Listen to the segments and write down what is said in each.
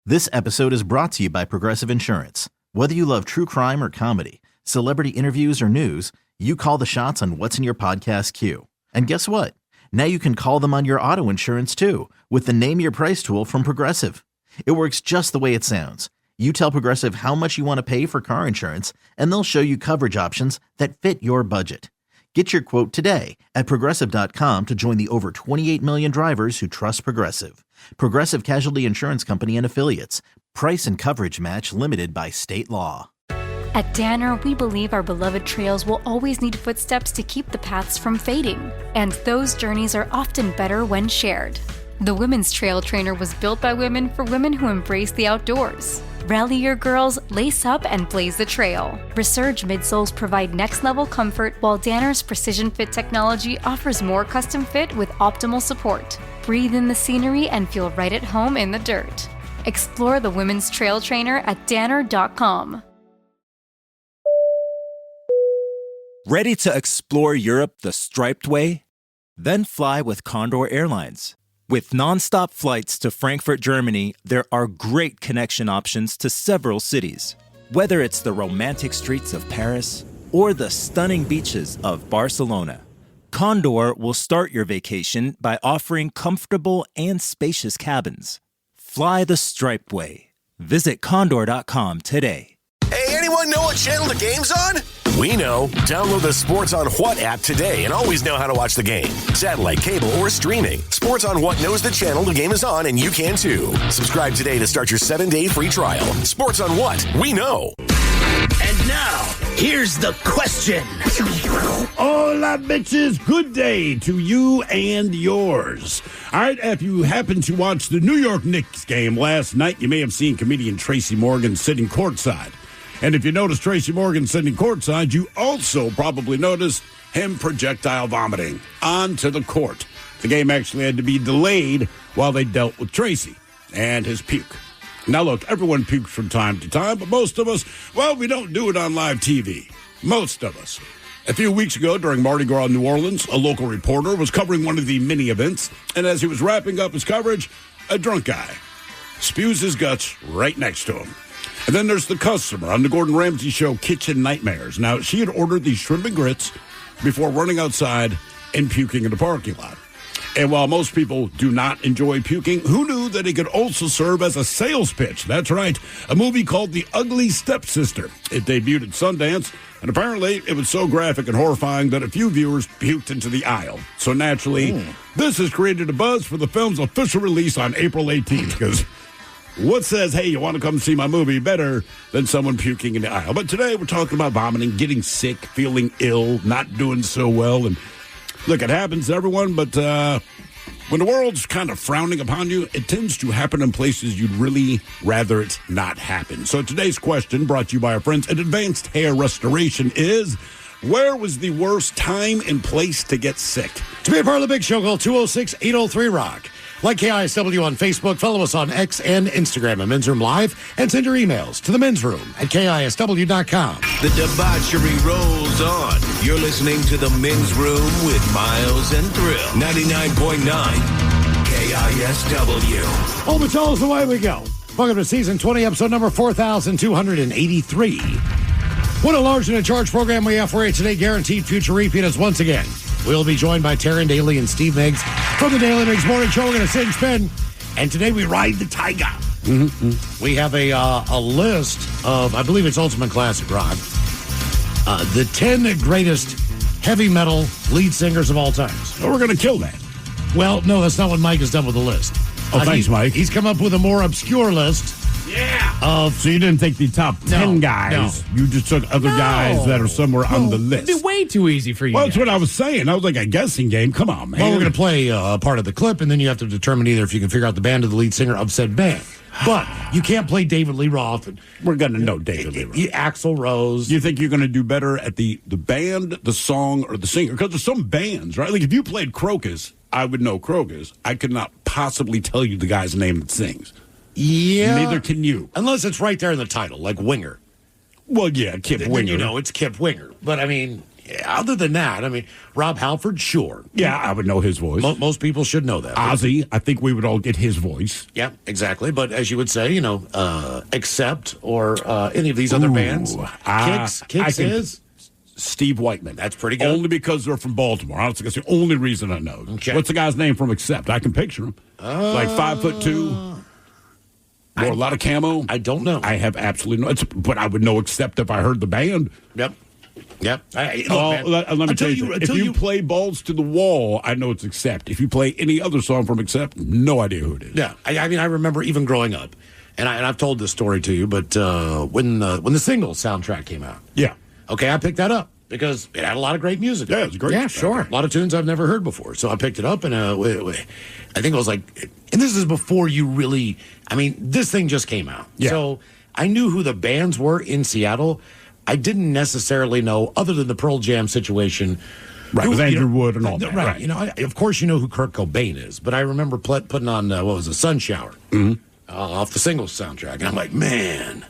This episode is brought to you by Progressive Insurance. Whether you love true crime or comedy, celebrity interviews or news, you call the shots on what's in your podcast queue. And guess what? Now you can call them on your auto insurance too with the Name Your Price tool from Progressive. It works just the way it sounds. You tell Progressive how much you want to pay for car insurance, and they'll show you coverage options that fit your budget. Get your quote today at Progressive.com to join the over 28 million drivers who trust Progressive. Progressive Casualty Insurance Company and Affiliates. Price and coverage match limited by state law. At Danner, we believe our beloved trails will always need footsteps to keep the paths from fading. And those journeys are often better when shared. The Women's Trail Trainer was built by women for women who embrace the outdoors. Rally your girls, lace up, and blaze the trail. Resurge midsoles provide next-level comfort, while Danner's Precision Fit technology offers more custom fit with optimal support. Breathe in the scenery and feel right at home in the dirt. Explore the Women's Trail Trainer at danner.com. Ready to explore Europe the striped way? Then fly with Condor Airlines. With nonstop flights to Frankfurt, Germany, there are great connection options to several cities. Whether it's the romantic streets of Paris or the stunning beaches of Barcelona, Condor will start your vacation by offering comfortable and spacious cabins. Fly the striped way. Visit condor.com today. Hey, anyone know what channel the game's on? We know. Download the Sports on What app today and always know how to watch the game. Satellite, cable, or streaming. Sports on What knows the channel the game is on, and you can too. Subscribe today to start your 7-day free trial. Sports on What? We know. And now, here's the question. Hola, bitches. Good day to you and yours. All right, if you happened to watch the New York Knicks game last night, you may have seen comedian Tracy Morgan sitting courtside. And if you noticed Tracy Morgan sitting courtside, you also probably noticed him projectile vomiting onto the court. The game actually had to be delayed while they dealt with Tracy and his puke. Now, look, everyone pukes from time to time, but most of us, well, we don't do it on live TV. Most of us. A few weeks ago, during Mardi Gras in New Orleans, a local reporter was covering one of the mini events, and as he was wrapping up his coverage, a drunk guy spews his guts right next to him. And then there's the customer on the Gordon Ramsay show, Kitchen Nightmares. Now, she had ordered these shrimp and grits before running outside and puking in the parking lot. And while most people do not enjoy puking, who knew that it could also serve as a sales pitch? That's right, a movie called The Ugly Stepsister. It debuted at Sundance, and apparently it was so graphic and horrifying that a few viewers puked into the aisle. So naturally, this has created a buzz for the film's official release on April 18th, because what says, hey, you want to come see my movie better than someone puking in the aisle? But today we're talking about vomiting, getting sick, feeling ill, not doing so well. And look, it happens to everyone, but when the world's kind of frowning upon you, it tends to happen in places you'd really rather it not happen. So today's question, brought to you by our friends at Advanced Hair Restoration, is, where was the worst time and place to get sick? To be a part of the big show, call 206-803-ROCK. Like KISW on Facebook, follow us on X and Instagram at Men's Room Live, and send your emails to the Men's Room at KISW.com. The debauchery rolls on. You're listening to the Men's Room with Miles and Thrill. 99.9 KISW. Oh, but tell us away we go. Welcome to Season 20, Episode number 4,283. What a large and in charge program we have for you today. Guaranteed future repeat us once again. We'll be joined by Taryn Daly and Steve Miggs from the Daily Miggs Morning Show. We're going to sit and spin. And today we ride the tiger. Mm-hmm. We have a list of, I believe it's Ultimate Classic Rock, the 10 greatest heavy metal lead singers of all time. So we're going to kill that. Well, no, that's not what Mike has done with the list. Oh, thanks, Mike. He's come up with a more obscure list. Yeah. So you didn't take the top 10 guys. No. You just took other guys that are somewhere on the list. It'd be way too easy for you. Well, that's what I was saying. I was like a guessing game. Come on, man. Well, we're going to play part of the clip, and then you have to determine either if you can figure out the band or the lead singer of said band. But you can't play David Lee Roth. And we're going to know David Lee Roth. Axl Rose. You think you're going to do better at the band, the song, or the singer? Because there's some bands, right? Like if you played Crocus, I would know Crocus. I could not possibly tell you the guy's name that sings. Yeah. Neither can you. Unless it's right there in the title, like Winger. Well, yeah, Kip Winger. You know, it's Kip Winger. But, I mean, other than that, I mean, Rob Halford, sure. Yeah, I would know his voice. Most people should know that. Ozzy, I think we would all get his voice. Yeah, exactly. But as you would say, Accept or any of these other bands, Kicks is Steve Whiteman. That's pretty good. Only because they're from Baltimore. Honestly, that's the only reason I know. Okay. What's the guy's name from Accept? I can picture him. Like 5'2". Wore a lot of camo. I don't know. I have absolutely no. But I would know Accept if I heard the band. Yep. Let me tell you, if you play Balls to the Wall, I know it's Accept. If you play any other song from Accept, no idea who it is. Yeah, I mean, I remember even growing up, and I've told this story to you, but when the single soundtrack came out, yeah, okay, I picked that up because it had a lot of great music. Yeah, it was great. Yeah, sure, a lot of tunes I've never heard before, so I picked it up, and I think it was like, and this is before you really, I mean, this thing just came out, so I knew who the bands were in Seattle. I didn't necessarily know, other than the Pearl Jam situation. Right, with Andrew Wood and all that. Right. Of course you know who Kurt Cobain is, but I remember putting on, Sun Shower off the singles soundtrack. And I'm like, man,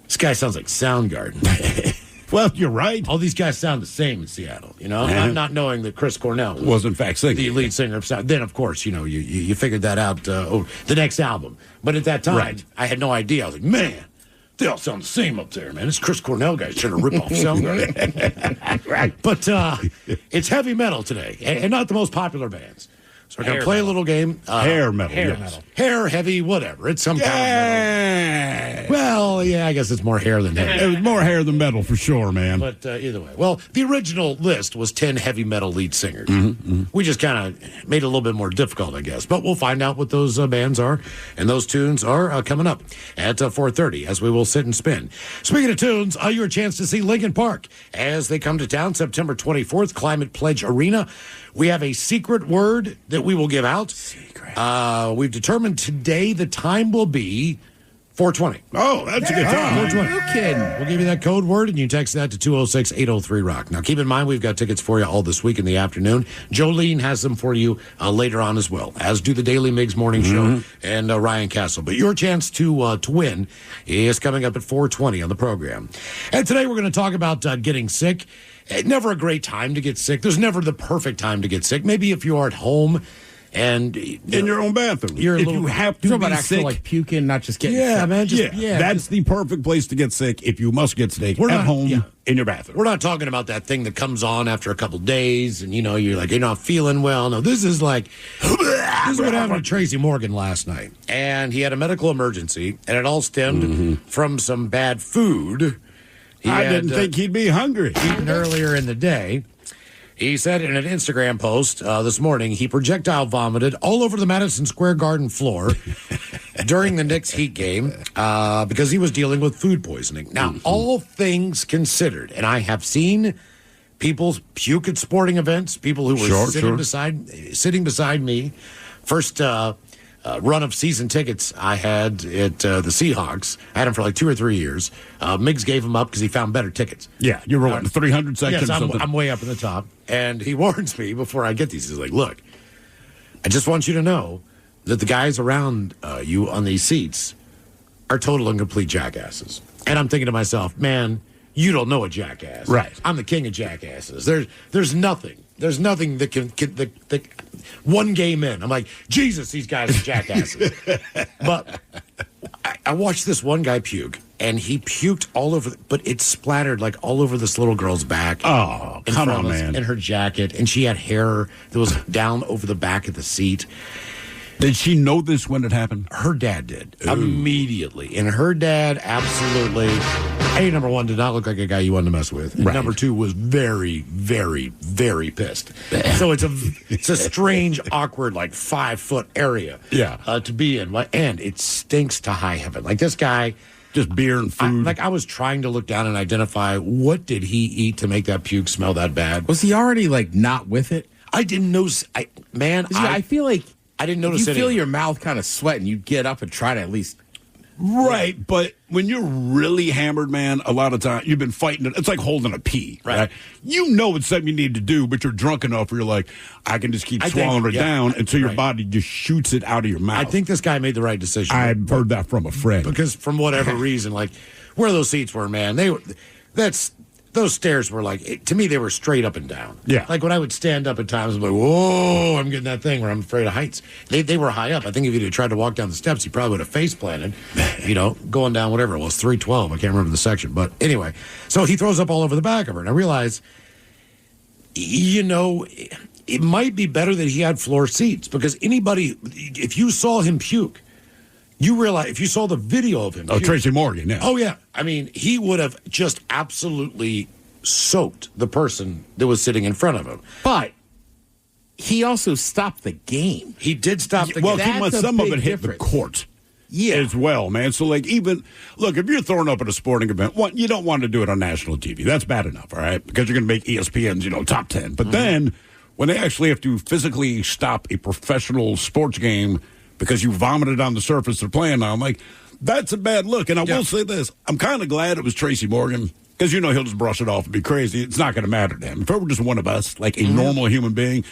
this guy sounds like Soundgarden. Well, you're right. All these guys sound the same in Seattle, not knowing that Chris Cornell was in fact singing. The lead singer of Sound. Then, of course, you figured that out over the next album. But at that time, I had no idea. I was like, man, they all sound the same up there, man. This Chris Cornell guy's trying to rip off Soundgarden. Right. But it's heavy metal today, and not the most popular bands. So we're going to play a little game. Hair metal. Metal. Hair, heavy, whatever. It's some kind of metal. Well, yeah, I guess it's more hair than hair. It was more hair than metal for sure, man. But either way. Well, the original list was 10 heavy metal lead singers. We just kind of made it a little bit more difficult, I guess. But we'll find out what those bands are, and those tunes are coming up at 4:30 as we will sit and spin. Speaking of tunes, your chance to see Linkin Park as they come to town September 24th, Climate Pledge Arena. We have a secret word that we will give out. Secret. We've determined today the time will be 4:20. Oh, that's a good time. 4:20. No kidding. We'll give you that code word, and you text that to 206-803-ROCK. Now, keep in mind, we've got tickets for you all this week in the afternoon. Jolene has them for you later on as well, as do the Daily Migs Morning Show and Ryan Castle. But your chance to win is coming up at 4:20 on the program. And today we're going to talk about getting sick. Never a great time to get sick. There's never the perfect time to get sick. Maybe if you are at home and in your own bathroom, you have to be sick, like puking, not just getting sick. Man, that's the perfect place to get sick. If you must get sick, at home in your bathroom. We're not talking about that thing that comes on after a couple days, and you're like, you're not feeling well. No, this is like this is what happened to Tracy Morgan last night, and he had a medical emergency, and it all stemmed from some bad food. I didn't think he'd be hungry. Eaten earlier in the day. He said in an Instagram post this morning, he projectile vomited all over the Madison Square Garden floor during the Knicks Heat game because he was dealing with food poisoning. Now, all things considered, and I have seen people puke at sporting events, people who were sitting beside me. First run of season tickets I had at the Seahawks. I had them for like 2 or 3 years. Miggs gave them up because he found better tickets. Yeah, you were in the 300 section. Yes, or something. I'm way up in the top. And he warns me before I get these. He's like, look, I just want you to know that the guys around you on these seats are total and complete jackasses. And I'm thinking to myself, man, you don't know a jackass. Right. I'm the king of jackasses. There's nothing. There's nothing that can one game in. I'm like, Jesus, these guys are jackasses. But I watched this one guy puke, and he puked all over, but it splattered like all over this little girl's back. Oh, come on, man. In her jacket, and she had hair that was down over the back of the seat. Did she know this when it happened? Her dad did. Immediately. And her dad absolutely, number one, did not look like a guy you wanted to mess with. And number two, was very, very, very pissed. So it's a strange, awkward, like 5-foot area to be in. And it stinks to high heaven. Like this guy... Just beer and food. I was trying to look down and identify what did he eat to make that puke smell that bad. Was he already, like, not with it? I didn't know... I feel like... I didn't notice if you feel your mouth kind of sweating, you get up and try to at least... Right, but when you're really hammered, man, a lot of time you've been fighting it. It's like holding a pee, right? You know it's something you need to do, but you're drunk enough where you're like, I can just keep swallowing it down until your body just shoots it out of your mouth. I think this guy made the right decision. I've heard that from a friend. Because from whatever reason, like where those seats were, man, those stairs were like, to me, they were straight up and down. Yeah. Like when I would stand up at times, I'm like, whoa, I'm getting that thing where I'm afraid of heights. They were high up. I think if you'd tried to walk down the steps, you probably would have face planted, going down whatever it was, 312. I can't remember the section. But anyway, so he throws up all over the back of her. And I realize, it might be better that he had floor seats because anybody, if you saw him puke, you realize, if you saw the video of him. Oh, Tracy Morgan, yeah. Oh, yeah. I mean, he would have just absolutely soaked the person that was sitting in front of him. But he also stopped the game. He did stop the game. Well, That's some a of it big hit difference. the court. Yeah. As well, man. So, like, even, look, if you're throwing up at a sporting event, you don't want to do it on national TV. That's bad enough, all right? Because you're going to make ESPN's, top 10. But then, when they actually have to physically stop a professional sports game because you vomited on the surface they're playing on, I'm like, that's a bad look. And I will say this, I'm kind of glad it was Tracy Morgan, because, he'll just brush it off and be crazy. It's not going to matter to him. If it were just one of us, like a normal human being,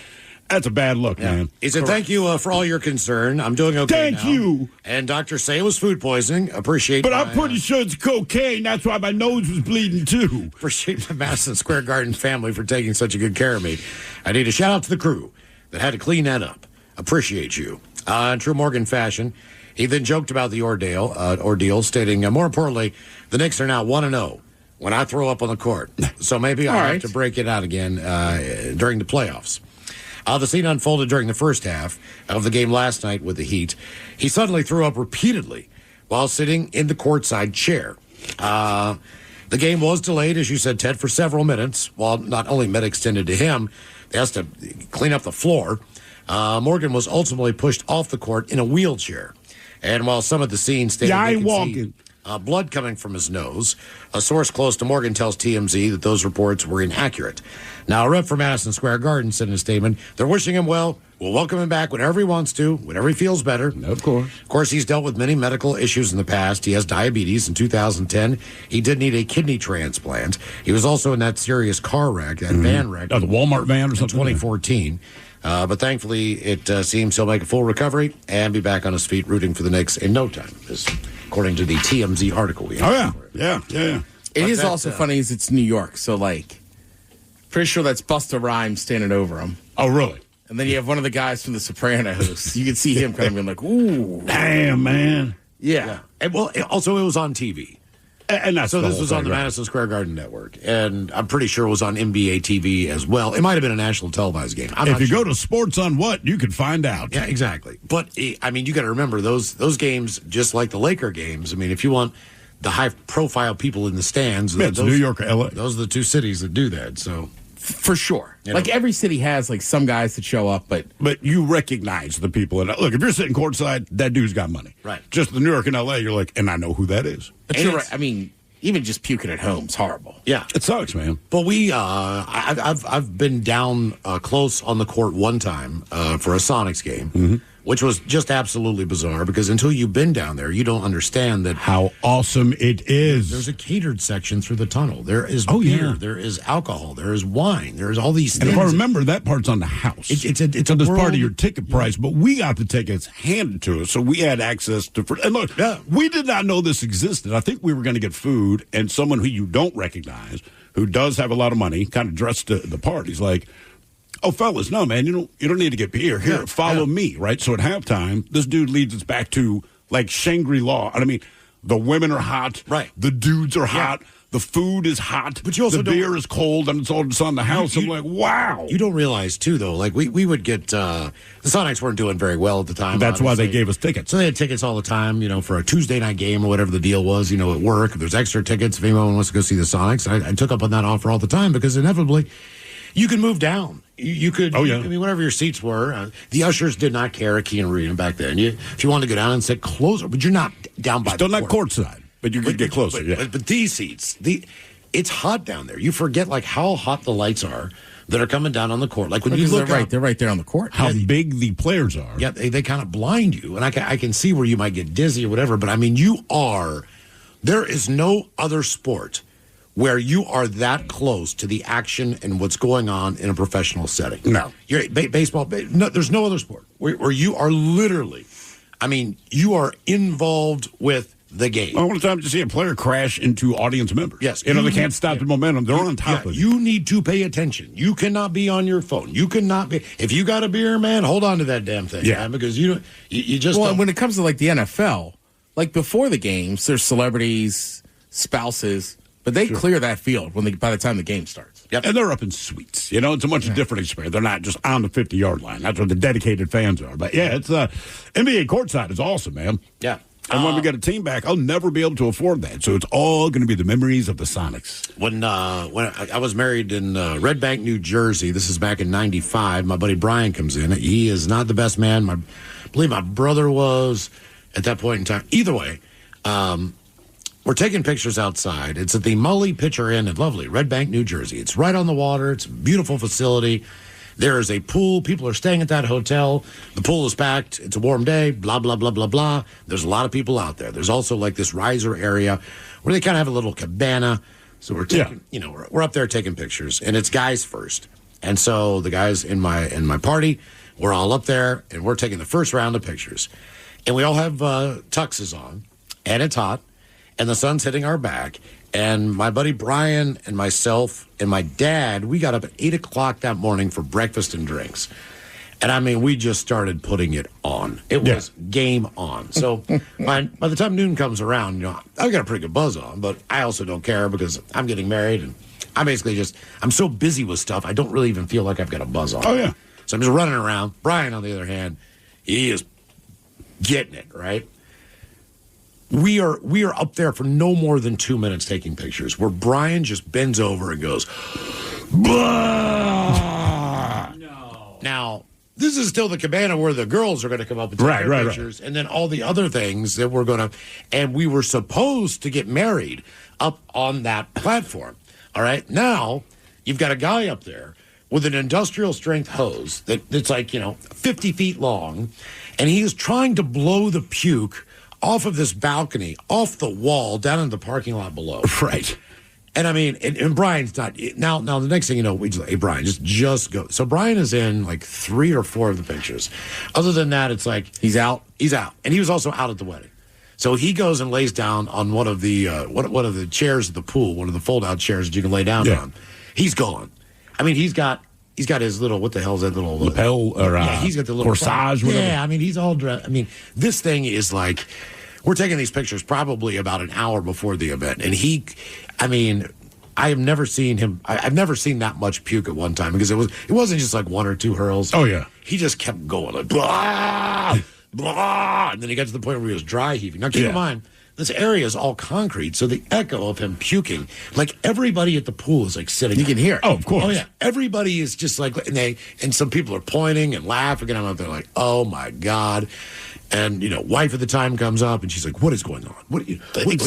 that's a bad look, man. He said, thank you for all your concern. I'm doing okay Thank now. you. And doctors say it was food poisoning. Appreciate But I'm pretty sure it's cocaine. That's why my nose was bleeding, too. Appreciate the Madison Square Garden family for taking such a good care of me. I need a shout out to the crew that had to clean that up. Appreciate you. In true Morgan fashion, he then joked about the ordeal, stating, more importantly, the Knicks are now 1-0 when I throw up on the court. So maybe I'll have to break it out again during the playoffs. The scene unfolded during the first half of the game last night with the Heat. He suddenly threw up repeatedly while sitting in the courtside chair. The game was delayed, as you said, Ted, for several minutes, while not only medics tended to him, they has to clean up the floor. Morgan was ultimately pushed off the court in a wheelchair. And while some of the scenes stated I they ain't could walking. see blood coming from his nose, a source close to Morgan tells TMZ that those reports were inaccurate. Now, a rep for Madison Square Garden said in a statement, they're wishing him well. We'll welcome him back whenever he wants to, whenever he feels better. Of course. Of course, he's dealt with many medical issues in the past. He has diabetes. In 2010, he did need a kidney transplant. He was also in that serious car wreck, that van wreck. The Walmart van or something? 2014. But thankfully, it seems he'll make a full recovery and be back on his feet rooting for the Knicks in no time, according to the TMZ article we have. Oh, yeah. Yeah. It is also funny as it's New York, so, pretty sure that's Busta Rhymes standing over him. Oh, really? And then you have one of the guys from The Sopranos. You can see him kind of being like, ooh. Damn, man. Yeah. And, also, it was on TV. And that's So the this whole was thing, on the right? Madison Square Garden Network, and I'm pretty sure it was on NBA TV as well. It might have been a national televised game. If you go to Sports on What, you can find out. Yeah, exactly. But, you got to remember, those games, just like the Laker games, if you want the high-profile people in the stands, Yeah, it's New York or L.A. Those are the two cities that do that, so... For sure. Every city has, some guys that show up, but you recognize the people. Look, if you're sitting courtside, that dude's got money. Right. Just the New York and L.A., you're like, and I know who that is. But you're right. Even just puking at home is horrible. Yeah. It sucks, man. But I've been down close on the court one time for a Sonics game, which was just absolutely bizarre because until you've been down there, you don't understand that how awesome it is. There's a catered section through the tunnel. There is beer. There is alcohol. There is wine. There is all these things. And if I remember, that part's on the house. It's a part of your ticket price, but we got the tickets handed to us, so we had access to. And look, we did not know this existed. I think we were going to get food, and someone who you don't recognize, who does have a lot of money, kind of dressed to the part. He's like, "Oh, fellas, no, man, you don't need to get beer. Here, follow me." Right. So at halftime, this dude leads us back to Shangri-La. The women are hot. Right. The dudes are hot. The food is hot. But you also the beer is cold, and it's all just on the house. I'm like, wow. You don't realize too, though. We would get the Sonics weren't doing very well at the time. That's why they obviously. gave us tickets. So they had tickets all the time, for a Tuesday night game or whatever the deal was, at work. If there's extra tickets, if anyone wants to go see the Sonics, I took up on that offer all the time because inevitably you can move down. You could, whatever your seats were. The ushers did not care at Key Arena back then. If you wanted to go down and sit closer, but you're not down by Still the not court. courtside, but you could get closer. But these seats, it's hot down there. You forget how hot the lights are that are coming down on the court. When you look they're right there on the court. How big the players are. Yeah, they kind of blind you, and I can see where you might get dizzy or whatever. But there is no other sport where you are that close to the action and what's going on in a professional setting. No, baseball. No, there's no other sport where you are literally. You are involved with the game. How many times did you see a player crash into audience members? Yes. They can't stop the momentum. They're on top of it. You need to pay attention. You cannot be on your phone. You cannot be. If you got a beer, man, hold on to that damn thing. Yeah. Man, because you just. Well, don't. when it comes to like the NFL, like before the games, there's celebrities, spouses, but they clear that field by the time the game starts. Yep. And they're up in suites. It's a much different experience. They're not just on the 50-yard line. That's where the dedicated fans are. But, yeah, it's NBA courtside is awesome, man. Yeah. And when we get a team back, I'll never be able to afford that. So it's all going to be the memories of the Sonics. When I was married in Red Bank, New Jersey, this is back in '95, my buddy Brian comes in. He is not the best man. I believe my brother was at that point in time. Either way, we're taking pictures outside. It's at the Mully Pitcher Inn in lovely Red Bank, New Jersey. It's right on the water. It's a beautiful facility. There is a pool. People are staying at that hotel. The pool is packed. It's a warm day, blah, blah, blah, blah, blah. There's a lot of people out there. There's also like this riser area where they kind of have a little cabana. So we're taking, we're up there taking pictures, and it's guys first. And so the guys in my party, we're all up there, and we're taking the first round of pictures. And we all have tuxes on, and it's hot, and the sun's hitting our back. And my buddy Brian and myself and my dad, we got up at 8 o'clock that morning for breakfast and drinks. And I mean, we just started putting it on. It was game on. So by the time noon comes around, I've got a pretty good buzz on, but I also don't care because I'm getting married and I basically I'm so busy with stuff, I don't really even feel like I've got a buzz on. Oh, yeah. So I'm just running around. Brian, on the other hand, he is getting it, right? We are up there for no more than 2 minutes taking pictures where Brian just bends over and goes, "Bah!" No. Now, this is still the cabana where the girls are going to come up and take their pictures, and then all the other things that we're going to, and we were supposed to get married up on that platform. All right. Now, you've got a guy up there with an industrial strength hose that's like, 50 feet long, and he is trying to blow the puke off of this balcony, off the wall, down in the parking lot below. Right. And I mean, and Brian's not now. The next thing you know, we just hey Brian, just go. So Brian is in like 3 or 4 of the pictures. Other than that, it's like he's out, and he was also out at the wedding. So he goes and lays down on one of the one of the chairs at the pool, one of the fold out chairs that you can lay down on. He's gone. I mean, he's got his little, what the hell is that little lapel or he's got the little corsage. Whatever. Yeah, I mean, he's all dressed. I mean, this thing is like. We're taking these pictures probably about an hour before the event. And I have never seen him. I've never seen that much puke at one time because it wasn't just like 1 or 2 hurls. Oh, yeah. He just kept going like, blah, blah. And then he got to the point where he was dry heaving. Now, keep in mind, this area is all concrete. So the echo of him puking, like everybody at the pool is like sitting. You can hear it. Oh, of course. Oh, yeah. Everybody is just like, and some people are pointing and laughing. And I'm out there like, oh, my God. And, wife at the time comes up, and she's like, what is going on? What you think.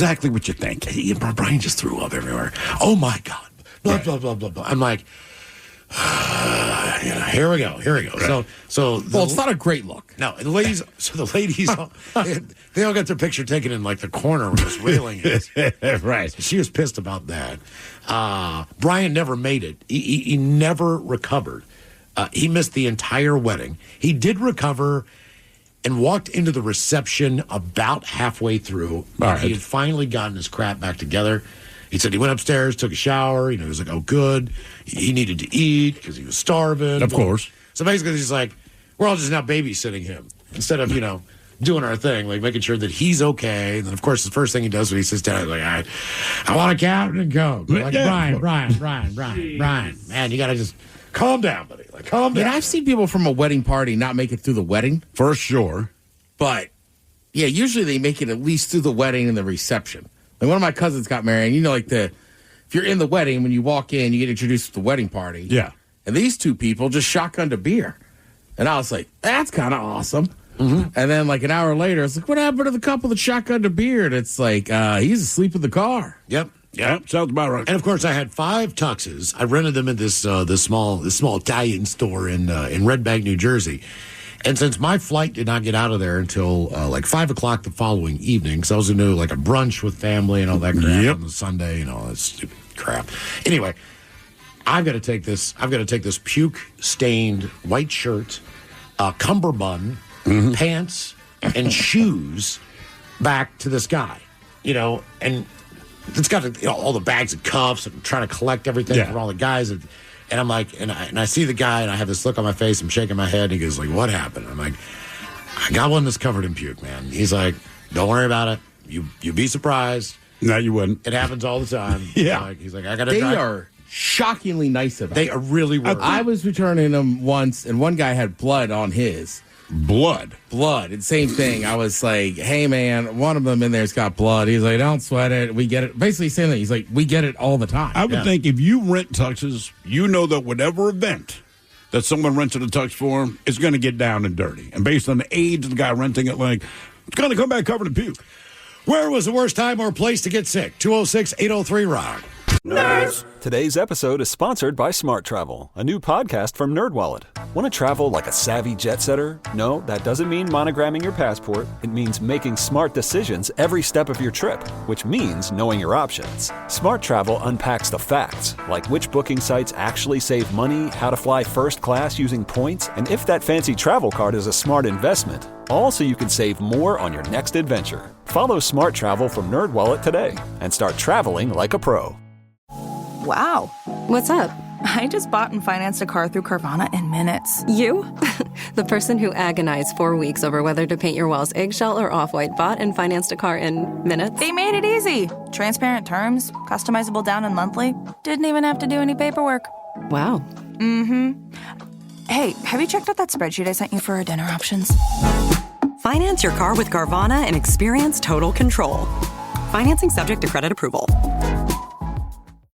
Brian just threw up everywhere. Oh, my God. Blah, blah, blah, blah, blah. I'm like, here we go. Right. So it's not a great look. No, the ladies, they all got their picture taken in, like, the corner where this railing is. Right. So she was pissed about that. Brian never made it. He never recovered. He missed the entire wedding. He did recover and walked into the reception about halfway through. Right. He had finally gotten his crap back together. He said he went upstairs, took a shower. He was like, oh, good. He needed to eat because he was starving. Of course. So basically, he's like, we're all just now babysitting him instead of, doing our thing, like making sure that he's okay. And then, of course, the first thing he does when he sits down, he's like, I want a Captain and Coke. Like, Brian. Man, you got to just calm down, buddy. Like, calm down. And I've seen people from a wedding party not make it through the wedding. For sure. But, yeah, usually they make it at least through the wedding and the reception. Like, one of my cousins got married, and if you're in the wedding, when you walk in, you get introduced to the wedding party. Yeah. And these 2 people just shotgunned a beer. And I was like, that's kind of awesome. Mm-hmm. And then, like, an hour later, it's like, what happened to the couple that shotgunned a beer? And it's like, he's asleep in the car. Yep. Yeah, sounds about right. And of course, I had 5 tuxes. I rented them at this small Italian store in Red Bank, New Jersey. And since my flight did not get out of there until like 5 o'clock the following evening, because I was going to do like a brunch with family and all that crap on the Sunday and all that stupid crap. Anyway, I've got to take this puke stained white shirt, cummerbund, pants, and shoes back to this guy. and it's got all the bags of cuffs and trying to collect everything for all the guys. And I'm like, and I see the guy, and I have this look on my face. I'm shaking my head, and he goes like, "What happened?" I'm like, "I got one that's covered in puke, man." He's like, "Don't worry about it. You'd be surprised." No, you wouldn't. It happens all the time. Yeah. He's like, "I got to." They are shockingly nice about it. They really were. I was returning them once, and one guy had blood on his. Blood. And same thing. I was like, "Hey, man, one of them in there's got blood." He's like, "Don't sweat it. We get it." Basically saying that. He's like, "We get it all the time." I would think if you rent tuxes, you know that whatever event that someone rented a tux for is going to get down and dirty. And based on the age of the guy renting it, like, it's going to come back covered in puke. Where was the worst time or place to get sick? 206-803-ROCK. Nerds! Today's episode is sponsored by Smart Travel, a new podcast from NerdWallet. Want to travel like a savvy jet setter? No, that doesn't mean monogramming your passport. It means making smart decisions every step of your trip, which means knowing your options. Smart Travel unpacks the facts, like which booking sites actually save money, how to fly first class using points, and if that fancy travel card is a smart investment. All so you can save more on your next adventure. Follow Smart Travel from NerdWallet today and start traveling like a pro. Wow. What's up? I just bought and financed a car through Carvana in minutes. You? The person who agonized 4 weeks over whether to paint your walls eggshell or off-white bought and financed a car in minutes? They made it easy. Transparent terms, customizable down and monthly. Didn't even have to do any paperwork. Wow. Mm-hmm. Hey, have you checked out that spreadsheet I sent you for our dinner options? Finance your car with Carvana and experience total control. Financing subject to credit approval.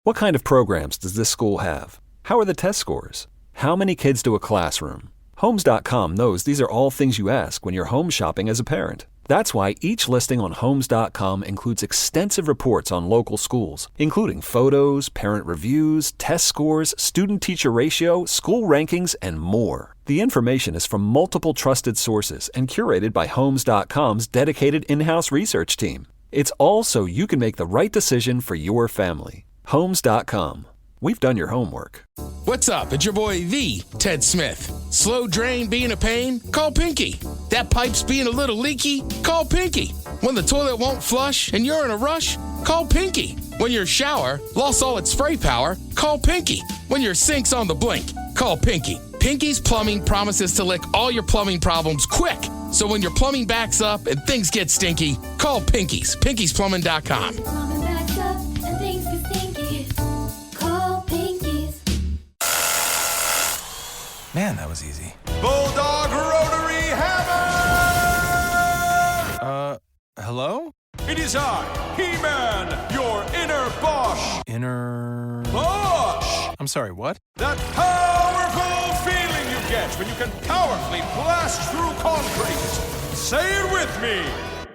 What kind of programs does this school have? How are the test scores? How many kids do a classroom? Homes.com knows these are all things you ask when you're home shopping as a parent. That's why each listing on Homes.com includes extensive reports on local schools, including photos, parent reviews, test scores, student-teacher ratio, school rankings, and more. The information is from multiple trusted sources and curated by Homes.com's dedicated in-house research team. It's all so you can make the right decision for your family. Homes.com. We've done your homework. What's up? It's your boy, the Ted Smith. Slow drain being a pain? Call Pinky. That pipe's being a little leaky? Call Pinky. When the toilet won't flush and you're in a rush? Call Pinky. When your shower lost all its spray power? Call Pinky. When your sink's on the blink? Call Pinky. Pinky's Plumbing promises to lick all your plumbing problems quick. So when your plumbing backs up and things get stinky, call Pinky's. Pinky'sPlumbing.com. Man, that was easy. Bulldog Rotary Hammer! Hello? It is I, He-Man, your inner Bosch. Inner... Bosch! I'm sorry, what? That powerful feeling you get when you can powerfully blast through concrete. Say it with me.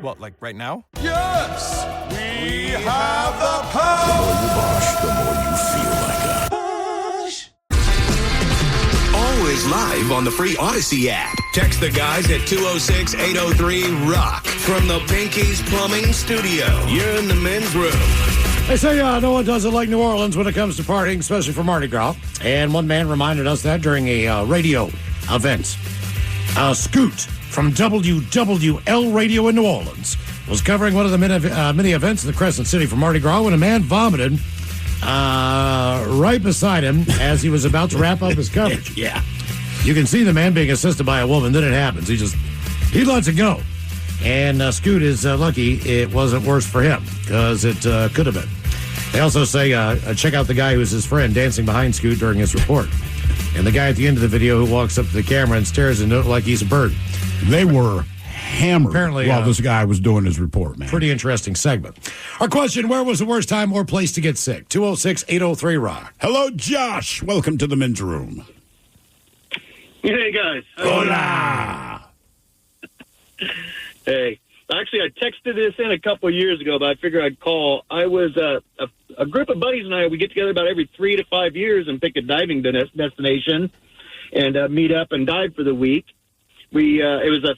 What, like right now? Yes! We have the power! The more you Bosch, the more you feel like a... Always live on the free Odyssey app. Text the guys at 206-803-ROCK from the Pinky's Plumbing Studio. You're in the men's room. They say no one does it like New Orleans when it comes to partying, especially for Mardi Gras. And one man reminded us that during a radio event. Scoot from WWL Radio in New Orleans was covering one of the many events in the Crescent City for Mardi Gras when a man vomited right beside him as he was about to wrap up his coverage. Yeah. You can see the man being assisted by a woman. Then it happens. He lets it go. And Scoot is lucky it wasn't worse for him because it could have been. They also say check out the guy who's his friend dancing behind Scoot during his report. And the guy at the end of the video who walks up to the camera and stares into it like he's a bird. They were hammered apparently while this guy was doing his report, man. Pretty interesting segment. Our question, where was the worst time or place to get sick? 206-803-ROCK. Hello, Josh. Welcome to the men's room. Hey, guys. Hola. Hey. Actually, I texted this in a couple of years ago, but I figured I'd call. I was a group of buddies and I, we get together about every 3 to 5 years and pick a diving destination and meet up and dive for the week. It was a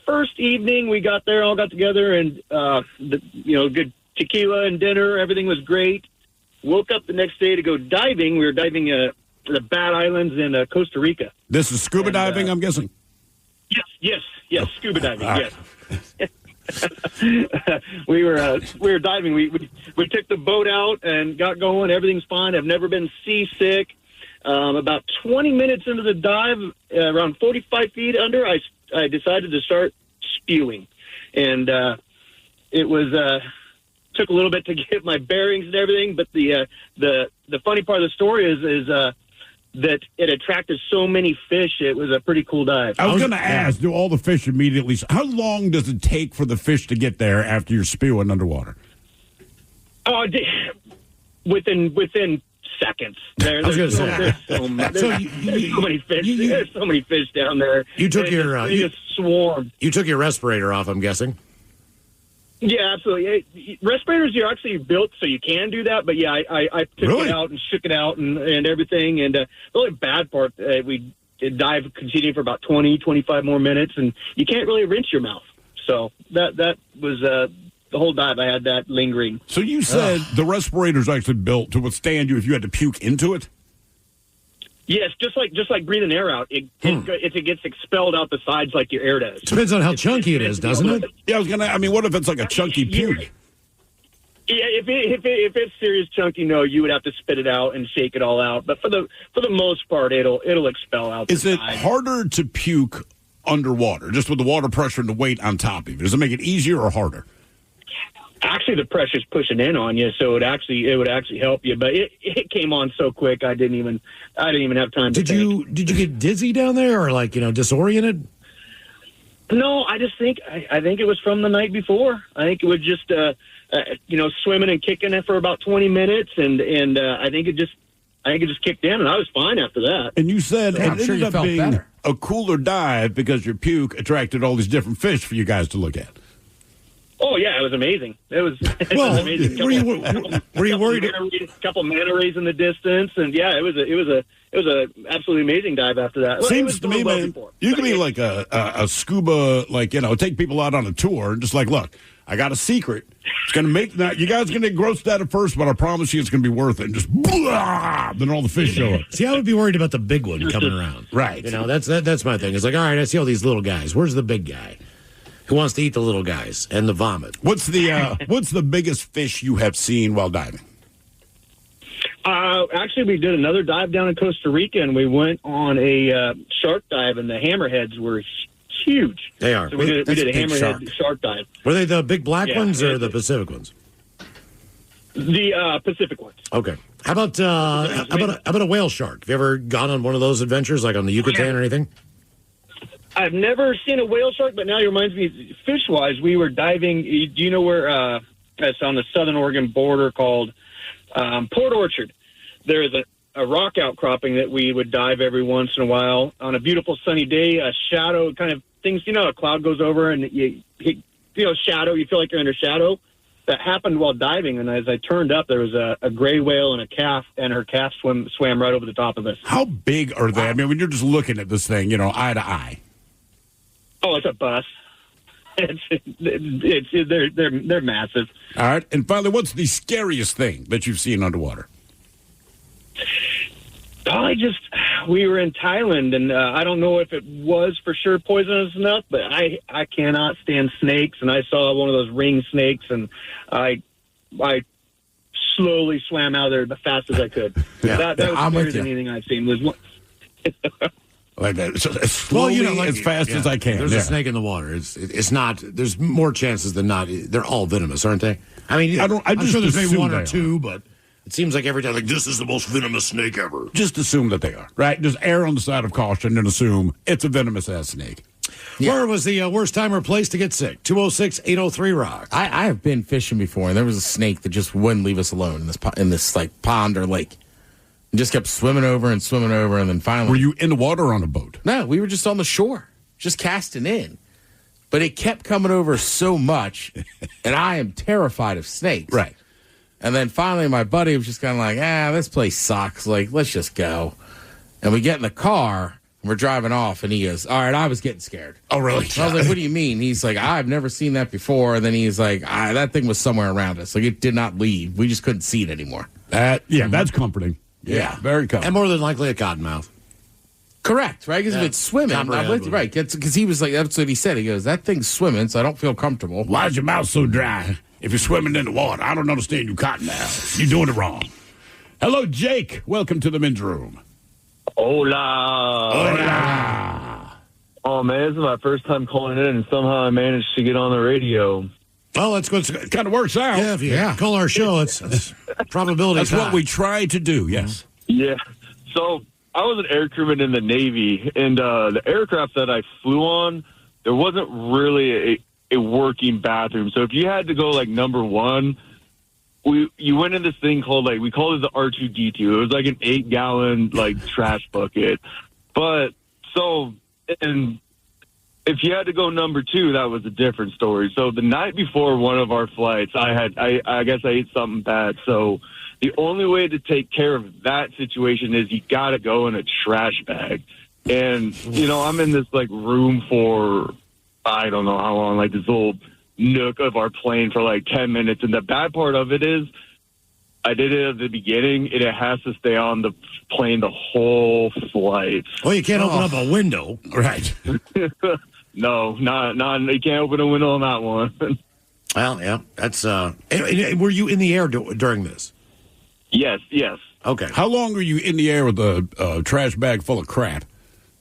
first evening we got there, all got together, and good tequila and dinner. Everything was great. Woke up the next day to go diving. We were diving the Bat Islands in Costa Rica. This is scuba diving, I'm guessing. Yes, scuba diving. Yes. we were diving. We took the boat out and got going. Everything's fine. I've never been seasick. About 20 minutes into the dive, around 45 feet under, I decided to start spewing, and it was took a little bit to get my bearings and everything. But the funny part of the story is that it attracted so many fish. It was a pretty cool dive. I was going to ask, do all the fish immediately? How long does it take for the fish to get there after you're spewing underwater? Oh, within seconds. There's so many fish. There's so many fish down there. You took they just swarmed. You took your respirator off, I'm guessing. Yeah, absolutely. Respirators are actually built so you can do that, but yeah, I took it out and shook it out and everything. And the only bad part, we dive continued for about 20, 25 more minutes, and you can't really rinse your mouth. So that was the whole dive. I had that lingering. So you said the respirator's actually built to withstand you if you had to puke into it? Yes, just like breathing air out, it gets expelled out the sides like your air does. Depends on how chunky it is, doesn't it? Yeah, what if it's like a chunky puke? Yeah, if it's serious chunky, no, you would have to spit it out and shake it all out. But for the most part, it'll expel out. Is it harder to puke underwater, just with the water pressure and the weight on top of you? Does it make it easier or harder? Actually, the pressure's pushing in on you, so it would actually help you. But it came on so quick, I didn't even have time to think. Did you get dizzy down there, or disoriented? No, I just think I think it was from the night before. I think it was just swimming and kicking it for about 20 minutes, and I think it just kicked in, and I was fine after that. And you said it ended up being a cooler dive because your puke attracted all these different fish for you guys to look at. Oh yeah, it was amazing. It was amazing. Were you worried? A couple manta rays in the distance, and yeah, it was a absolutely amazing dive after that. Seems to me, man, you can be like a scuba, take people out on a tour and just look, I got a secret. It's going to make that. You guys are going to get grossed out at first, but I promise you it's going to be worth it. And just blah, then all the fish show up. See, I would be worried about the big one coming around. Right. That's my thing. It's like, all right, I see all these little guys. Where's the big guy? Who wants to eat the little guys and the vomit? What's the biggest fish you have seen while diving? Actually, we did another dive down in Costa Rica, and we went on a shark dive, and the hammerheads were huge. They are. So we did a hammerhead shark dive. Were they the big black ones or the Pacific ones? The Pacific ones. Okay. How about a whale shark? Have you ever gone on one of those adventures, like on the Yucatan or anything? I've never seen a whale shark, but now it reminds me, fish-wise, we were diving. Do you know where it's on the southern Oregon border called Port Orchard? There is a rock outcropping that we would dive every once in a while on a beautiful sunny day. A shadow kind of things, a cloud goes over and you shadow. You feel like you're under shadow. That happened while diving, and as I turned up, there was a gray whale and a calf, and her calf swam right over the top of us. How big are they? I mean, when you're just looking at this thing, eye to eye. Oh, it's a bus. They're massive. All right, and finally, what's the scariest thing that you've seen underwater? Probably we were in Thailand, and I don't know if it was for sure poisonous enough, but I cannot stand snakes, and I saw one of those ring snakes, and I slowly swam out of there as fast as I could. That was scarier than anything I've seen. Was one. Like that, as slowly, as fast as I can. There's a snake in the water. It's not. There's more chances than not. They're all venomous, aren't they? I mean, I'm sure there's maybe one or two, but it seems like every time, this is the most venomous snake ever. Just assume that they are, right? Just err on the side of caution and assume it's a venomous ass snake. Yeah. Where was the worst time or place to get sick? 206-803-ROCK. I have been fishing before, and there was a snake that just wouldn't leave us alone in this pond or lake. And just kept swimming over, and then finally... Were you in the water or on a boat? No, we were just on the shore, just casting in. But it kept coming over so much, and I am terrified of snakes. Right. And then finally my buddy was just kind of like, this place sucks. Like, let's just go. And we get in the car, and we're driving off, and he goes, all right, I was getting scared. Oh, really? I was like, what do you mean? He's like, I've never seen that before. And then he's like, that thing was somewhere around us. Like, it did not leave. We just couldn't see it anymore. That's comforting. Yeah, very comforting. And more than likely a cottonmouth. Correct, right? Because if it's swimming, I'm with you, right? Because he was like, that's what he said. He goes, that thing's swimming, so I don't feel comfortable. Why is your mouth so dry if you're swimming in the water? I don't understand you cottonmouth. You're doing it wrong. Hello, Jake. Welcome to the men's room. Hola. Hola. Oh, man, this is my first time calling in, and somehow I managed to get on the radio. Well, that's good. It kind of works out. Yeah, if you call our show, it's probability. That's what we try to do, yes. Yeah. So I was an air crewman in the Navy, and the aircraft that I flew on, there wasn't really a working bathroom. So if you had to go, like, number one, you went in this thing called, like, we called it the R2D2. It was like an 8-gallon, like, trash bucket. But, so, and if you had to go number two, that was a different story. So the night before one of our flights, I guess I ate something bad. So the only way to take care of that situation is you got to go in a trash bag. And, you know, I'm in this, like, room for, I don't know how long, like this little nook of our plane for like 10 minutes. And the bad part of it is I did it at the beginning, and it has to stay on the plane the whole flight. Well, you can't open up a window. Right. No, not. You can't open a window on that one. Well, yeah, that's. Were you in the air during this? Yes. Okay. How long were you in the air with a trash bag full of crap?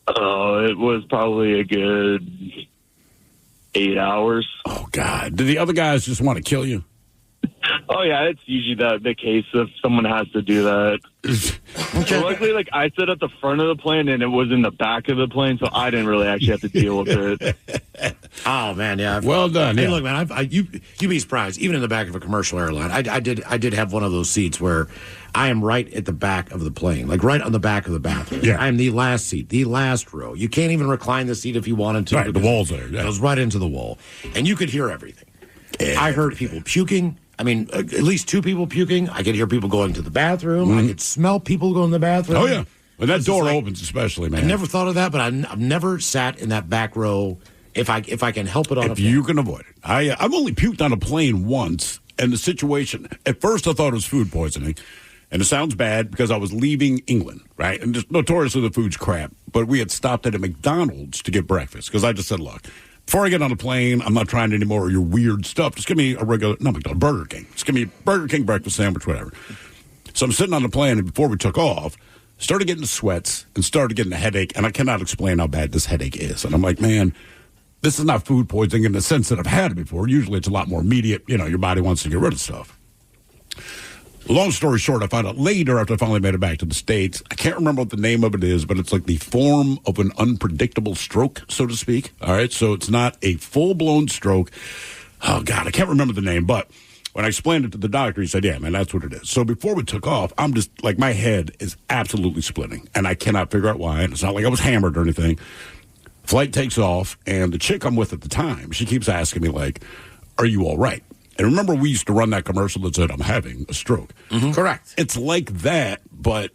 It was probably a good 8 hours. Oh, God. Did the other guys just want to kill you? Oh, yeah, it's usually the case if someone has to do that. So luckily, like, I sat at the front of the plane, and it was in the back of the plane, so I didn't really actually have to deal with it. Oh, man, yeah. Well done. Hey, yeah. look, man, you'd be surprised. Even in the back of a commercial airline, I did have one of those seats where I am right at the back of the plane, like right on the back of the bathroom. Yeah. I am the last seat, the last row. You can't even recline the seat if you wanted to. Right, the wall's there. Yeah. It goes right into the wall. And you could hear everything. I heard people puking. I mean, at least two people puking. I could hear people going to the bathroom. I could smell people going to the bathroom. Oh, yeah. When that door opens, especially, man. I never thought of that, but I've never sat in that back row if I can help it on a If you can avoid it. I've only puked on a plane once, and the situation, at first I thought it was food poisoning, and it sounds bad because I was leaving England, right? And just notoriously the food's crap, but we had stopped at a McDonald's to get breakfast because I just said, look, before I get on a plane, I'm not trying any more of your weird stuff. Just give me a regular, not McDonald's, Burger King. Just give me a Burger King breakfast sandwich, whatever. So I'm sitting on the plane, and before we took off, started getting the sweats and started getting a headache, and I cannot explain how bad this headache is. And I'm like, man, this is not food poisoning in the sense that I've had it before. Usually it's a lot more immediate. You know, your body wants to get rid of stuff. Long story short, I found out later after I finally made it back to the States. I can't remember what the name of it is, but it's like the form of an unpredictable stroke, so to speak. All right, so it's not a full-blown stroke. Oh, God, I can't remember the name, but when I explained it to the doctor, he said, yeah, man, that's what it is. So before we took off, I'm just, like, my head is absolutely splitting, and I cannot figure out why. And it's not like I was hammered or anything. Flight takes off, and the chick I'm with at the time, she keeps asking me, like, are you all right? And remember, we used to run that commercial that said, I'm having a stroke. Mm-hmm. Correct. It's like that, but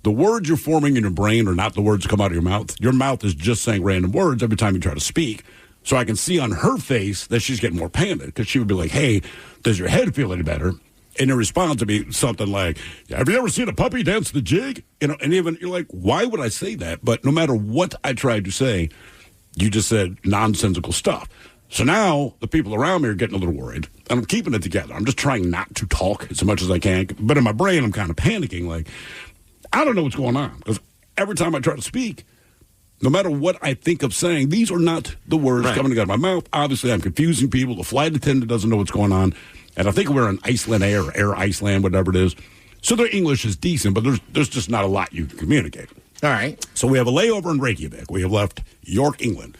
the words you're forming in your brain are not the words that come out of your mouth. Your mouth is just saying random words every time you try to speak. So I can see on her face that she's getting more panicked because she would be like, hey, does your head feel any better? And her response would be something like, have you ever seen a puppy dance the jig? You know, and even you're like, why would I say that? But no matter what I tried to say, you just said nonsensical stuff. So now the people around me are getting a little worried, and I'm keeping it together. I'm just trying not to talk as much as I can. But in my brain, I'm kind of panicking, like, I don't know what's going on. Because every time I try to speak, no matter what I think of saying, these are not the words coming out of my mouth. Obviously, I'm confusing people. The flight attendant doesn't know what's going on. And I think we're in Iceland Air, or Air Iceland, whatever it is. So their English is decent, but there's just not a lot you can communicate. All right. So we have a layover in Reykjavik. We have left York, England.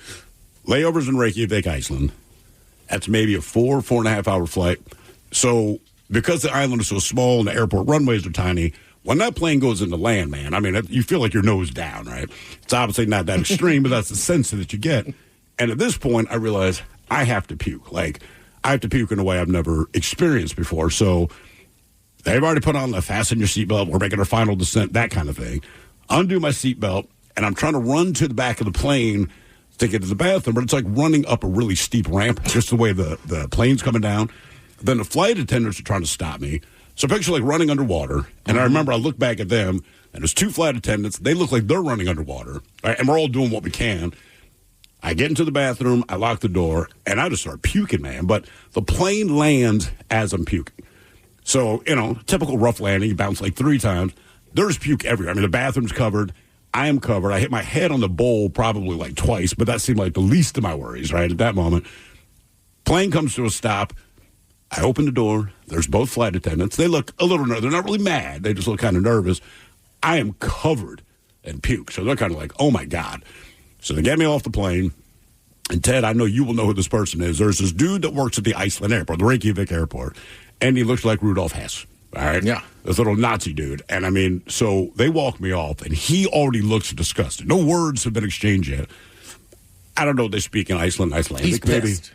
Layovers in Reykjavik, Iceland. That's maybe a 4.5 hour flight. So because the island is so small and the airport runways are tiny, when that plane goes into land, man, I mean, you feel like your nose down, right? It's obviously not that extreme, but that's the sense that you get. And at this point, I realize I have to puke. Like, I have to puke in a way I've never experienced before. So they've already put on the fasten your seatbelt, we're making our final descent, that kind of thing. Undo my seatbelt, and I'm trying to run to the back of the plane to get to the bathroom, but it's like running up a really steep ramp, just the way the plane's coming down. Then the flight attendants are trying to stop me. So picture like running underwater, and I remember I look back at them. and there's 2 flight attendants. They look like they're running underwater, right? And we're all doing what we can. I get into the bathroom, I lock the door, and I just start puking, man. But the plane lands as I'm puking. So, typical rough landing, you bounce like 3 times. There's puke everywhere. I mean, the bathroom's covered. I am covered. I hit my head on the bowl probably like twice, but that seemed like the least of my worries, right, at that moment. Plane comes to a stop. I open the door. There's both flight attendants. They look a little nervous. They're not really mad. They just look kind of nervous. I am covered in puke. So they're kind of like, oh, my God. So they get me off the plane. And, Ted, I know you will know who this person is. There's this dude that works at the Iceland airport, the Reykjavik airport, and he looks like Rudolph Hess. All right? Yeah. This little Nazi dude. And, I mean, so they walk me off, and he already looks disgusted. No words have been exchanged yet. I don't know if they speak in Icelandic. He's maybe. pissed.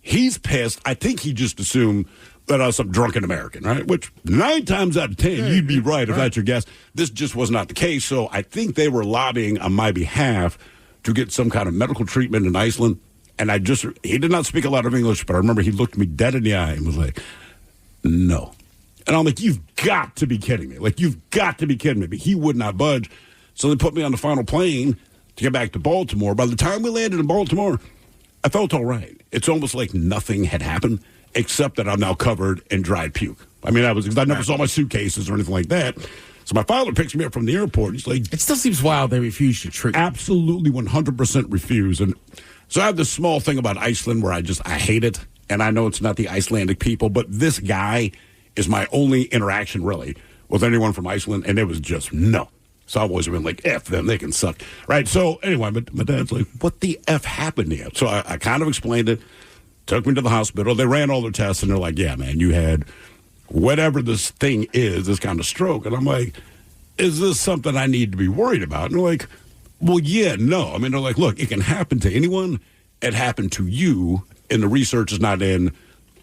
He's pissed. I think he just assumed that I was some drunken American, right? Which 9 times out of 10, you'd be right if that's your guess. This just was not the case. So I think they were lobbying on my behalf to get some kind of medical treatment in Iceland. And he did not speak a lot of English, but I remember he looked me dead in the eye and was like, no. And I'm like, you've got to be kidding me. Like, you've got to be kidding me. But he would not budge. So they put me on the final plane to get back to Baltimore. By the time we landed in Baltimore, I felt all right. It's almost like nothing had happened, except that I'm now covered in dried puke. I mean, I never saw my suitcases or anything like that. So my father picks me up from the airport. He's like, it still seems wild they refuse to treat. Absolutely 100% refuse. And so I have this small thing about Iceland where I hate it. And I know it's not the Icelandic people, but this guy is my only interaction, really, with anyone from Iceland. And it was just no. So I've always been like, F them, they can suck. Right? So anyway, my dad's like, what the F happened to you? So I kind of explained it, took me to the hospital. They ran all their tests, and they're like, yeah, man, you had whatever this thing is, this kind of stroke. And I'm like, is this something I need to be worried about? And they're like, well, yeah, no. I mean, they're like, look, it can happen to anyone. It happened to you, and the research is not in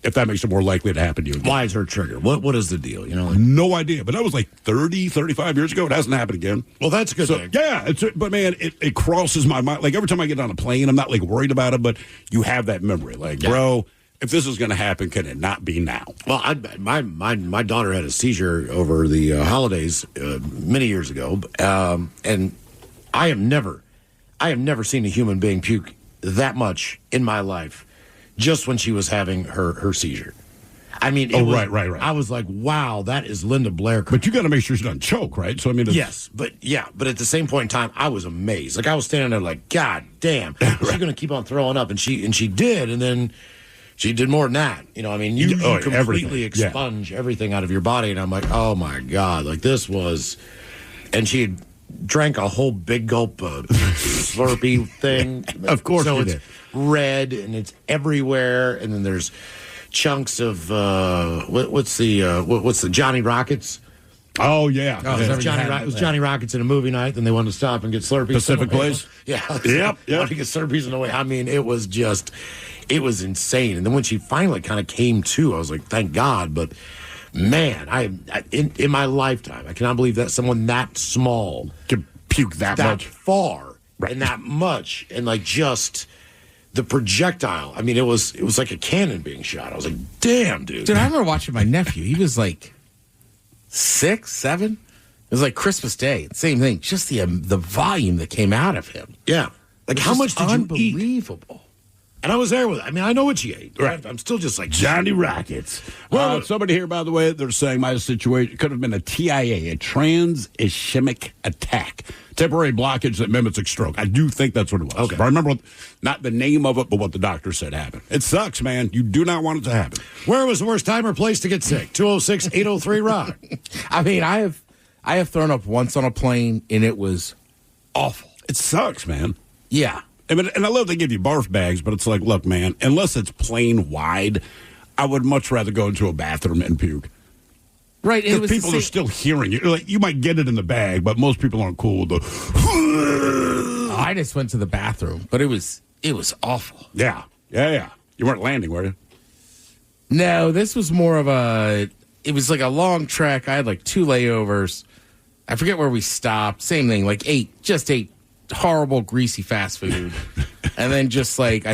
if that makes it more likely to happen to you again. Why is her trigger? What is the deal? No idea. But that was like 30, 35 years ago. It hasn't happened again. Well, that's a good thing. Yeah, but man, it crosses my mind. Like every time I get on a plane, I'm not like worried about it, but you have that memory. Like, bro, if this is going to happen, can it not be now? Well, my daughter had a seizure over the holidays many years ago, and I have never seen a human being puke that much in my life. Just when she was having her seizure. I mean, right. I was like, wow, that is Linda Blair. But you got to make sure she doesn't choke, right? So I mean, yes, but at the same point in time, I was amazed. Like I was standing there, like, God damn, she's going to keep on throwing up, and she did, and then she did more than that. I mean, you completely expunge everything out of your body, and I'm like, oh my God, like this was, and she had drank a whole big gulp of Slurpee thing. Of course, so it's did. Red and it's everywhere, and then there's chunks of what's the Johnny Rockets? Oh yeah, it was Johnny Rockets in a movie night. Then they wanted to stop and get Slurpees. Pacific Place. Yeah, yep. Wanted to get Slurpees in the way. I mean, it was insane. And then when she finally kind of came to, I was like, thank God. But man, in my lifetime, I cannot believe that someone that small could puke that much far and that much, and like just. The projectile, I mean, it was like a cannon being shot. I was like, damn, dude. Dude, I remember watching my nephew. He was like 6, 7. It was like Christmas Day. Same thing. Just the volume that came out of him. Yeah. Like, how much did you eat? Unbelievable. And I was there with it. I mean, I know what you ate. Right. I'm still just like, Johnny Rockets. Well, somebody here, by the way, they're saying my situation could have been a TIA, a trans-ischemic attack. Temporary blockage that mimics a stroke. I do think that's what it was. Okay. But I remember not the name of it, but what the doctor said happened. It sucks, man. You do not want it to happen. Where was the worst time or place to get sick? 206-803-ROCK. I mean, I have thrown up once on a plane, and it was awful. It sucks, man. Yeah. And I love they give you barf bags, but it's like, look, man, unless it's plain wide, I would much rather go into a bathroom and puke. Right. Because people are still hearing you. Like, you might get it in the bag, but most people aren't cool with the... I just went to the bathroom, but it was awful. Yeah. You weren't landing, were you? No, this was more of it was like a long trek. I had like 2 layovers. I forget where we stopped. Same thing, like ate horrible, greasy fast food. And then just like, I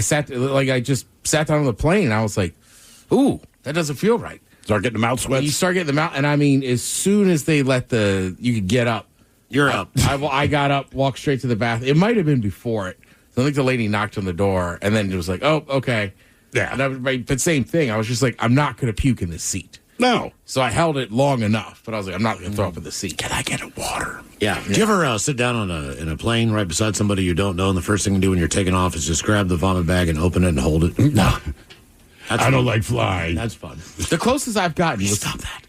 just sat down on the plane, and I was like, ooh, that doesn't feel right. Start getting the mouth sweats. You start getting them out, and I mean, as soon as they let you could get up, You're up. I got up, walked straight to the bathroom. It might have been before it. So I think the lady knocked on the door, and then it was like, oh, okay. Yeah. But same thing. I was just like, I'm not going to puke in this seat. No. So I held it long enough, but I was like, I'm not going to throw up in the seat. Can I get a water? Yeah. Do you ever sit down in a plane right beside somebody you don't know, and the first thing you do when you're taking off is just grab the vomit bag and open it and hold it? No. That's I don't fun. like flying. That's fun. The closest I've gotten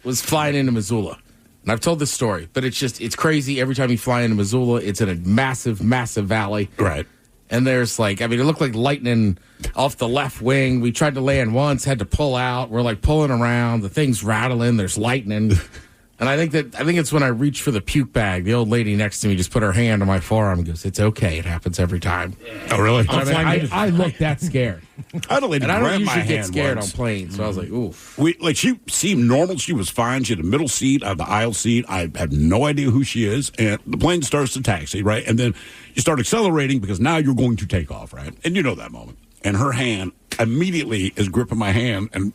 was flying into Missoula. And I've told this story, but it's crazy. Every time you fly into Missoula, it's in a massive, massive valley. Right. And there's it looked like lightning off the left wing. We tried to land once, had to pull out. We're pulling around. The thing's rattling. There's lightning. And I think it's when I reached for the puke bag. The old lady next to me just put her hand on my forearm and goes, "It's okay. It happens every time." Oh, really? I looked that scared. I had a lady and I grab don't my usually get hand scared once. on planes, so I was like, "Oof." She seemed normal. She was fine. She had a middle seat. I had the aisle seat. I have no idea who she is. And the plane starts to taxi, right? And then you start accelerating because now you're going to take off, right? And you know that moment. And her hand immediately is gripping my hand, and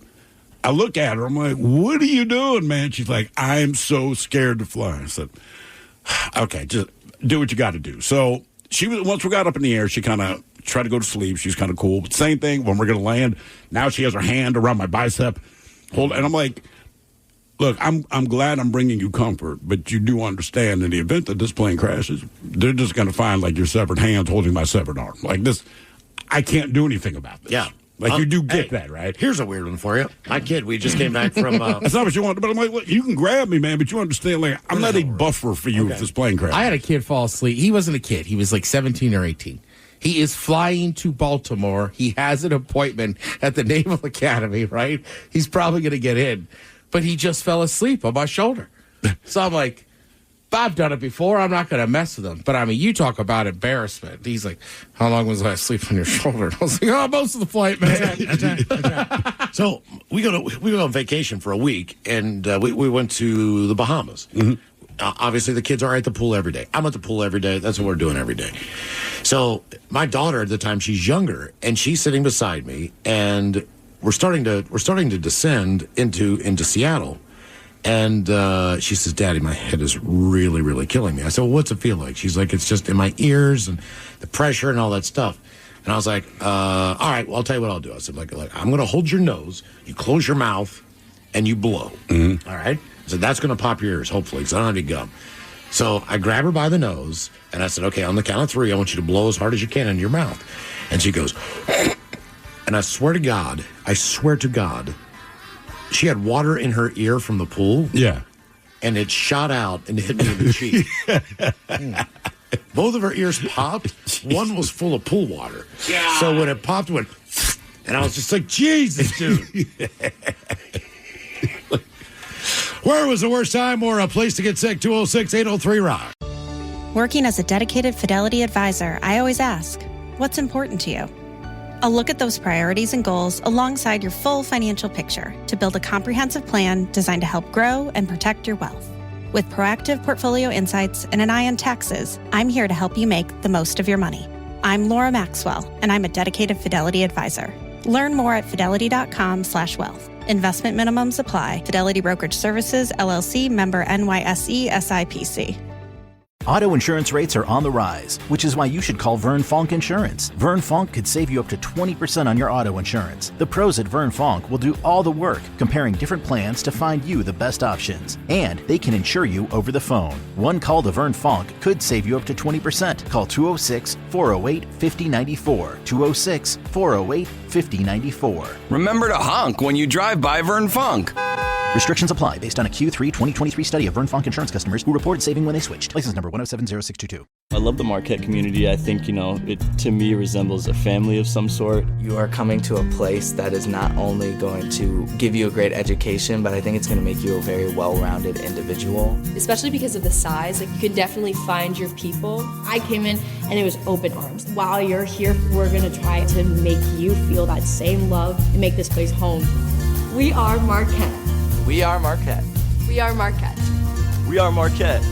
I look at her. I'm like, "What are you doing, man?" She's like, "I'm so scared to fly." I said, "Okay, just do what you got to do." So once we got up in the air, she kind of tried to go to sleep. She's kind of cool. But same thing when we're going to land. Now she has her hand around my bicep. And I'm like, "Look, I'm glad I'm bringing you comfort, but you do understand in the event that this plane crashes, they're just going to find your severed hands holding my severed arm. This, I can't do anything about this." Yeah. You do get that, right? Here's a weird one for you. My kid, we just came back from... That's not what you want, but I'm like, look, you can grab me, man, but you understand, I'm not a buffer for you if this plane crashes. I had a kid fall asleep. He wasn't a kid. He was 17 or 18. He is flying to Baltimore. He has an appointment at the Naval Academy, right? He's probably going to get in. But he just fell asleep on my shoulder. So I'm like, I've done it before. I'm not going to mess with him. But, you talk about embarrassment. He's like, "How long was I asleep on your shoulder?" And I was like, most of the flight, man. That's So we go on vacation for a week, and we went to the Bahamas. Mm-hmm. Obviously, the kids are at the pool every day. I'm at the pool every day. That's what we're doing every day. So my daughter at the time, she's younger, and she's sitting beside me, and we're starting to descend into Seattle. And she says, "Daddy, my head is really, really killing me." I said, "Well, what's it feel like?" She's like, "It's just in my ears and the pressure and all that stuff." And I was like, all right, well, I'll tell you what I'll do. I said, I'm going to hold your nose, you close your mouth, and you blow. Mm-hmm. All right? I said, that's going to pop your ears, hopefully, because I don't have any gum. So I grab her by the nose, and I said, "Okay, on the count of 3, I want you to blow as hard as you can into your mouth." And she goes, and I swear to God, she had water in her ear from the pool. Yeah. And it shot out and hit me in the cheek. Both of her ears popped. One was full of pool water. Yeah. So when it popped, it went, and I was just like, Jesus, dude. Where was the worst time or a place to get sick? 206-803-ROCK. Working as a dedicated Fidelity advisor, I always ask, what's important to you? I'll look at those priorities and goals alongside your full financial picture to build a comprehensive plan designed to help grow and protect your wealth. With proactive portfolio insights and an eye on taxes, I'm here to help you make the most of your money. I'm Laura Maxwell, and I'm a dedicated Fidelity advisor. Learn more at fidelity.com/wealth. Investment minimums apply. Fidelity Brokerage Services, LLC, member NYSE, SIPC. Auto insurance rates are on the rise, which is why you should call Vern Fonk Insurance. Vern Fonk could save you up to 20% on your auto insurance. The pros at Vern Fonk will do all the work, comparing different plans to find you the best options. And they can insure you over the phone. One call to Vern Fonk could save you up to 20%. Call 206-408-5094. 206-408-5094. Remember to honk when you drive by Vern Fonk. Restrictions apply based on a Q3 2023 study of Vern Fonk insurance customers who reported saving when they switched. License number 1070622. I love the Marquette community. I think, it to me resembles a family of some sort. You are coming to a place that is not only going to give you a great education, but I think it's going to make you a very well-rounded individual. Especially because of the size, you can definitely find your people. I came in and it was open arms. While you're here, we're going to try to make you feel that same love and make this place home. We are Marquette. We are Marquette. We are Marquette. We are Marquette.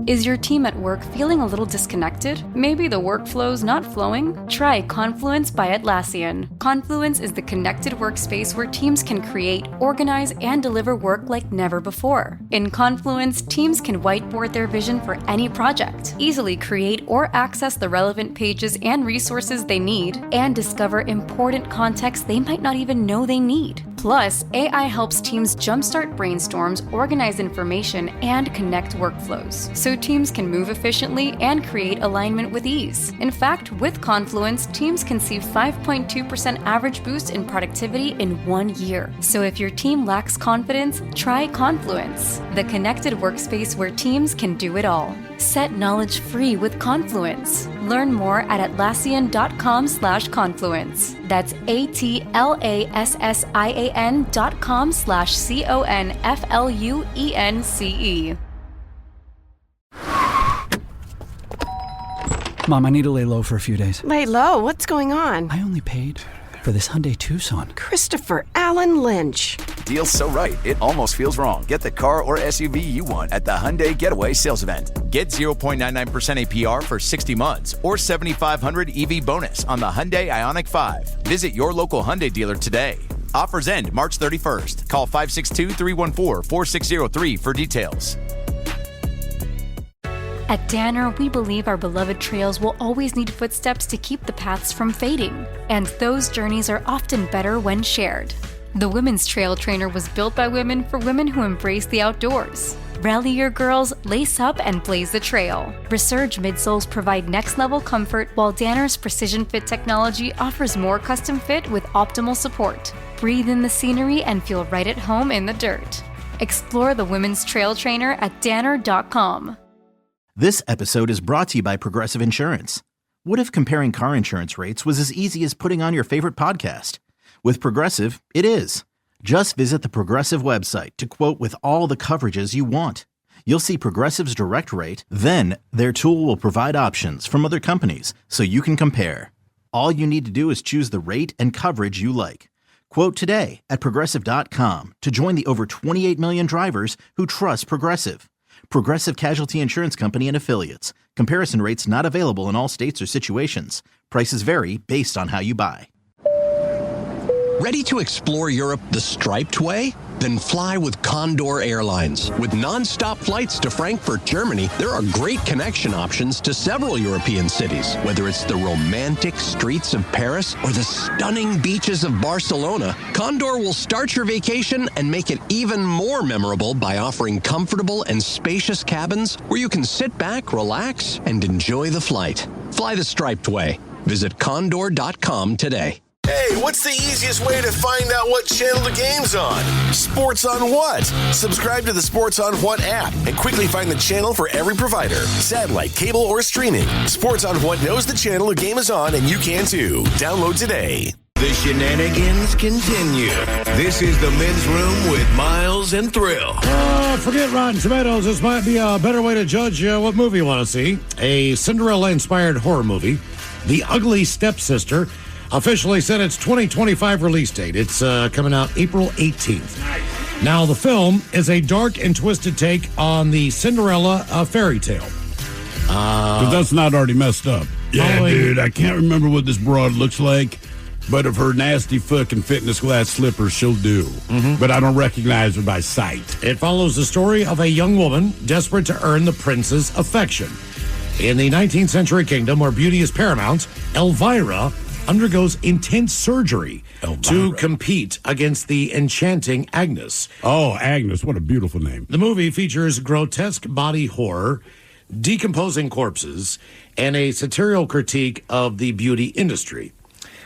Is your team at work feeling a little disconnected? Maybe the workflow's not flowing? Try Confluence by Atlassian. Confluence is the connected workspace where teams can create, organize, and deliver work like never before. In Confluence, teams can whiteboard their vision for any project, easily create or access the relevant pages and resources they need, and discover important context they might not even know they need. Plus, AI helps teams jumpstart brainstorms, organize information, and connect workflows, so teams can move efficiently and create alignment with ease. In fact, with Confluence, teams can see 5.2% average boost in productivity in 1 year. So if your team lacks confidence, try Confluence, the connected workspace where teams can do it all. Set knowledge free with Confluence. Learn more at Atlassian.com/confluence. That's ATLASSIAN.com/CONFLUENCE. Mom, I need to lay low for a few days. Lay low? What's going on? I only paid for this Hyundai Tucson. Christopher Allen Lynch. Deal's so right, it almost feels wrong. Get the car or SUV you want at the Hyundai Getaway Sales Event. Get 0.99% APR for 60 months or $7,500 EV bonus on the Hyundai Ioniq 5. Visit your local Hyundai dealer today. Offers end March 31st. Call 562-314-4603 for details. At Danner, we believe our beloved trails will always need footsteps to keep the paths from fading, and those journeys are often better when shared. The Women's Trail Trainer was built by women for women who embrace the outdoors. Rally your girls, lace up, and blaze the trail. Resurge midsoles provide next-level comfort, while Danner's Precision Fit technology offers more custom fit with optimal support. Breathe in the scenery and feel right at home in the dirt. Explore the Women's Trail Trainer at Danner.com. This episode is brought to you by Progressive Insurance. What if comparing car insurance rates was as easy as putting on your favorite podcast? With Progressive, it is. Just visit the Progressive website to quote with all the coverages you want. You'll see Progressive's direct rate, then their tool will provide options from other companies so you can compare. All you need to do is choose the rate and coverage you like. Quote today at Progressive.com to join the over 28 million drivers who trust Progressive. Progressive Casualty Insurance Company and Affiliates. Comparison rates not available in all states or situations. Prices vary based on how you buy. Ready to explore Europe the striped way? Then fly with Condor Airlines. With non-stop flights to Frankfurt, Germany, there are great connection options to several European cities. Whether it's the romantic streets of Paris or the stunning beaches of Barcelona, Condor will start your vacation and make it even more memorable by offering comfortable and spacious cabins where you can sit back, relax, and enjoy the flight. Fly the striped way. Visit condor.com today. Hey, what's the easiest way to find out what channel the game's on? Sports on What? Subscribe to the Sports on What app and quickly find the channel for every provider. Satellite, cable, or streaming. Sports on What knows the channel the game is on, and you can too. Download today. The shenanigans continue. This is the Men's Room with Miles and Thrill. Forget Rotten Tomatoes. This might be a better way to judge what movie you want to see. A Cinderella-inspired horror movie, The Ugly Stepsister, officially set its 2025 release date. It's coming out April 18th. Now, the film is a dark and twisted take on the Cinderella fairy tale. But that's not already messed up. Yeah, dude, I can't remember what this broad looks like, but of her nasty fucking fitness class slippers, she'll do. But I don't recognize her by sight. It follows the story of a young woman desperate to earn the prince's affection. In the 19th century kingdom, where beauty is paramount, Elvira undergoes intense surgery to compete against the enchanting Agnes. Oh, Agnes, what a beautiful name. The movie features grotesque body horror, decomposing corpses, and a satirical critique of the beauty industry.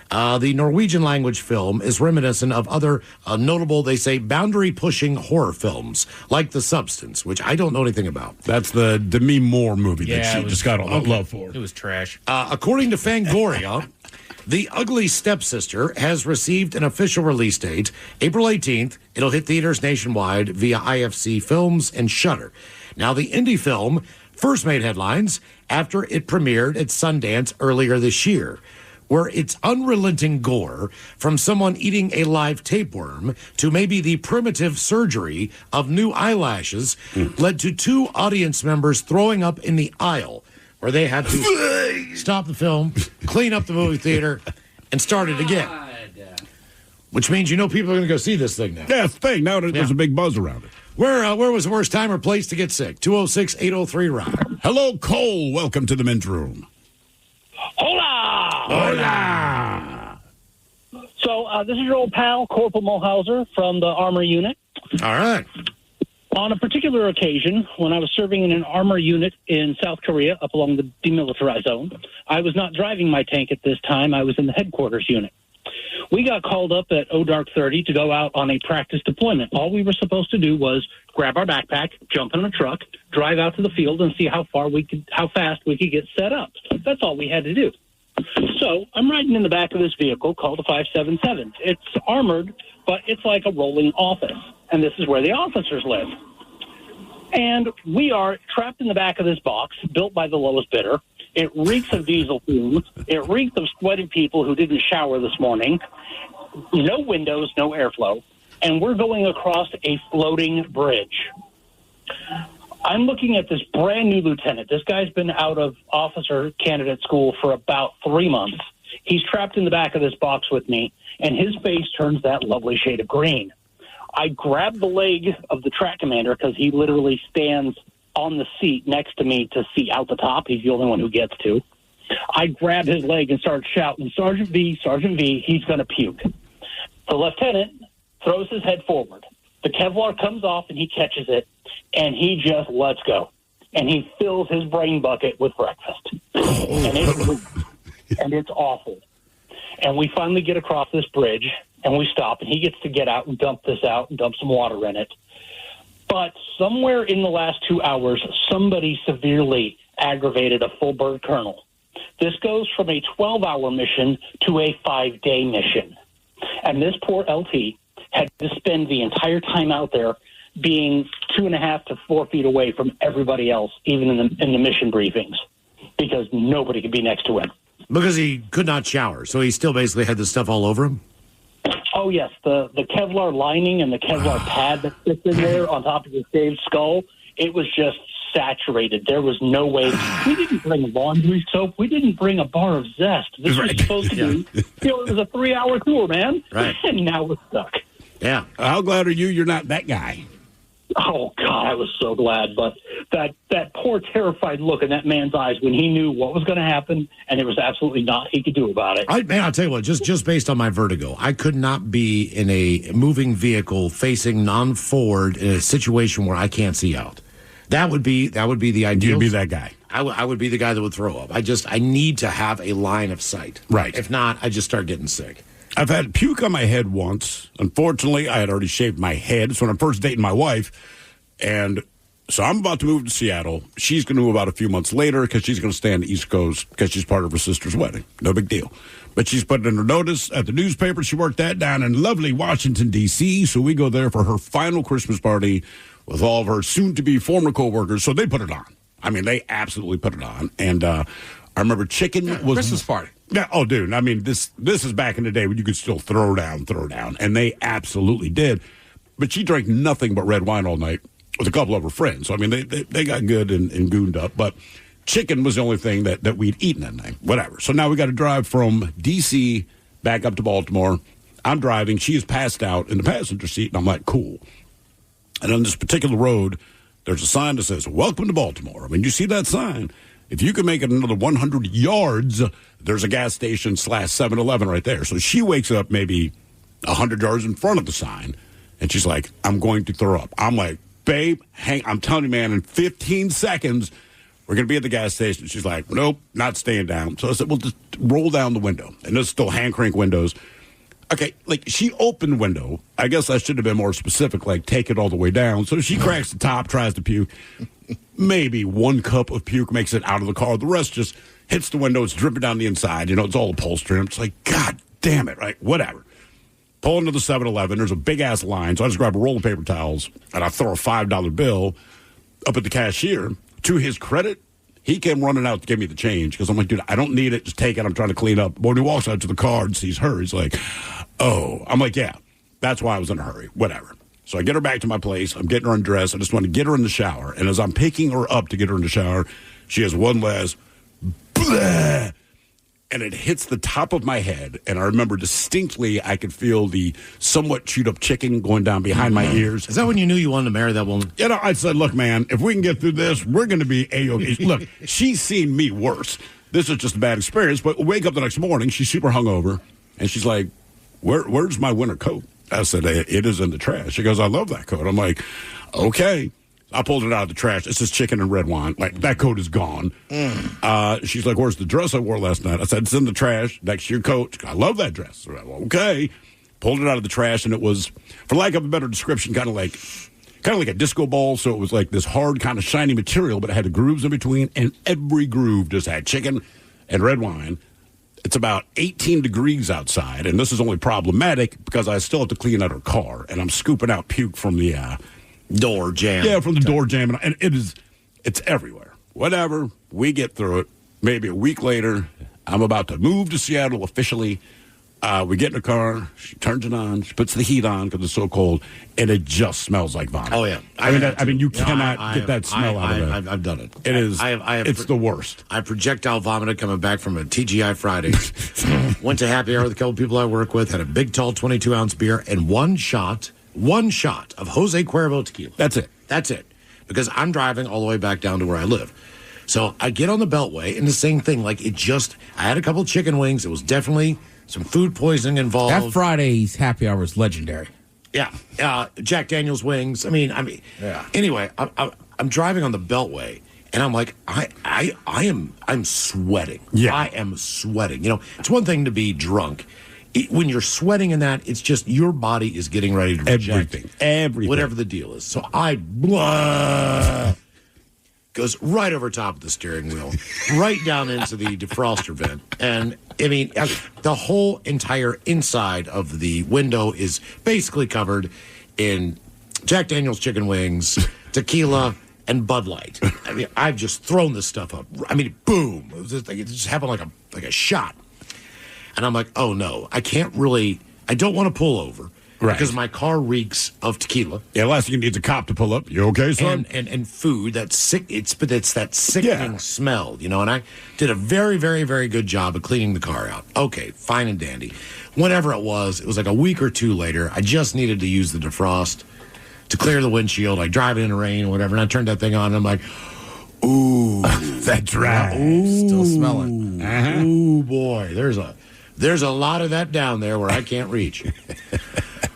The Norwegian language film is reminiscent of other notable, they say, boundary-pushing horror films, like The Substance, which I don't know anything about. That's the Demi Moore movie that she just got all that love for. It was trash. According to Fangoria, The Ugly Stepsister has received an official release date, April 18th. It'll hit theaters nationwide via IFC Films and Shudder. Now, the indie film first made headlines after it premiered at Sundance earlier this year. where it's unrelenting gore from someone eating a live tapeworm to maybe the primitive surgery of new eyelashes led to 2 audience members throwing up in the aisle where they had to stop the film, clean up the movie theater, and start it again. Which means people are going to go see this thing now. Yeah, it's a thing. Now there's a big buzz around it. Where was the worst time or place to get sick? 206-803-ROCK. Hello, Cole. Welcome to the men's room. Hola! Hola! So this is your old pal, Corporal Mulhauser from the Armor Unit. All right. On a particular occasion, when I was serving in an armor unit in South Korea up along the demilitarized zone, I was not driving my tank at this time. I was in the headquarters unit. We got called up at dark 30 to go out on a practice deployment. All we were supposed to do was grab our backpack, jump in a truck, drive out to the field, and see how fast we could get set up. That's all we had to do. So I'm riding in the back of this vehicle called a 577. It's armored, but it's like a rolling office, and this is where the officers live. And we are trapped in the back of this box built by the lowest bidder. It reeks of diesel fumes. It reeks of sweaty people who didn't shower this morning. No windows, no airflow. And we're going across a floating bridge. I'm looking at this brand new lieutenant. This guy's been out of officer candidate school for about 3 months. He's trapped in the back of this box with me, and his face turns that lovely shade of green. I grab the leg of the track commander because he literally stands on the seat next to me to see out the top. He's the only one who gets to. I grab his leg and start shouting, Sergeant V, he's going to puke. The lieutenant throws his head forward. The Kevlar comes off and he catches it, and he just lets go. And he fills his brain bucket with breakfast. And it's awful. And we finally get across this bridge, and we stop, and he gets to get out and dump this out and dump some water in it. But somewhere in the last 2 hours, somebody severely aggravated a full bird colonel. This goes from a 12-hour mission to a 5-day mission. And this poor LT had to spend the entire time out there being 2.5 to 4 feet away from everybody else, even in the mission briefings, because nobody could be next to him. Because he could not shower, so he still basically had this stuff all over him? Oh, yes. The Kevlar lining and the Kevlar pad that sits in there on top of his shaved skull, it was just saturated. There was no way. We didn't bring laundry soap. We didn't bring a bar of zest. This was supposed to be, it was a 3-hour tour, man. Right. And now we're stuck. Yeah. How glad are you you're not that guy? Oh, God, I was so glad. But that poor, terrified look in that man's eyes when he knew what was going to happen, and there was absolutely not he could do about it. I'll tell you what, just based on my vertigo, I could not be in a moving vehicle facing non-forward in a situation where I can't see out. That would be the ideal. You'd be that guy. I would be the guy that would throw up. I need to have a line of sight. Right. If not, I just start getting sick. I've had puke on my head once. Unfortunately, I had already shaved my head. It's when I'm first dating my wife. And so I'm about to move to Seattle. She's going to move out a few months later because she's going to stay on the East Coast because she's part of her sister's wedding. No big deal. But she's put in her notice at the newspaper. She worked that down in lovely Washington, D.C. So we go there for her final Christmas party with all of her soon-to-be former coworkers. So they put it on. I mean, they absolutely put it on. And I remember chicken was... Christmas party. Yeah, oh, dude, I mean, this is back in the day when you could still throw down. And they absolutely did. But she drank nothing but red wine all night with a couple of her friends. So, I mean, they got good and gooned up. But chicken was the only thing that we'd eaten that night. Whatever. So now we got to drive from D.C. back up to Baltimore. I'm driving. She is passed out in the passenger seat, and I'm like, cool. And on this particular road, there's a sign that says, welcome to Baltimore. I mean, you see that sign? If you can make it another 100 yards, there's a gas station / 7-Eleven right there. So she wakes up maybe 100 yards in front of the sign, and she's like, I'm going to throw up. I'm like, babe, I'm telling you, man, in 15 seconds, we're going to be at the gas station. She's like, nope, not staying down. So I said, well, just roll down the window. And there's still hand crank windows. Okay, like she opened the window. I guess I should have been more specific, like take it all the way down. So she cracks the top, tries to puke. Maybe 1 cup of puke makes it out of the car. The rest just hits the window. It's dripping down the inside. You know, it's all upholstery. I'm just like, God damn it, right? Whatever. Pull into the 7-Eleven. There's a big-ass line. So I just grab a roll of paper towels, and I throw a $5 bill up at the cashier. To his credit, He came running out to give me the change because I'm like, dude, I don't need it. Just take it. I'm trying to clean up. When he walks out to the car and sees her, he's like, oh. I'm like, yeah, that's why I was in a hurry. Whatever. So I get her back to my place. I'm getting her undressed. I just want to get her in the shower. And as I'm picking her up to get her in the shower, she has one last bleh, and it hits the top of my head. And I remember distinctly I could feel the somewhat chewed up chicken going down behind my ears. Is that when you knew you wanted to marry that woman? You know, I said, look, man, if we can get through this, we're going to be A-OK. Look, she's seen me worse. This is just a bad experience. But wake up the next morning, she's super hungover. And she's like, where's my winter coat? I said, it is in the trash. She goes, I love that coat. I'm like, okay. I pulled it out of the trash. It's just chicken and red wine. Like, that coat is gone. She's like, where's the dress I wore last night? I said, it's in the trash next to your coat. She goes, I love that dress. Said, okay. Pulled it out of the trash, and it was, for lack of a better description, kind of like a disco ball. So it was like this hard, kind of shiny material, but it had the grooves in between, and every groove just had chicken and red wine. It's about 18 degrees outside, and this is only problematic because I still have to clean out her car, and I'm scooping out puke from the door jam. Yeah, from the door jam, and it's everywhere. Whatever, we get through it. Maybe a week later, I'm about to move to Seattle officially. We get in the car, she turns it on, she puts the heat on because it's so cold, and it just smells like vomit. Oh, yeah. I mean, you cannot get that smell out of it. I've done it. It is, it's the worst. I projectile vomited coming back from a TGI Fridays. Went to happy hour with a couple people I work with, had a big, tall 22-ounce beer, and one shot of Jose Cuervo tequila. That's it. Because I'm driving all the way back down to where I live. So I get on the Beltway, and the same thing, like I had a couple chicken wings. It was definitely some food poisoning involved. That Friday's happy hour is legendary. Yeah. Jack Daniel's wings. I mean. Yeah. Anyway, I'm driving on the Beltway, and I'm like, I'm sweating. Yeah. I am sweating. You know, it's one thing to be drunk. When you're sweating in that, it's just your body is getting ready to reject everything, whatever the deal is. So goes right over top of the steering wheel, right down into the defroster vent. And, I mean, the whole entire inside of the window is basically covered in Jack Daniel's chicken wings, tequila, and Bud Light. I mean, I've just thrown this stuff up. I mean, boom. It just happened like a shot. And I'm like, oh, no, I don't want to pull over. Right. Because my car reeks of tequila. Yeah, last thing you need is a cop to pull up. You okay, son? And food that's sick. It's that sickening smell, you know. And I did a very, very, very good job of cleaning the car out. Okay, fine and dandy. Whenever it was like a week or two later. I just needed to use the defrost to clear the windshield. I drive it in the rain or whatever, and I turned that thing on, and I'm like, ooh, that's right. Ooh, still smell it. Uh-huh. Ooh, boy, there's a lot of that down there where I can't reach.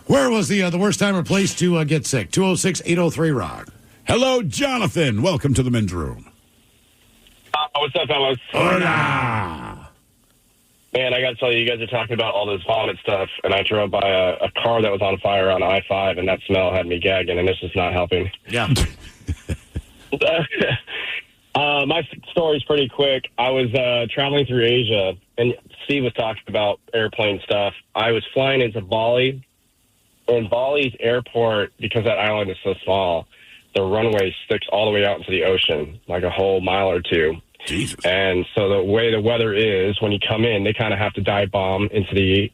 Where was the worst time or place to get sick? 206-803-ROCK. Hello, Jonathan. Welcome to the men's room. What's up, fellas? Hola. Man, I got to tell you, you guys are talking about all this vomit stuff, and I drove by a car that was on fire on I-5, and that smell had me gagging, and this is not helping. Yeah. My story's pretty quick. I was traveling through Asia, and Steve was talking about airplane stuff. I was flying into Bali. In Bali's airport, because that island is so small, the runway sticks all the way out into the ocean, like a whole mile or two. Jesus. And so the way the weather is, when you come in, they kind of have to dive bomb into the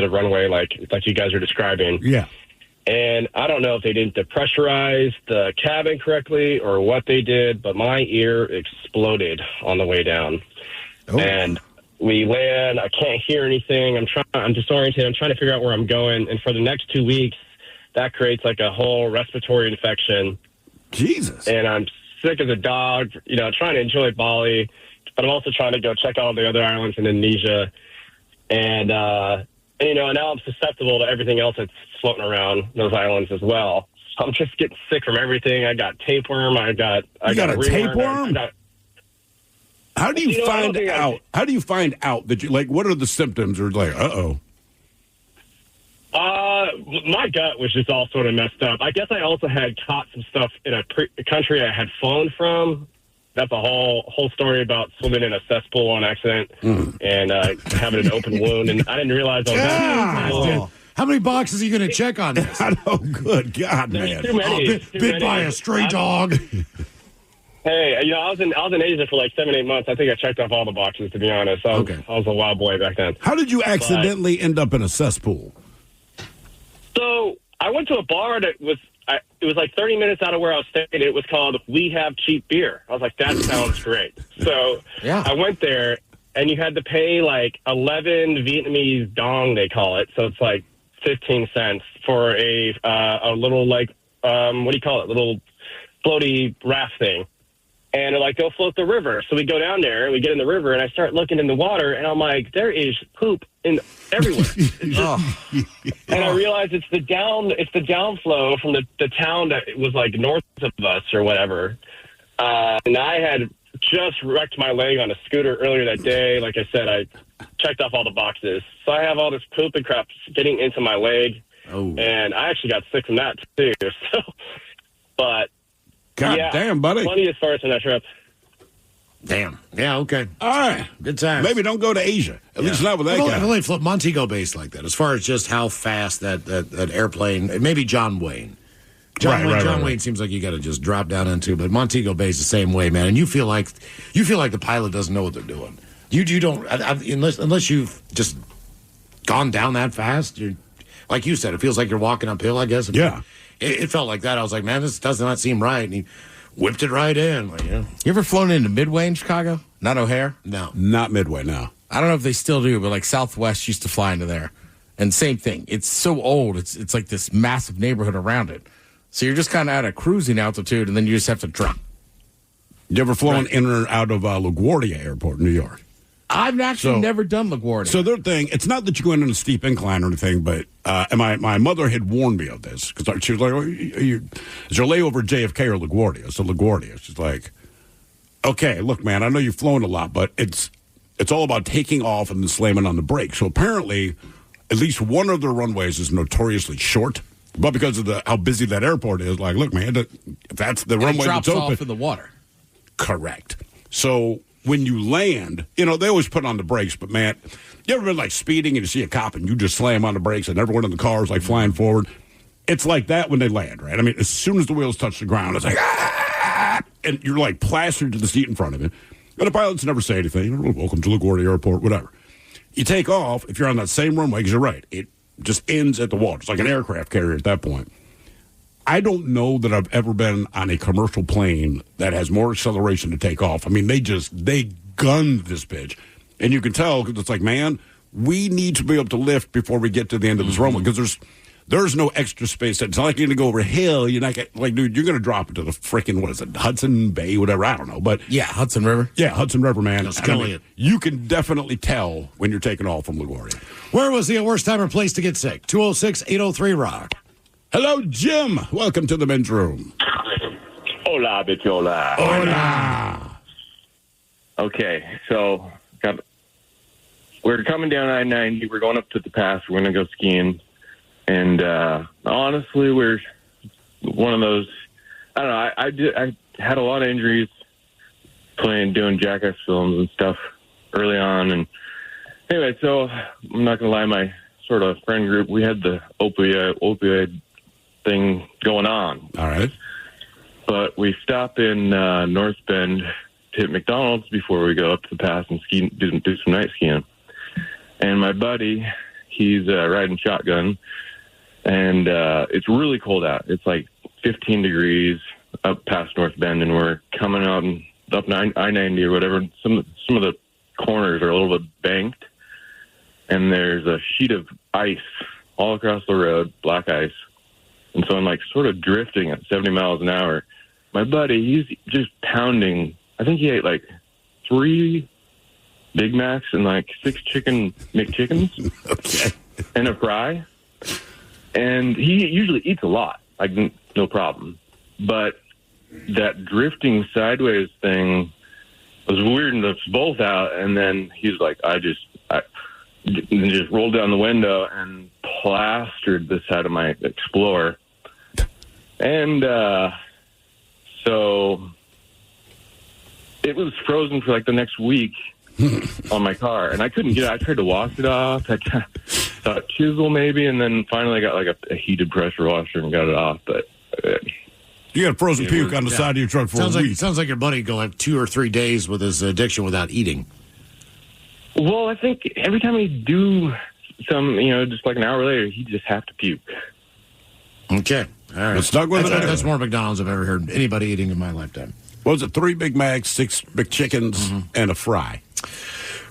runway, like you guys are describing. Yeah. And I don't know if they didn't depressurize the cabin correctly or what they did, but my ear exploded on the way down. Oh. And we land. I can't hear anything. I'm disoriented. I'm trying to figure out where I'm going. And for the next 2 weeks, that creates like a whole respiratory infection. Jesus. And I'm sick as a dog, you know, trying to enjoy Bali, but I'm also trying to go check out all the other islands in Indonesia. And you know, now I'm susceptible to everything else that's floating around those islands as well. So I'm just getting sick from everything. I got tapeworm. I got a tapeworm? How do you find out? How do you find out that you like? What are the symptoms? Or like, my gut was just all sort of messed up. I guess I also had caught some stuff in a country I had flown from. That's a whole story about swimming in a cesspool on accident and having an open wound, and I didn't realize I was How many boxes are you going to check on this? Oh, good God, man! Too many. Bit by a stray dog. Hey, I was in Asia for like 7-8 months. I think I checked off all the boxes, to be honest. I was a wild boy back then. How did you accidentally end up in a cesspool? So I went to a bar that was like 30 minutes out of where I was staying. It was called We Have Cheap Beer. I was like, that sounds great. So I went there, and you had to pay like 11 Vietnamese dong, they call it. So it's like 15 cents for a little like what do you call it? Little floaty raft thing. And they're like, go float the river. So we go down there and we get in the river, and I start looking in the water, and I'm like, there is poop in everywhere. And I realized it's the downflow from the town that was like north of us or whatever. And I had just wrecked my leg on a scooter earlier that day. Like I said, I checked off all the boxes. So I have all this poop and crap getting into my leg. Oh. And I actually got sick from that too. So, but God damn, buddy. Plenty of stars on that trip. Damn. Yeah, okay. All right. Good time. Maybe don't go to Asia. At least not with that guy. I've only flown Montego Bay's like that, as far as just how fast that airplane, maybe John Wayne. John Wayne seems like you got to just drop down into, but Montego Bay's the same way, man. And you feel like the pilot doesn't know what they're doing. You don't, unless you've just gone down that fast. You're, like you said, it feels like you're walking uphill, I guess. Yeah. It felt like that. I was like, man, this does not seem right. And he whipped it right in. Like, You ever flown into Midway in Chicago? Not O'Hare? No. Not Midway, no. I don't know if they still do, but like Southwest used to fly into there. And same thing. It's so old. It's like this massive neighborhood around it. So you're just kind of at a cruising altitude, and then you just have to drop. You ever flown in or out of LaGuardia Airport in New York? I've actually never done LaGuardia. So their thing, it's not that you go in on a steep incline or anything, but and my mother had warned me of this because she was like, is your layover JFK or LaGuardia? So LaGuardia. She's like, okay, look, man, I know you've flown a lot, but it's all about taking off and then slamming on the brakes. So apparently, at least one of their runways is notoriously short. But because of how busy that airport is, like, look, man, if that's the runway that's open. It drops off in the water. Correct. So when you land, they always put on the brakes, but, man, you ever been, like, speeding and you see a cop and you just slam on the brakes and everyone in the car is, like, flying forward? It's like that when they land, right? I mean, as soon as the wheels touch the ground, it's like, ah! And you're, like, plastered to the seat in front of you. And the pilots never say anything. Welcome to LaGuardia Airport, whatever. You take off, if you're on that same runway, because you're right, it just ends at the water. It's like an aircraft carrier at that point. I don't know that I've ever been on a commercial plane that has more acceleration to take off. I mean, they gunned this bitch. And you can tell because it's like, man, we need to be able to lift before we get to the end of this runway because there's no extra space. It's not like you're going to go over a hill. You're not like, dude, you're going to drop into the freaking, what is it, Hudson Bay, whatever. I don't know. But yeah, Hudson River. Yeah, Hudson River, man. I mean, you can definitely tell when you're taking off from LaGuardia. Where was the worst time or place to get sick? 206-803-ROCK. Hello, Jim. Welcome to the men's room. Hola, bichola. Hola. Okay, so we're coming down I-90. We're going up to the pass. We're going to go skiing. And honestly, we're one of those. I don't know. I had a lot of injuries doing Jackass films and stuff early on. And anyway, so I'm not gonna lie, my sort of friend group, we had the opioid thing going on. All right. But we stop in North Bend to hit McDonald's before we go up to the pass and do some night skiing. And my buddy, he's riding shotgun. And it's really cold out. It's like 15 degrees up past North Bend, and we're coming out and up I-90 or whatever. Some of the corners are a little bit banked, and there's a sheet of ice all across the road, black ice. And so I'm like sort of drifting at 70 miles an hour. My buddy, he's just pounding. I think he ate like 3 Big Macs and like 6 chicken McChickens okay. and a fry. And he usually eats a lot, like no problem. But that drifting sideways thing was weirding us both out. And then he's like, I just rolled down the window and plastered the side of my Explorer. And so it was frozen for like the next week on my car. And I couldn't get it. I tried to wash it off. I thought chisel maybe, and then finally I got like a heated pressure washer and got it off. But You got frozen puke on the side of your truck for a week. Sounds like your buddy go like 2 or 3 days with his addiction without eating. Well, I think every time we do some, just like an hour later, he'd just have to puke. Okay. All right. Stuck with it. That's more McDonald's I've ever heard anybody eating in my lifetime. What was it? 3 Big Macs, 6 McChickens, and a fry.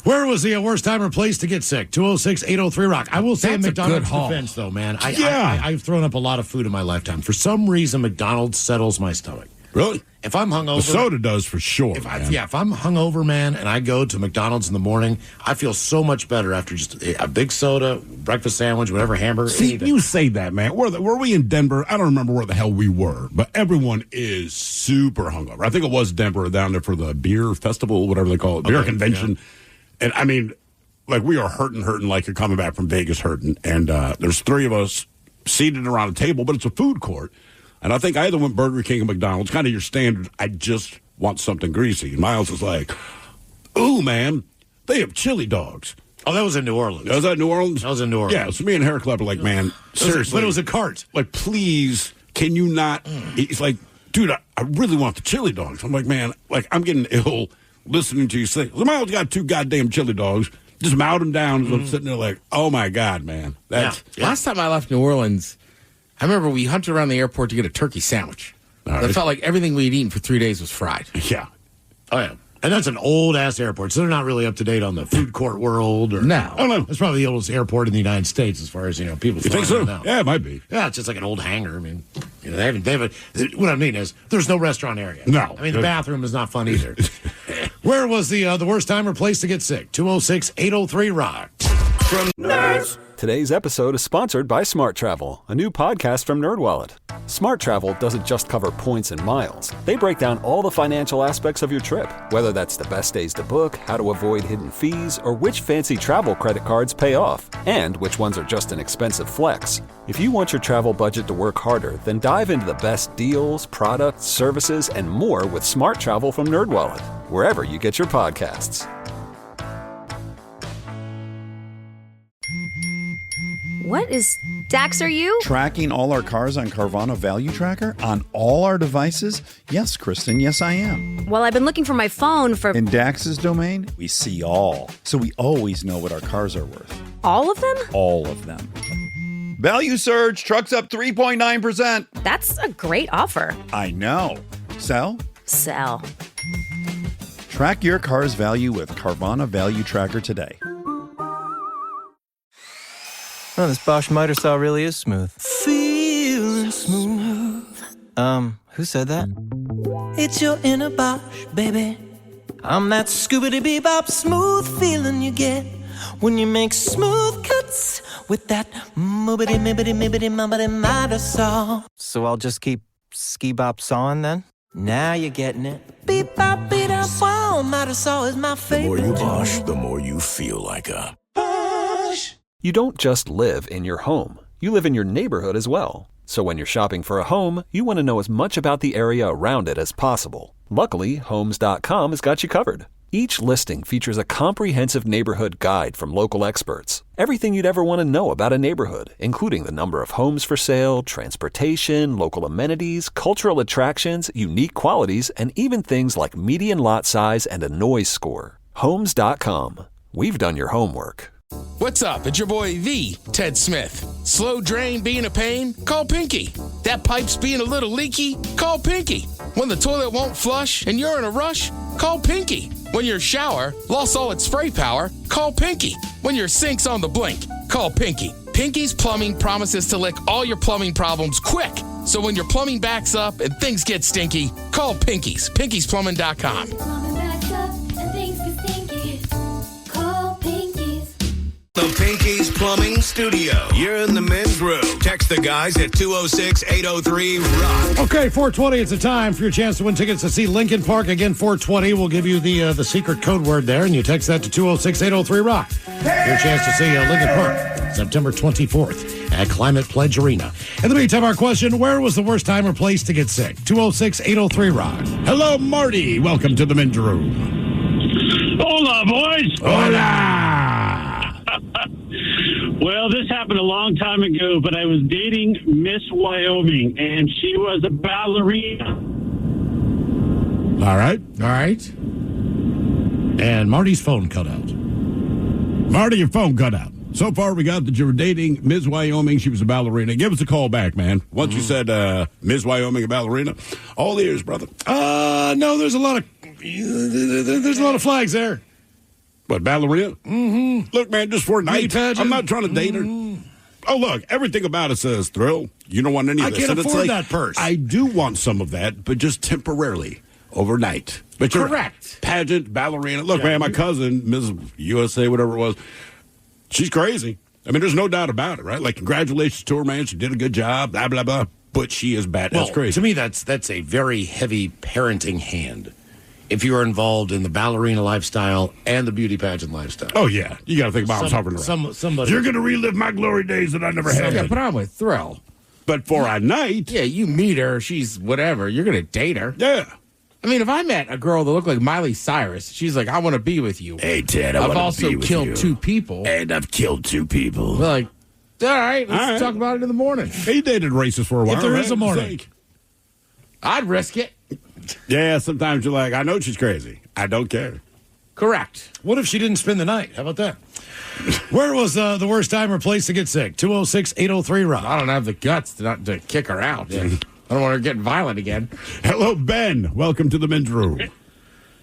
Where was the worst time or place to get sick? 206-803-ROCK. I will say in McDonald's defense, though, man. I've thrown up a lot of food in my lifetime. For some reason, McDonald's settles my stomach. Really? If I'm hungover. The soda does for sure. If I'm hungover, man, and I go to McDonald's in the morning, I feel so much better after just a big soda, breakfast sandwich, whatever, hamburger. See, anything. you say that, man. Were we in Denver? I don't remember where the hell we were, but everyone is super hungover. I think it was Denver down there for the beer festival, whatever they call it, beer convention. Yeah. And I mean, like we are hurting like you're coming back from Vegas hurting. And there's 3 of us seated around a table, but it's a food court. And I think I either went Burger King or McDonald's, kind of your standard. I just want something greasy. And Miles is like, ooh, man, they have chili dogs. Oh, that was in New Orleans. Was that New Orleans? That was in New Orleans. Yeah, so me and Hair Club are like, man, seriously. But it was a cart. Like, please, can you not? He's like, dude, I really want the chili dogs. I'm like, man, like, I'm getting ill listening to you say. So Miles got 2 goddamn chili dogs. Just mowed them down. And I'm sitting there like, oh, my God, man. Last time I left New Orleans, I remember we hunted around the airport to get a turkey sandwich. It felt like everything we'd eaten for 3 days was fried. Yeah. Oh, yeah. And that's an old-ass airport, so they're not really up to date on the food court world. No. Oh, no. It's probably the oldest airport in the United States as far as, people You think so? Now. Yeah, it might be. Yeah, it's just like an old hangar. I mean, they haven't, what I mean is, there's no restaurant area. No. I mean, the bathroom is not fun either. Where was the worst time or place to get sick? 206-803-ROCK. From Nerds. Today's episode is sponsored by Smart Travel, a new podcast from NerdWallet. Smart Travel doesn't just cover points and miles. They break down all the financial aspects of your trip, whether that's the best days to book, how to avoid hidden fees, or which fancy travel credit cards pay off, and which ones are just an expensive flex. If you want your travel budget to work harder, then dive into the best deals, products, services, and more with Smart Travel from NerdWallet, wherever you get your podcasts. What is... Dax, are you? Tracking all our cars on Carvana Value Tracker on all our devices? Yes, Kristen, yes I am. Well, I've been looking for my phone for... In Dax's domain, we see all. So we always know what our cars are worth. All of them? All of them. Value surge, trucks up 3.9%. That's a great offer. I know. Sell? Sell. Track your car's value with Carvana Value Tracker today. Oh, this Bosch miter saw really is smooth. Feeling smooth. Who said that? It's your inner Bosch, baby. I'm that scoobity-bebop smooth feeling you get when you make smooth cuts with that moobity-mibbity-mibbity-mubbity miter saw. So I'll just keep ski-bop sawing then? Now you're getting it. Beep-bop-beep-bop, miter saw is my favorite. The more you Bosch, the more you feel like a Bosch. You don't just live in your home. You live in your neighborhood as well. So when you're shopping for a home, you want to know as much about the area around it as possible. Luckily, Homes.com has got you covered. Each listing features a comprehensive neighborhood guide from local experts. Everything you'd ever want to know about a neighborhood, including the number of homes for sale, transportation, local amenities, cultural attractions, unique qualities, and even things like median lot size and a noise score. Homes.com. We've done your homework. What's up? It's your boy, the Ted Smith. Slow drain being a pain? Call Pinky. That pipe's being a little leaky? Call Pinky. When the toilet won't flush and you're in a rush? Call Pinky. When your shower lost all its spray power? Call Pinky. When your sink's on the blink? Call Pinky. Pinky's Plumbing promises to lick all your plumbing problems quick. So when your plumbing backs up and things get stinky, call Pinky's. Pinky'sPlumbing.com. The Pinky's Plumbing Studio. You're in the men's room. Text the guys at 206-803-ROCK. Okay, 420, it's the time for your chance to win tickets to see Lincoln Park. Again, 420, we'll give you the secret code word there, and you text that to 206-803-ROCK. Your chance to see Lincoln Park, September 24th at Climate Pledge Arena. In the meantime, our question, where was the worst time or place to get sick? 206-803-ROCK. Hello, Marty. Welcome to the men's room. Hola, boys. Hola. Well, this happened a long time ago, but I was dating Miss Wyoming, and she was a ballerina. All right. And Marty's phone cut out. Marty, your phone cut out. So far, we got that you were dating Ms. Wyoming. She was a ballerina. Give us a call back, man. Once you said Ms. Wyoming, a ballerina. All ears, brother. No, there's a lot of flags there. What, ballerina? Mm-hmm. Look, man, just for a night. pageant. I'm not trying to date her. Oh, look, everything about it says thrill. You don't want any of I this. can't And it's afford like, that purse. I do want some of that, but just temporarily, overnight. But you're Correct. pageant, ballerina. Look, man, my cousin, Ms. USA, whatever it was, she's crazy. I mean, there's no doubt about it, right? Like, congratulations to her, man. She did a good job, blah, blah, blah. But she is bad. Well, That's crazy. to me, that's a very heavy parenting hand. If you are involved in the ballerina lifestyle and the beauty pageant lifestyle. Oh, yeah. You got to think mom's hovering around. Somebody. You're going to relive my glory days that I never had. Yeah, but I'm with thrill. But for a night. Yeah, you meet her, she's whatever. You're going to date her. Yeah. I mean, if I met a girl that looked like Miley Cyrus, she's like, I want to be with you. Hey, Ted, I've also killed 2 people. And I've killed 2 people. We're like, all right, let's talk about it in the morning. He dated racists for a while. If there is right? a morning. I'd risk it. Yeah, sometimes you're like, I know she's crazy. I don't care. Correct. What if she didn't spend the night? How about that? Where was the worst time or place to get sick? 206-803-ROCK. I don't have the guts to kick her out. I don't want her getting violent again. Hello, Ben. Welcome to the men's room.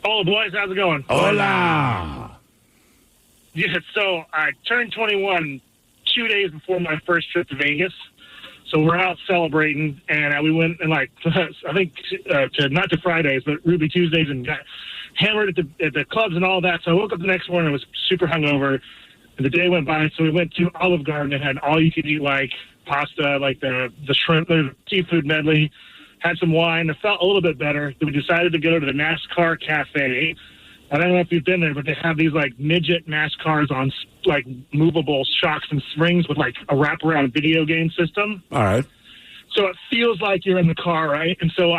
Oh, boys, how's it going? Hola. Yeah, so I turned 21 2 days before my first trip to Vegas. So we're out celebrating, and we went and I think to not to Fridays, but Ruby Tuesdays, and got hammered at the clubs and all that. So I woke up the next morning, I was super hungover, and the day went by. So we went to Olive Garden and had all you could eat, like pasta, like the shrimp, the seafood medley. Had some wine. It felt a little bit better. Then we decided to go to the NASCAR Cafe. I don't know if you've been there, but they have these like midget NASCARs on like movable shocks and springs with like a wraparound video game system. All right. So it feels like you're in the car, right? And so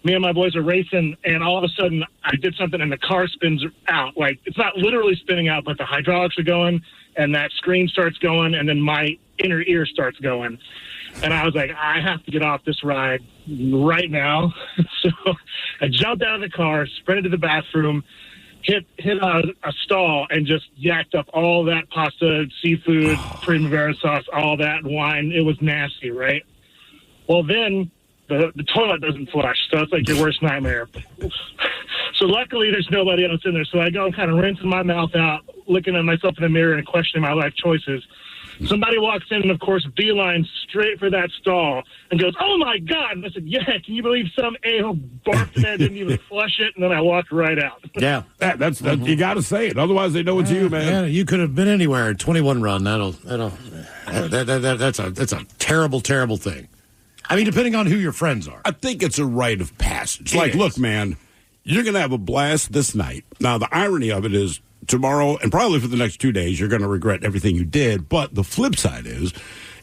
me and my boys are racing, and all of a sudden I did something, and the car spins out. Like, it's not literally spinning out, but the hydraulics are going, and that screen starts going, and then my inner ear starts going. And I was like, I have to get off this ride right now. So I jumped out of the car, sprinted to the bathroom, hit a stall, and just yacked up all that pasta, seafood, primavera sauce, all that wine. It was nasty, right? Well, then the toilet doesn't flush, so it's like your worst nightmare. So luckily there's nobody else in there. So I go kind of rinsing my mouth out, looking at myself in the mirror and questioning my life choices. Somebody walks in and, of course, beeline straight for that stall and goes, "Oh, my God." And I said, "Yeah, can you believe some a-hole barfed in there, didn't even flush it?" And then I walked right out. Yeah. That's you got to say it. Otherwise, they know it's you, man. Yeah, you could have been anywhere. 21 run. That's a terrible, terrible thing. I mean, depending on who your friends are. I think it's a rite of passage. It Like, is. look, man, you're going to have a blast this night. Now, the irony of it is tomorrow and probably for the next 2 days, you're going to regret everything you did. But the flip side is,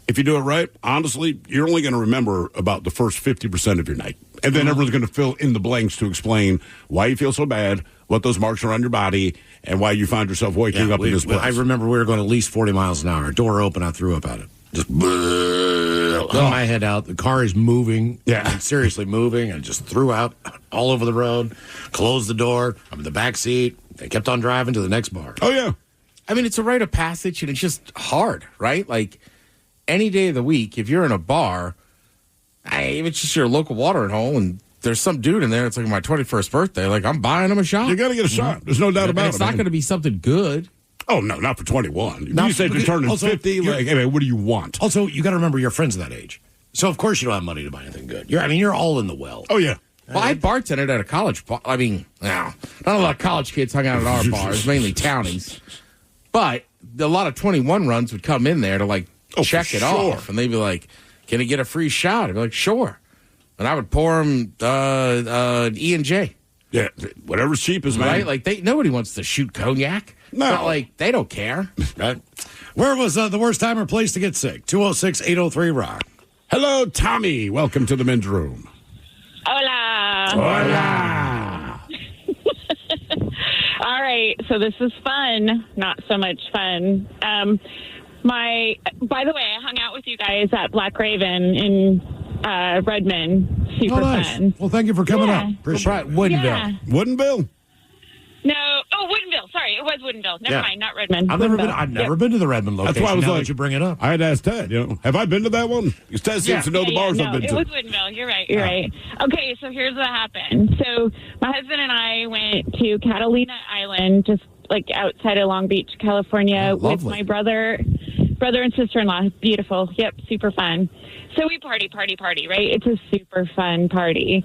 if you do it right, honestly, you're only going to remember about the first 50% of your night. And then everyone's going to fill in the blanks to explain why you feel so bad, what those marks are on your body, and why you find yourself waking up in this place. I remember we were going at least 40 miles an hour. Door open, I threw up at it. Just let my head out. The car is moving. Yeah. Seriously moving. And just threw out all over the road. Closed the door. I'm in the back seat. They kept on driving to the next bar. Oh, yeah. I mean, it's a rite of passage, and it's just hard, right? Like, any day of the week, if you're in a bar, if it's just your local watering hole, and there's some dude in there, it's like my 21st birthday, like, I'm buying him a shot. You got to get a shot. There's no doubt about it. It's not going to be something good. Oh, no, not for 21. Not- You said you're turning also, 50. Like, hey, man, what do you want? Also, you got to remember your friends of that age. So, of course, you don't have money to buy anything good. You're all in the well. Oh, yeah. Well, I bartended at a college bar. I mean, not a lot of college kids hung out at our bars, mainly townies. But a lot of 21 runs would come in there to, like, check it off. And they'd be like, "Can I get a free shot?" I'd be like, "Sure." And I would pour them E&J. Yeah, whatever's cheapest, man. Right? Like, nobody wants to shoot cognac. No. But, like, they don't care. Right? Where was the worst time or place to get sick? 206-803-ROCK. Hello, Tommy. Welcome to the men's room. Hola. Hola. All right, so this is fun, not so much fun. By the way, I hung out with you guys at Black Raven in Redmond. Super fun. Well, thank you for coming up. Appreciate it. Woodinville. Yeah. Woodinville? No. Oh, Woodinville. Sorry, it was Woodinville. Never mind, not Redmond. I've never been to the Redmond location. That's why I was now like, that you bring it up. I had to ask Ted, have I been to that one? Because Ted seems to know the bars no, I've been it to. was Woodinville. You're right. You're right. Okay, so here's what happened. So my husband and I went to Catalina Island, just like outside of Long Beach, California, with my brother and sister-in-law. Beautiful. Yep, super fun. So we party, right? It's a super fun party.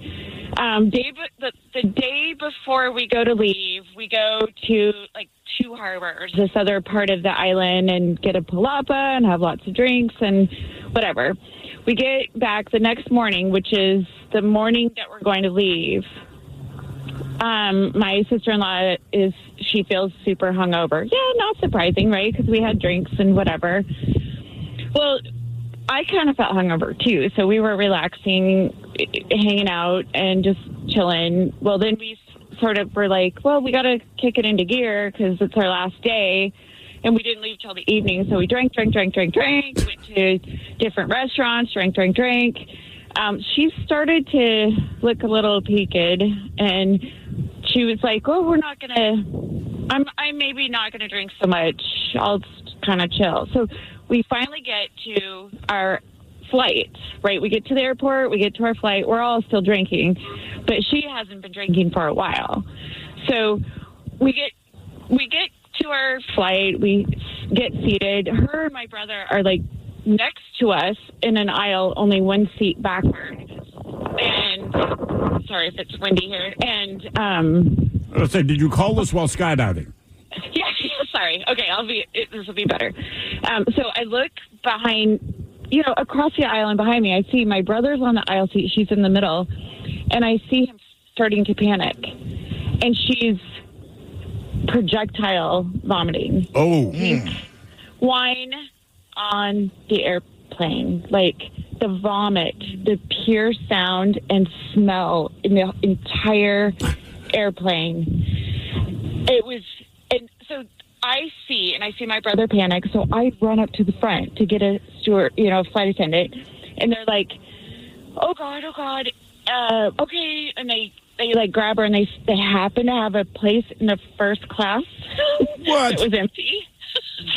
The day before we go to leave, we go to like Two Harbors, this other part of the island, and get a palapa and have lots of drinks and whatever. We get back the next morning, which is the morning that we're going to leave. My sister-in-law she feels super hungover. Yeah, not surprising, right? Because we had drinks and whatever. Well, I kind of felt hungover too, so we were relaxing, hanging out, and just chilling. Well, then we sort of were like, well, we got to kick it into gear because it's our last day, and we didn't leave till the evening. So we drank, went to different restaurants, drank. She started to look a little peaked, and she was like, oh, I'm maybe not going to drink so much. I'll kind of chill. So we finally get to our flight, right? We get to the airport, we get to our flight. We're all still drinking, but she hasn't been drinking for a while. So we get to our flight, we get seated. Her and my brother are like next to us in an aisle, only one seat backward. And sorry if it's windy here. And I was saying, did you call us while skydiving? Yeah, sorry. Okay, this will be better. So I look behind, across the aisle and behind me, I see my brother's on the aisle seat. She's in the middle. And I see him starting to panic. And she's projectile vomiting. Oh. Wine on the airplane. Like the vomit, the pure sound and smell in the entire airplane. It was... And so I see my brother panic. So I run up to the front to get a steward, flight attendant. And they're like, oh God. Okay. And they like grab her and they happen to have a place in the first class. What? It was empty.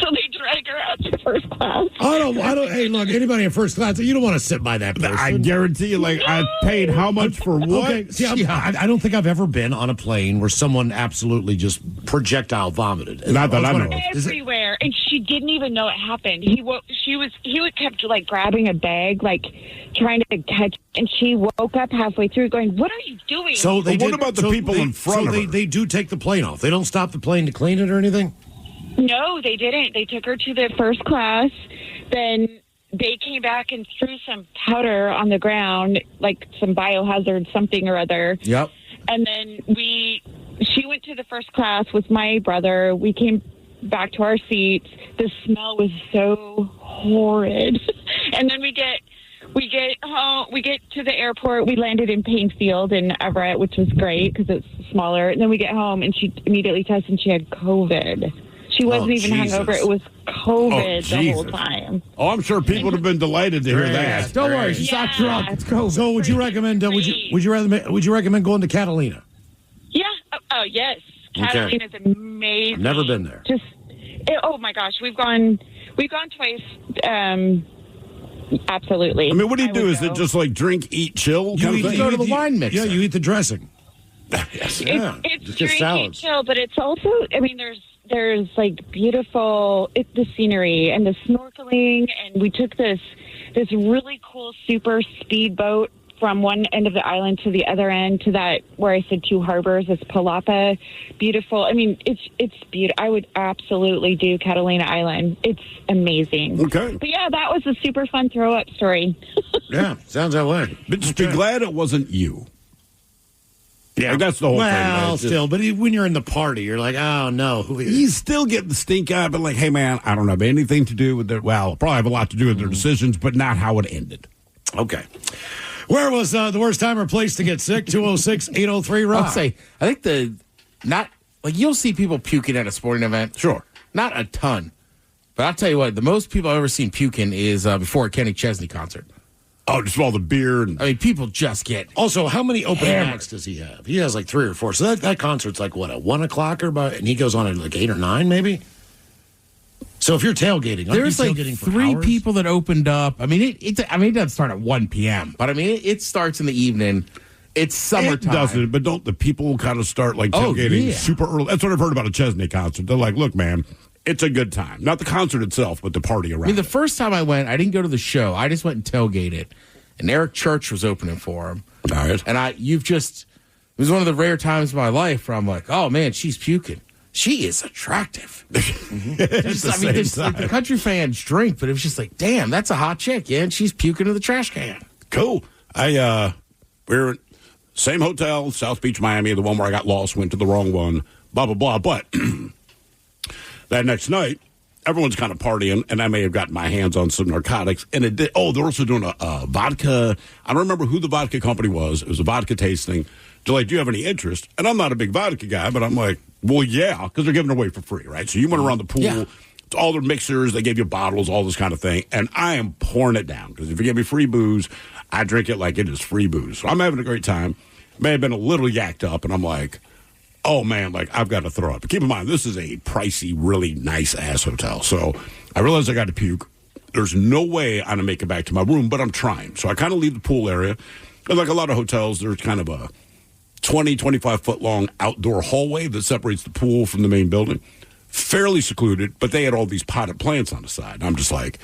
So they drag her out to first class. I don't. Hey, look, anybody in first class, you don't want to sit by that person. I guarantee you, I paid how much for what? Okay, see, I don't think I've ever been on a plane where someone absolutely just projectile vomited. Not that I know. Everywhere, and she didn't even know it happened. He kept like grabbing a bag, like trying to catch, and she woke up halfway through, going, "What are you doing?" So what about the people in front of her? They do take the plane off. They don't stop the plane to clean it or anything. No, they didn't. They took her to the first class. Then they came back and threw some powder on the ground, like some biohazard something or other. Yep. And then she went to the first class with my brother. We came back to our seats. The smell was so horrid. And then we get home. We get to the airport. We landed in Painfield in Everett, which was great because it's smaller. And then we get home, and she immediately tested, and she had COVID. She wasn't even hungover. It was COVID the whole time. Oh, I'm sure people would have been delighted to hear that. Don't worry, she's not drunk. It's COVID. So, would you recommend? Would you recommend going to Catalina? Yeah. Oh, yes. Catalina's amazing. I've never been there. Oh my gosh, we've gone twice. Absolutely. I mean, what do you do? Is it just like drink, eat, chill? You go to the wine mixer. Yeah, you eat the dressing. Yes. It's drink, eat, chill, but it's also. I mean, there's like beautiful the scenery and the snorkeling, and we took this really cool super speedboat from one end of the island to the other end to that where I said Two Harbors, this Palapa, beautiful. I mean, it's beautiful. I would absolutely do Catalina Island. It's amazing. Okay. But yeah, that was a super fun throw up story. Yeah, sounds that way. But just be glad it wasn't you. Yeah, that's the whole thing. Well, still, but when you're in the party, you're like, oh, no. You still get the stink eye, but like, hey, man, I don't have anything to do with it. Well, probably have a lot to do with their decisions, but not how it ended. Okay. Where was the worst time or place to get sick? 206-803-ROCK. I'll say, I think you'll see people puking at a sporting event. Sure. Not a ton. But I'll tell you what, the most people I've ever seen puking is before a Kenny Chesney concert. Oh, just all the beer. I mean, people just get Also, how many open hammered. acts does he have? He has like 3 or 4. So that concert's like, what, at 1 o'clock and he goes on at like 8 or 9 maybe? So if you're tailgating, There's like tailgating for 3 hours? people that opened up. I mean, it doesn't start at 1 p.m., but I mean, it starts in the evening. It's summertime. It doesn't, but don't the people kind of start like tailgating super early? That's what I've heard about a Chesney concert. They're like, look, man, it's a good time. Not the concert itself, but the party around. I mean, the first time I went, I didn't go to the show. I just went and tailgated. And Eric Church was opening for him. All right. And it was one of the rare times of my life where I'm like, oh, man, she's puking. She is attractive. The country fans drink, but it was just like, damn, that's a hot chick, yeah, and she's puking in the trash can. Cool. We were same hotel, South Beach, Miami, the one where I got lost, went to the wrong one, blah, blah, blah. But that next night, everyone's kind of partying, and I may have gotten my hands on some narcotics. And they're also doing a vodka. I don't remember who the vodka company was. It was a vodka tasting. They're like, do you have any interest? And I'm not a big vodka guy, but I'm like, well, yeah, because they're giving it away for free, right? So you went around the pool, all their mixers, they gave you bottles, all this kind of thing. And I am pouring it down because if you give me free booze, I drink it like it is free booze. So I'm having a great time. May have been a little yacked up, and I'm like, oh, man, like, I've got to throw up. But keep in mind, this is a pricey, really nice-ass hotel. So I realized I got to puke. There's no way I'm going to make it back to my room, but I'm trying. So I kind of leave the pool area. And like a lot of hotels, there's kind of a 20, 25-foot-long outdoor hallway that separates the pool from the main building. Fairly secluded, but they had all these potted plants on the side. And I'm just like,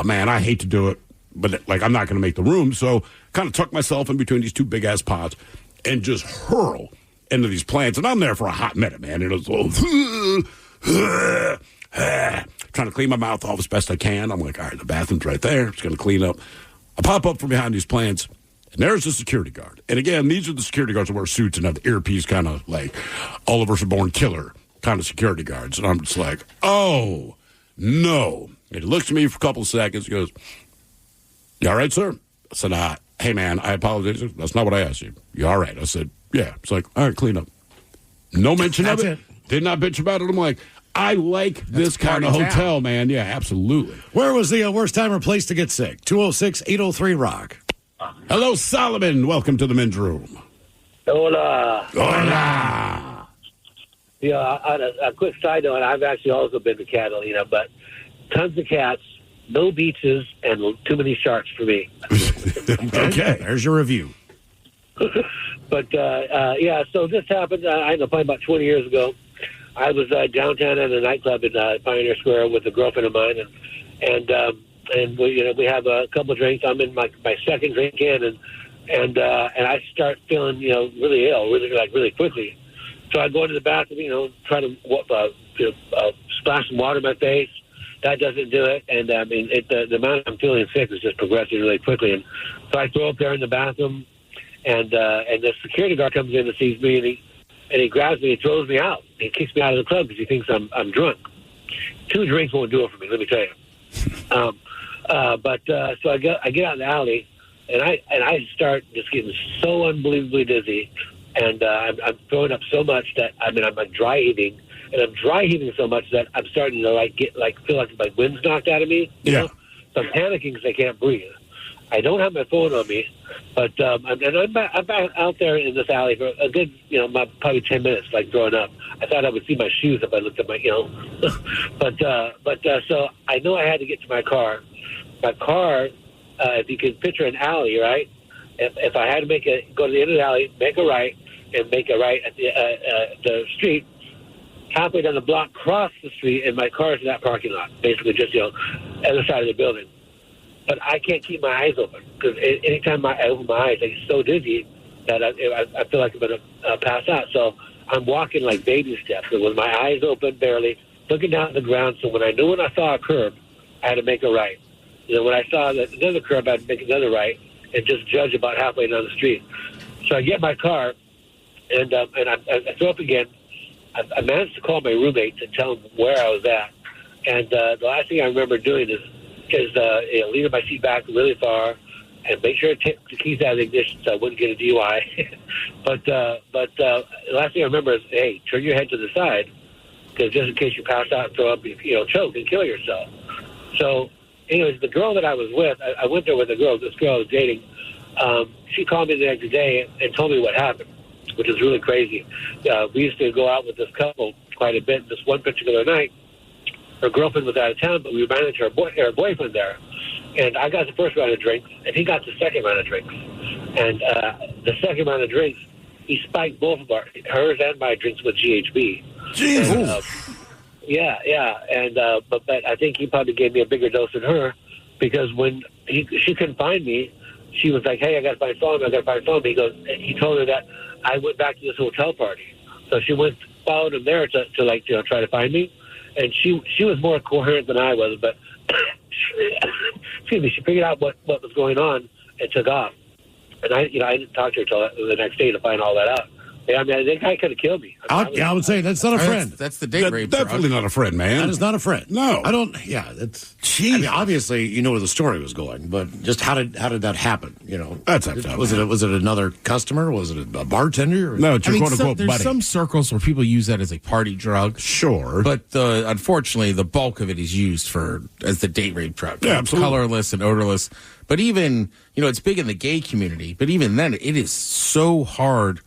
man, I hate to do it, but, like, I'm not going to make the room. So kind of tuck myself in between these 2 big-ass pots and just hurl into these plants. And I'm there for a hot minute, man. And it was trying to clean my mouth off as best I can. I'm like, all right, the bathroom's right there. It's going to clean up. I pop up from behind these plants, and there's the security guard. And again, these are the security guards that wear suits and have the earpiece, kind of like Oliver's a Born Killer kind of security guards. And I'm just like, oh, no. And he looks at me for a couple of seconds. He goes, you all right, sir? I said, hey, man, I apologize. That's not what I asked you. You all right? I said, yeah. It's like, all right, clean up. No mention of it. Did not bitch about it. I'm like, I like this kind of hotel, man. Yeah, absolutely. Where was the worst time or place to get sick? 206-803-ROCK. Hello, Solomon. Welcome to the men's room. Hola. Hola. Yeah, on a quick side note, I've actually also been to Catalina, but tons of cats, no beaches, and too many sharks for me. Okay, there's your review. But, yeah, so this happened, I don't know, probably about 20 years ago. I was downtown at a nightclub in Pioneer Square with a girlfriend of mine, and we have a couple of drinks. I'm in my second drink in, and I start feeling, really ill, really quickly. So I go into the bathroom, try to splash some water in my face. That doesn't do it, and the amount I'm feeling sick is just progressing really quickly. And so I throw up there in the bathroom, and the security guard comes in and sees me, and he grabs me and throws me out. He kicks me out of the club because he thinks I'm drunk. 2 drinks won't do it for me, let me tell you. So I get out in the alley, and I start just getting so unbelievably dizzy, and I'm throwing up so much that I'm dry heaving, and I'm dry heaving so much that I'm starting to feel like my wind's knocked out of me. You know? So I'm panicking because I can't breathe. I don't have my phone on me, but I'm back out there in this alley for a good, probably 10 minutes, like throwing up. I thought I would see my shoes if I looked at my, so I know I had to get to my car. My car, if you can picture an alley, right? If I had to go to the end of the alley, make a right, and make a right at the street, halfway down the block, cross the street, and my car is in that parking lot, basically just, other side of the building. But I can't keep my eyes open because anytime I open my eyes, I get so dizzy that I feel like I'm going to pass out. So I'm walking like baby steps with my eyes open barely, looking down at the ground. So when I saw a curb, I had to make a right. When I saw another curb, I had to make another right and just judge about halfway down the street. So I get my car, and I throw up again. I managed to call my roommates and tell them where I was at. And the last thing I remember doing is leaning my seat back really far and make sure to take the keys out of the ignition so I wouldn't get a DUI. but the last thing I remember is, hey, turn your head to the side because just in case you pass out and throw up, choke and kill yourself. So, anyways, the girl that I was with, I went there with this girl I was dating. She called me the next day and told me what happened, which is really crazy. We used to go out with this couple quite a bit. This one particular night, her girlfriend was out of town, but we managed her boyfriend there. And I got the first round of drinks, and he got the second round of drinks. And the second round of drinks, he spiked both of hers and my drinks with GHB. Jesus. Yeah. And but I think he probably gave me a bigger dose than her, because when she couldn't find me, she was like, "Hey, I got to find phone. He goes, he told her that I went back to this hotel party, so she followed him there to try to find me, and she was more coherent than I was, but excuse me, she figured out what was going on and took off, and I didn't talk to her until the next day to find all that out. Yeah, I mean, that guy could have killed me. I would say that's not a friend. That's the date rape. Definitely not a friend, man. That is not a friend. No. I don't. Yeah, that's. I mean, obviously, you know where the story was going, but just how did that happen? That's up. Was it another customer? Was it a bartender? No, it's your quote unquote there's buddy. some circles where people use that as a party drug. Sure, but unfortunately, the bulk of it is used as the date rape drug. Yeah, absolutely. Colorless and odorless. But even it's big in the gay community. But even then, it is so hard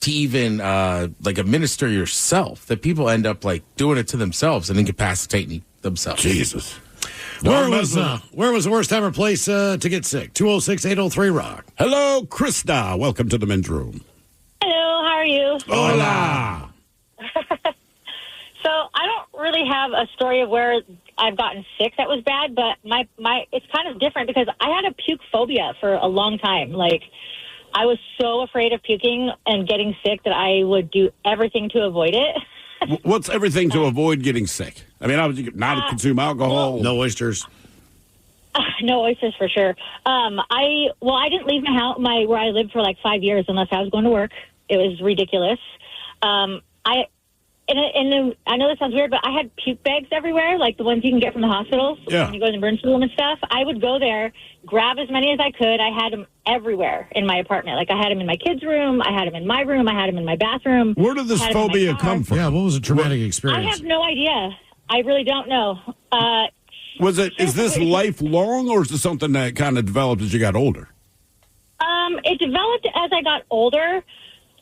to even administer yourself that people end up doing it to themselves and incapacitating themselves. Jesus. Where was the worst time or place to get sick? 206-803-ROCK. Hello, Krista. Welcome to the men's room. Hello, how are you? Hola. So I don't really have a story of where I've gotten sick that was bad, but my it's kind of different because I had a puke phobia for a long time. I was so afraid of puking and getting sick that I would do everything to avoid it. What's everything to avoid getting sick? I mean, not consume alcohol. No oysters. No oysters for sure. I didn't leave my house, where I lived for 5 years unless I was going to work. It was ridiculous. And I know this sounds weird, but I had puke bags everywhere, like the ones you can get from the hospitals when you go to the burn school and stuff. I would go there, grab as many as I could. I had them everywhere in my apartment. I had them in my kids' room. I had them in my room. I had them in my bathroom. Where did this phobia come from? Yeah, what was a traumatic experience? I have no idea. I really don't know. Is this lifelong, or is this something that kind of developed as you got older? It developed as I got older.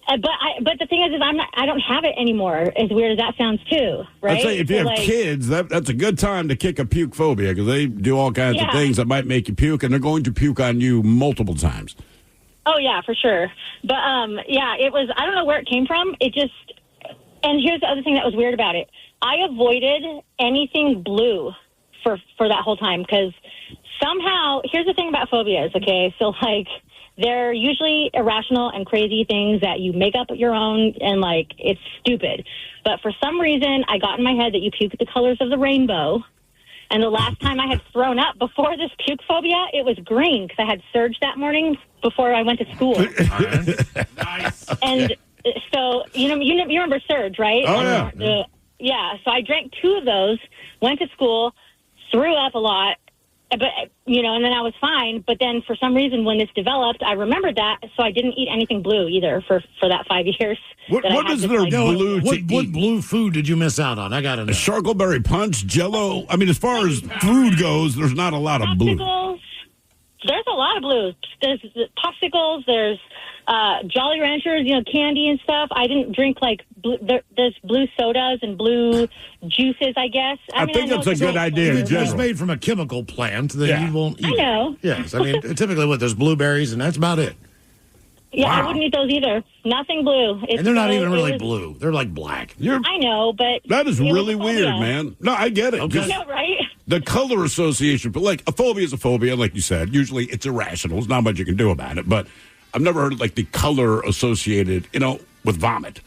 But the thing is I don't have it anymore. As weird as that sounds too, right? I'd say if you have kids, that's a good time to kick a puke phobia, because they do all kinds of things that might make you puke, and they're going to puke on you multiple times. Oh yeah, for sure. But it was. I don't know where it came from. It just. And here's the other thing that was weird about it. I avoided anything blue for that whole time, because somehow here's the thing about phobias. Okay, so they're usually irrational and crazy things that you make up your own, and it's stupid. But for some reason, I got in my head that you puke at the colors of the rainbow. And the last time I had thrown up before this puke phobia, it was green, because I had surge that morning before I went to school. Nice. And so, you remember surge, right? Oh, yeah. Yeah, so I drank 2 of those, went to school, threw up a lot. But, and then I was fine. But then for some reason, when this developed, I remembered that. So I didn't eat anything blue either for that 5 years. What is there blue to eat? What blue food did you miss out on? I got to know. Charkleberry punch, Jell-O. I mean, as far as food goes, there's not a lot of blue. There's a lot of blue. There's popsicles. There's Jolly Ranchers, candy and stuff. I didn't drink there's blue sodas and blue juices, I guess. I think that's a good idea in general. It's made from a chemical plant that you won't eat. I know. Yes, I mean, typically there's blueberries, and that's about it. Yeah, Wow. I wouldn't eat those either. Nothing blue. And they're not even really blue. They're black. I know, but That is it was really a weird, phobia. man. No, I get it. I know, right? The color association, but a phobia is a phobia, like you said. Usually it's irrational. There's not much you can do about it. But I've never heard of the color associated, with vomit.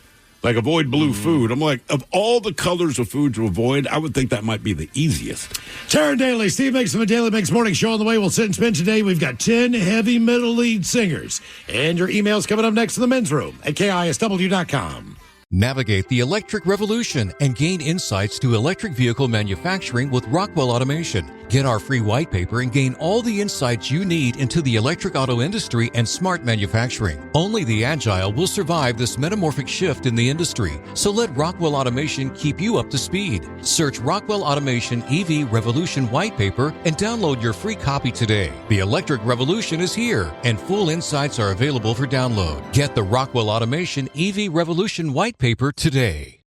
Avoid blue food. I'm of all the colors of food to avoid, I would think that might be the easiest. Taryn Daly, Steve Makes of a Daily Mix Morning Show on the way. We'll sit and spin today. We've got 10 heavy metal lead singers. And your emails coming up next in the men's room at KISW.com. Navigate the electric revolution and gain insights to electric vehicle manufacturing with Rockwell Automation. Get our free white paper and gain all the insights you need into the electric auto industry and smart manufacturing. Only the agile will survive this metamorphic shift in the industry, so let Rockwell Automation keep you up to speed. Search Rockwell Automation EV Revolution white paper and download your free copy today. The electric revolution is here, and full insights are available for download. Get the Rockwell Automation EV Revolution white paper today.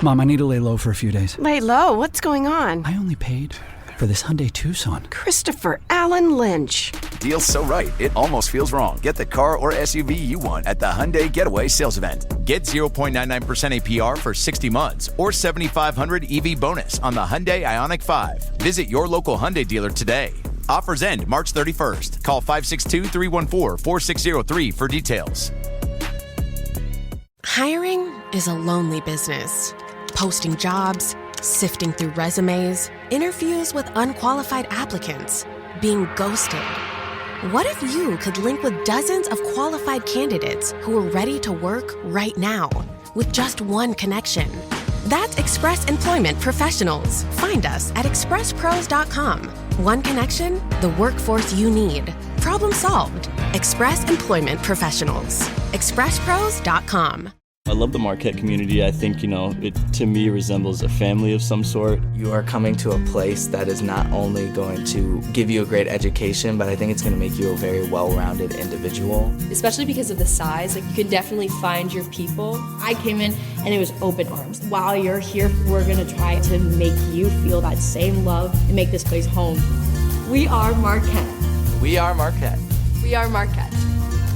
Mom, I need to lay low for a few days. Lay low? What's going on? I only paid for this Hyundai Tucson. Christopher Allen Lynch. Deal's so right, it almost feels wrong. Get the car or SUV you want at the Hyundai Getaway Sales Event. Get 0.99% APR for 60 months or $7,500 EV bonus on the Hyundai Ioniq 5. Visit your local Hyundai dealer today. Offers end March 31st. Call 562-314-4603 for details. Hiring is a lonely business. Posting jobs, sifting through resumes, interviews with unqualified applicants, being ghosted. What if you could link with dozens of qualified candidates who are ready to work right now with just one connection? That's Express Employment Professionals. Find us at expresspros.com. One connection, the workforce you need. Problem solved. Express Employment Professionals. expresspros.com. I love the Marquette community. I think, it to me resembles a family of some sort. You are coming to a place that is not only going to give you a great education, but I think it's going to make you a very well-rounded individual. Especially because of the size, you can definitely find your people. I came in and it was open arms. While you're here, we're going to try to make you feel that same love and make this place home. We are Marquette. We are Marquette. We are Marquette.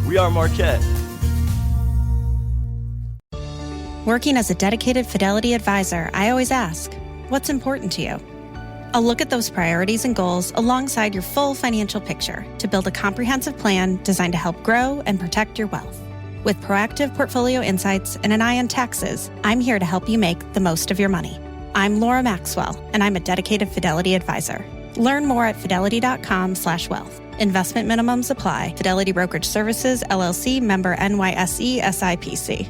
We are Marquette. Working as a dedicated Fidelity advisor, I always ask, what's important to you? I'll look at those priorities and goals alongside your full financial picture to build a comprehensive plan designed to help grow and protect your wealth. With proactive portfolio insights and an eye on taxes, I'm here to help you make the most of your money. I'm Laura Maxwell, and I'm a dedicated Fidelity advisor. Learn more at fidelity.com/wealth. Investment minimums apply. Fidelity Brokerage Services, LLC, member NYSE, SIPC.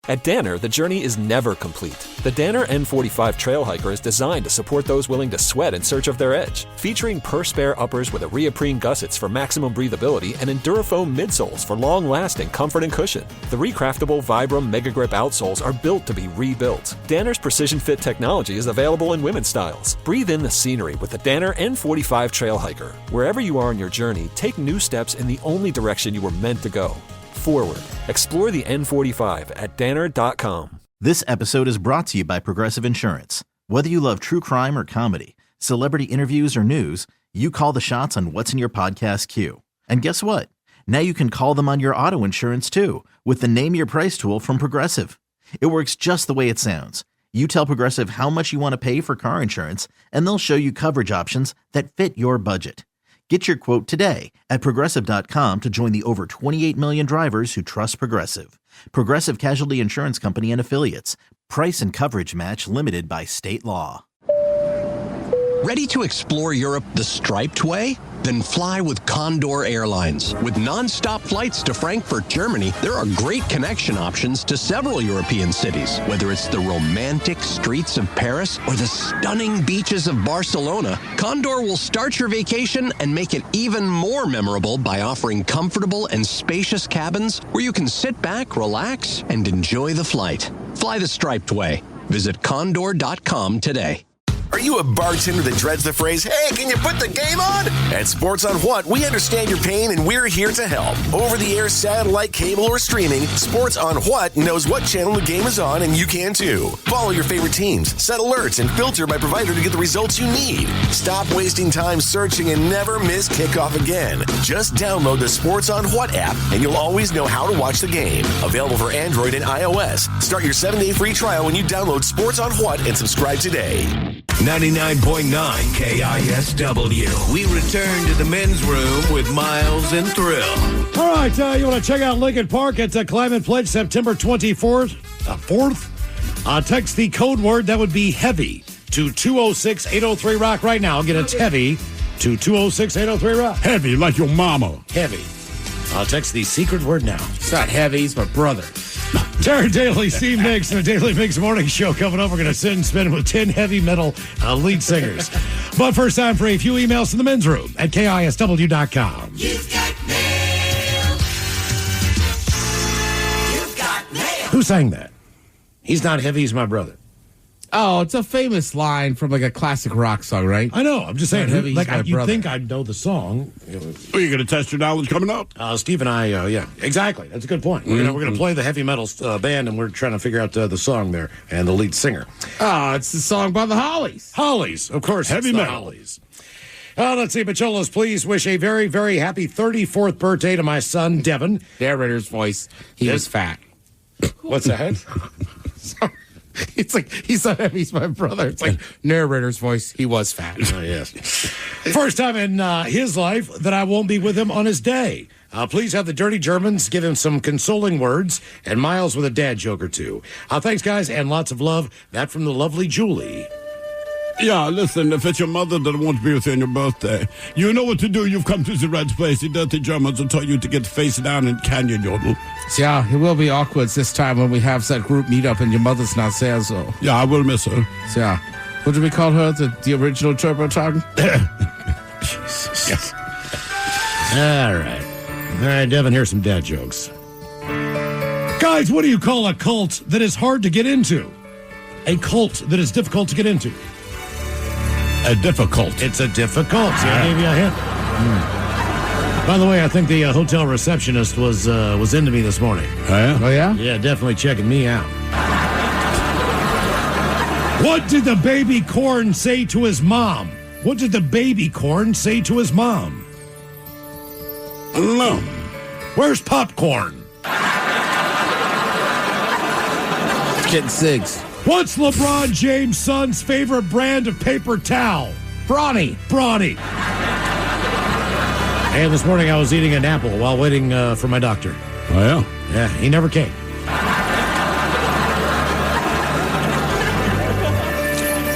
At Danner, the journey is never complete. The Danner N45 Trail Hiker is designed to support those willing to sweat in search of their edge. Featuring Per-Spare uppers with Rheoprene gussets for maximum breathability and Endurafoam midsoles for long-lasting comfort and cushion. The recraftable Vibram Mega Grip outsoles are built to be rebuilt. Danner's Precision Fit technology is available in women's styles. Breathe in the scenery with the Danner N45 Trail Hiker. Wherever you are on your journey, take new steps in the only direction you were meant to go. Forward. Explore the N45 at Danner.com. This episode is brought to you by Progressive Insurance. Whether you love true crime or comedy, celebrity interviews or news, you call the shots on what's in your podcast queue. And guess what? Now you can call them on your auto insurance too with the Name Your Price tool from Progressive. It works just the way it sounds. You tell Progressive how much you want to pay for car insurance, and they'll show you coverage options that fit your budget. Get your quote today at Progressive.com to join the over 28 million drivers who trust Progressive. Progressive Casualty Insurance Company and Affiliates. Price and coverage match limited by state law. Ready to explore Europe the striped way? Then fly with Condor Airlines. With non-stop flights to Frankfurt, Germany, there are great connection options to several European cities. Whether it's the romantic streets of Paris or the stunning beaches of Barcelona, Condor will start your vacation and make it even more memorable by offering comfortable and spacious cabins where you can sit back, relax, and enjoy the flight. Fly the striped way. Visit condor.com today. Are you a bartender that dreads the phrase, "Hey, can you put the game on?" At Sports on What, we understand your pain and we're here to help. Over-the-air, satellite, cable, or streaming, Sports on What knows what channel the game is on, and you can too. Follow your favorite teams, set alerts, and filter by provider to get the results you need. Stop wasting time searching and never miss kickoff again. Just download the Sports on What app, and you'll always know how to watch the game. Available for Android and iOS. Start your 7-day free trial when you download Sports on What and subscribe today. 99.9 KISW. We return to the men's room with Miles and Thrill. All right, you want to check out Lincoln Park? It's a Climate Pledge September 4th. Text the code word, that would be heavy, to 206-803-ROCK right now. Get it's heavy to 206-803-ROCK. Heavy like your mama. Heavy. Text the secret word now. It's not heavy. He's my brother. Terry Daly, Steve Mix, and the Daily Mix Morning Show coming up. We're going to sit and spin with 10 heavy metal lead singers. But first, time for a few emails to the men's room at KISW.com. You've got mail. You've got mail. Who sang that? He's not heavy, he's my brother. Oh, it's a famous line from like a classic rock song, right? I know. I'm just saying. Heavy, Like, he's my you'd brother. think I'd know the song. Are you going to test your knowledge coming up? Steve and I, yeah, exactly. That's a good point. We're going to play the heavy metal band, and we're trying to figure out the song there and the lead singer. Oh, it's the song by the Hollies. Hollies, of course. Heavy it's the metal. Hollies. Let's see, Pacholos, please wish a very, very happy 34th birthday to my son, Devin. Narrator's voice. He was fat. What's that? Sorry. It's like, he's so heavy, he's my brother. It's like narrator's voice. He was fat. Oh, yes. First time in his life that I won't be with him on his day. Please have the Dirty Germans give him some consoling words and Miles with a dad joke or two. Thanks, guys, and lots of love. That from the lovely Julie. Yeah, listen, if it's your mother that wants to be with you on your birthday, you know what to do. You've come to the right place. The Dirty Germans will tell you to get face down and canyon yodel. So, yeah, it will be awkward this time when we have that group meetup and your mother's not there, so. Yeah, I will miss her. So, yeah. What did we call her? The original Turbo Tongue? Jesus. Yes. All right. All right, Devin, here's some dad jokes. Guys, what do you call a cult that is hard to get into? A cult that is difficult to get into. A difficult. It's a difficult. See, I gave you a hint. By the way, I think the hotel receptionist was into me this morning. Oh, yeah? Oh, yeah? Yeah, definitely checking me out. What did the baby corn say to his mom? What did the baby corn say to his mom? I don't know. Where's popcorn? It's getting SIGs. What's LeBron James' son's favorite brand of paper towel? Brawny. Brawny. And this morning I was eating an apple while waiting for my doctor. Oh, yeah? Yeah, he never came.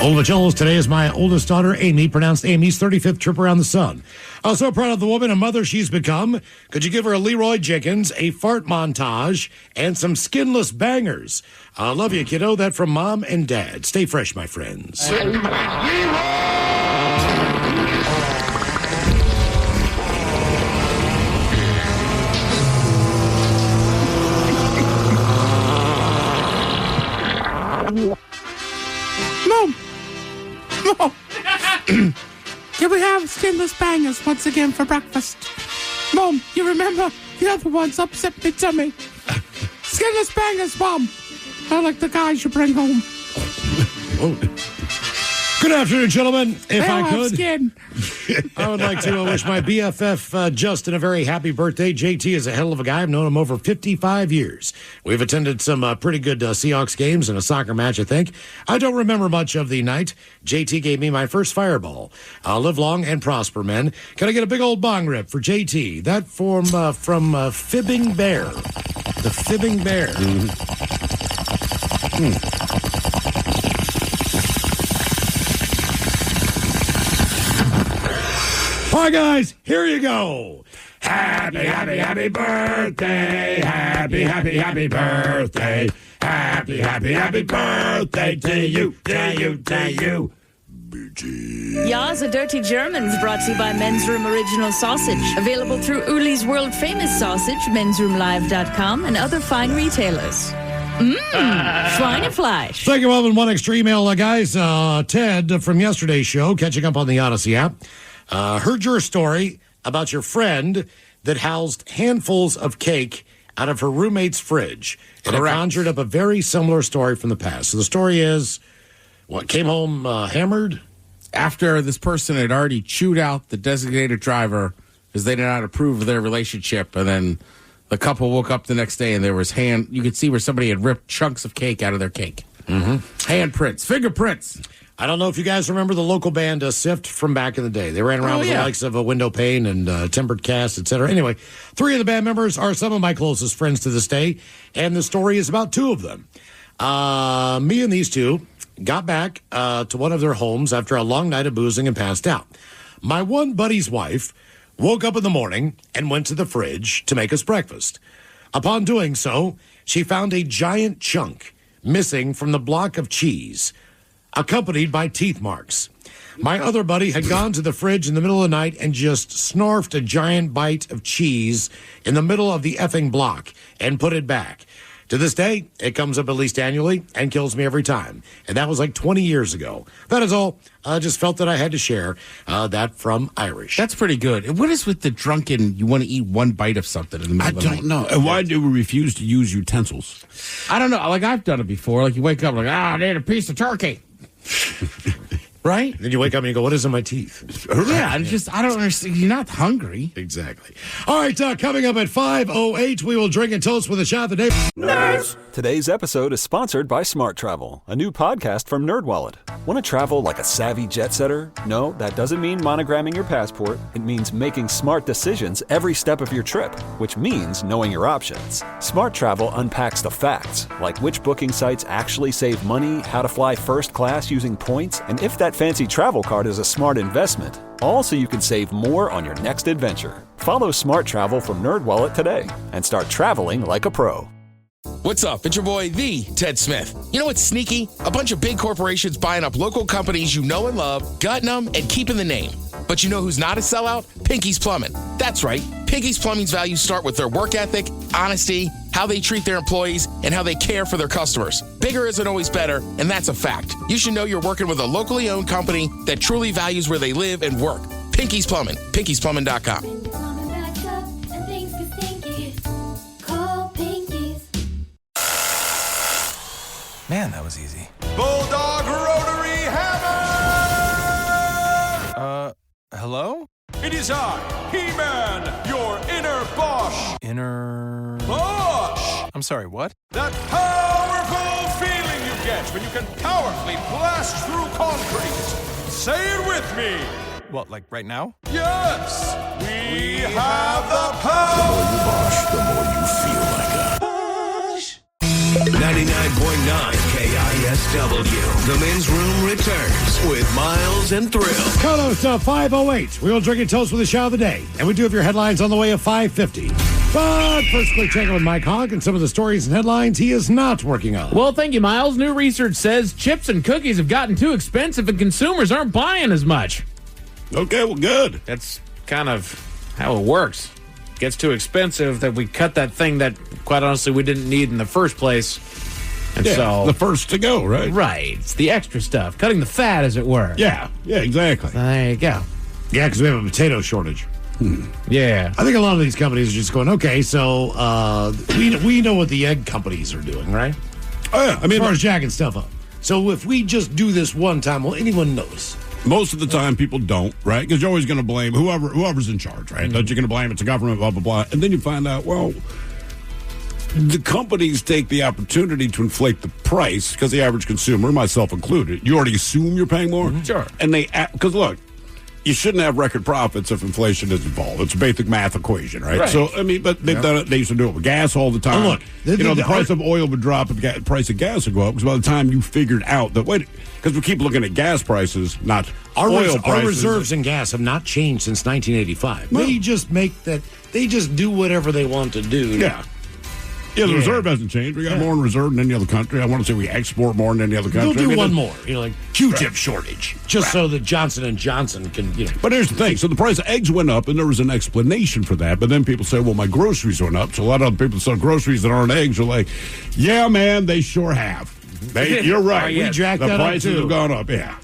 Old Machelos, today is my oldest daughter, Amy, pronounced Amy's 35th trip around the sun. I'm so proud of the woman and mother she's become. Could you give her a Leroy Jenkins, a fart montage, and some skinless bangers? I love you, kiddo. That from Mom and Dad. Stay fresh, my friends. Mom! Mom! Can we have skinless bangers once again for breakfast? Mom, you remember the other ones upset me tummy. Skinless bangers, Mom. I like the guys you bring home. Good afternoon, gentlemen. If I could, skin. I would like to wish my BFF Justin a very happy birthday. JT is a hell of a guy. I've known him over 55 years. We've attended some pretty good Seahawks games and a soccer match, I think. I don't remember much of the night. JT gave me my first fireball. Live long and prosper, men. Can I get a big old bong rip for JT? That from Fibbing Bear. The Fibbing Bear. All right, guys, here you go. Happy, happy, happy birthday. Happy, happy, happy birthday. Happy, happy, happy birthday to you, to you, to you. Ya's the Dirty Germans, brought to you by Men's Room Original Sausage. Available through Uli's World Famous Sausage, mensroomlive.com, and other fine retailers. Schweinefleisch. Thank you, Bob, and one extra email, guys. Ted from yesterday's show, catching up on the Odyssey app. Heard your story about your friend that housed handfuls of cake out of her roommate's fridge. And it conjured up a very similar story from the past. So the story is, what, came home hammered? After this person had already chewed out the designated driver because they did not approve of their relationship, and then the couple woke up the next day and there was you could see where somebody had ripped chunks of cake out of their cake. Handprints, fingerprints. I don't know if you guys remember the local band Sift from back in the day. They ran around with the likes of Window Pane and Tempered Cast, etc. Anyway, 3 of the band members are some of my closest friends to this day, and the story is about 2 of them. Me and these 2 got back to one of their homes after a long night of boozing and passed out. My one buddy's wife woke up in the morning and went to the fridge to make us breakfast. Upon doing so, she found a giant chunk missing from the block of cheese, accompanied by teeth marks. My other buddy had gone to the fridge in the middle of the night and just snarfed a giant bite of cheese in the middle of the effing block and put it back. To this day, it comes up at least annually and kills me every time. And that was like 20 years ago. That is all. I just felt that I had to share that from Irish. That's pretty good. And what is with the drunken, you want to eat one bite of something in the middle of the night? I don't know. And why do we refuse to use utensils? I don't know. Like, I've done it before. Like, you wake up like, I need a piece of turkey. Right? Then you wake up and you go, what is in my teeth? Yeah, and just, I don't understand. You're not hungry. Exactly. All right, coming up at 5:08, we will drink and toast with a shot of the day. Nerds! Today's episode is sponsored by Smart Travel, a new podcast from NerdWallet. Want to travel like a savvy jet setter? No, that doesn't mean monogramming your passport. It means making smart decisions every step of your trip, which means knowing your options. Smart Travel unpacks the facts, like which booking sites actually save money, how to fly first class using points, and if that fancy travel card is a smart investment. All so you can save more on your next adventure. Follow Smart Travel from NerdWallet today and start traveling like a pro. What's up? It's your boy, the Ted Smith. You know what's sneaky? A bunch of big corporations buying up local companies you know and love, gutting them, and keeping the name. But you know who's not a sellout? Pinky's Plumbing. That's right. Pinky's Plumbing's values start with their work ethic, honesty, how they treat their employees, and how they care for their customers. Bigger isn't always better, and that's a fact. You should know you're working with a locally owned company that truly values where they live and work. Pinky's Plumbing. Pinky'sPlumbing.com. Man, that was easy. Bulldog Rotary Hammer! Hello? It is I, He-Man, your inner Bosch. Inner... Bosch! I'm sorry, what? That powerful feeling you get when you can powerfully blast through concrete. Say it with me. What, like right now? Yes! We have the power! The more you Bosch, the more you feel like a... 99.9 KISW. The men's room returns with Miles and Thrill. Carlos, 5:08. We will drink and toast with a shot of the day. And we do have your headlines on the way at 5:50. But first, quick check with Mike Hogg and some of the stories and headlines he is not working on. Well, thank you, Miles. New research says chips and cookies have gotten too expensive and consumers aren't buying as much. Okay, well, good. That's kind of how it works. It gets too expensive that we cut that thing that, quite honestly, we didn't need in the first place. And yeah, so the first to go, right? Right. It's the extra stuff. Cutting the fat, as it were. Yeah, exactly. There you go. Yeah, because we have a potato shortage. Yeah. I think a lot of these companies are just going, okay, so we know what the egg companies are doing, right? Oh, yeah. I mean, as far as jacking stuff up. So if we just do this one time, will anyone notice? Most of the time, people don't, right? Because you're always going to blame whoever's in charge, right? Mm-hmm. That you're going to blame it's the government, blah, blah, blah. And then you find out, well, the companies take the opportunity to inflate the price because the average consumer, myself included, you already assume you're paying more. Mm-hmm. Sure. And because look, you shouldn't have record profits if inflation is involved. It's a basic math equation, right? So, I mean, but they've done it. They used to do it with gas all the time. Oh, look, the price of oil would drop and the price of gas would go up because by the time you figured out that, because we keep looking at gas prices, not oil prices. Our reserves in gas have not changed since 1985. No. They just they just do whatever they want to do. Yeah, the reserve hasn't changed. We got more in reserve than any other country. I want to say we export more than any other country. They'll do one more, like Q-tip shortage, just so that Johnson & Johnson can, But here's the thing. So the price of eggs went up, and there was an explanation for that. But then people say, well, my groceries went up. So a lot of other people sell groceries that aren't eggs are like, yeah, man, they sure have. You're right. We jacked the that up, prices too. have gone up, yeah.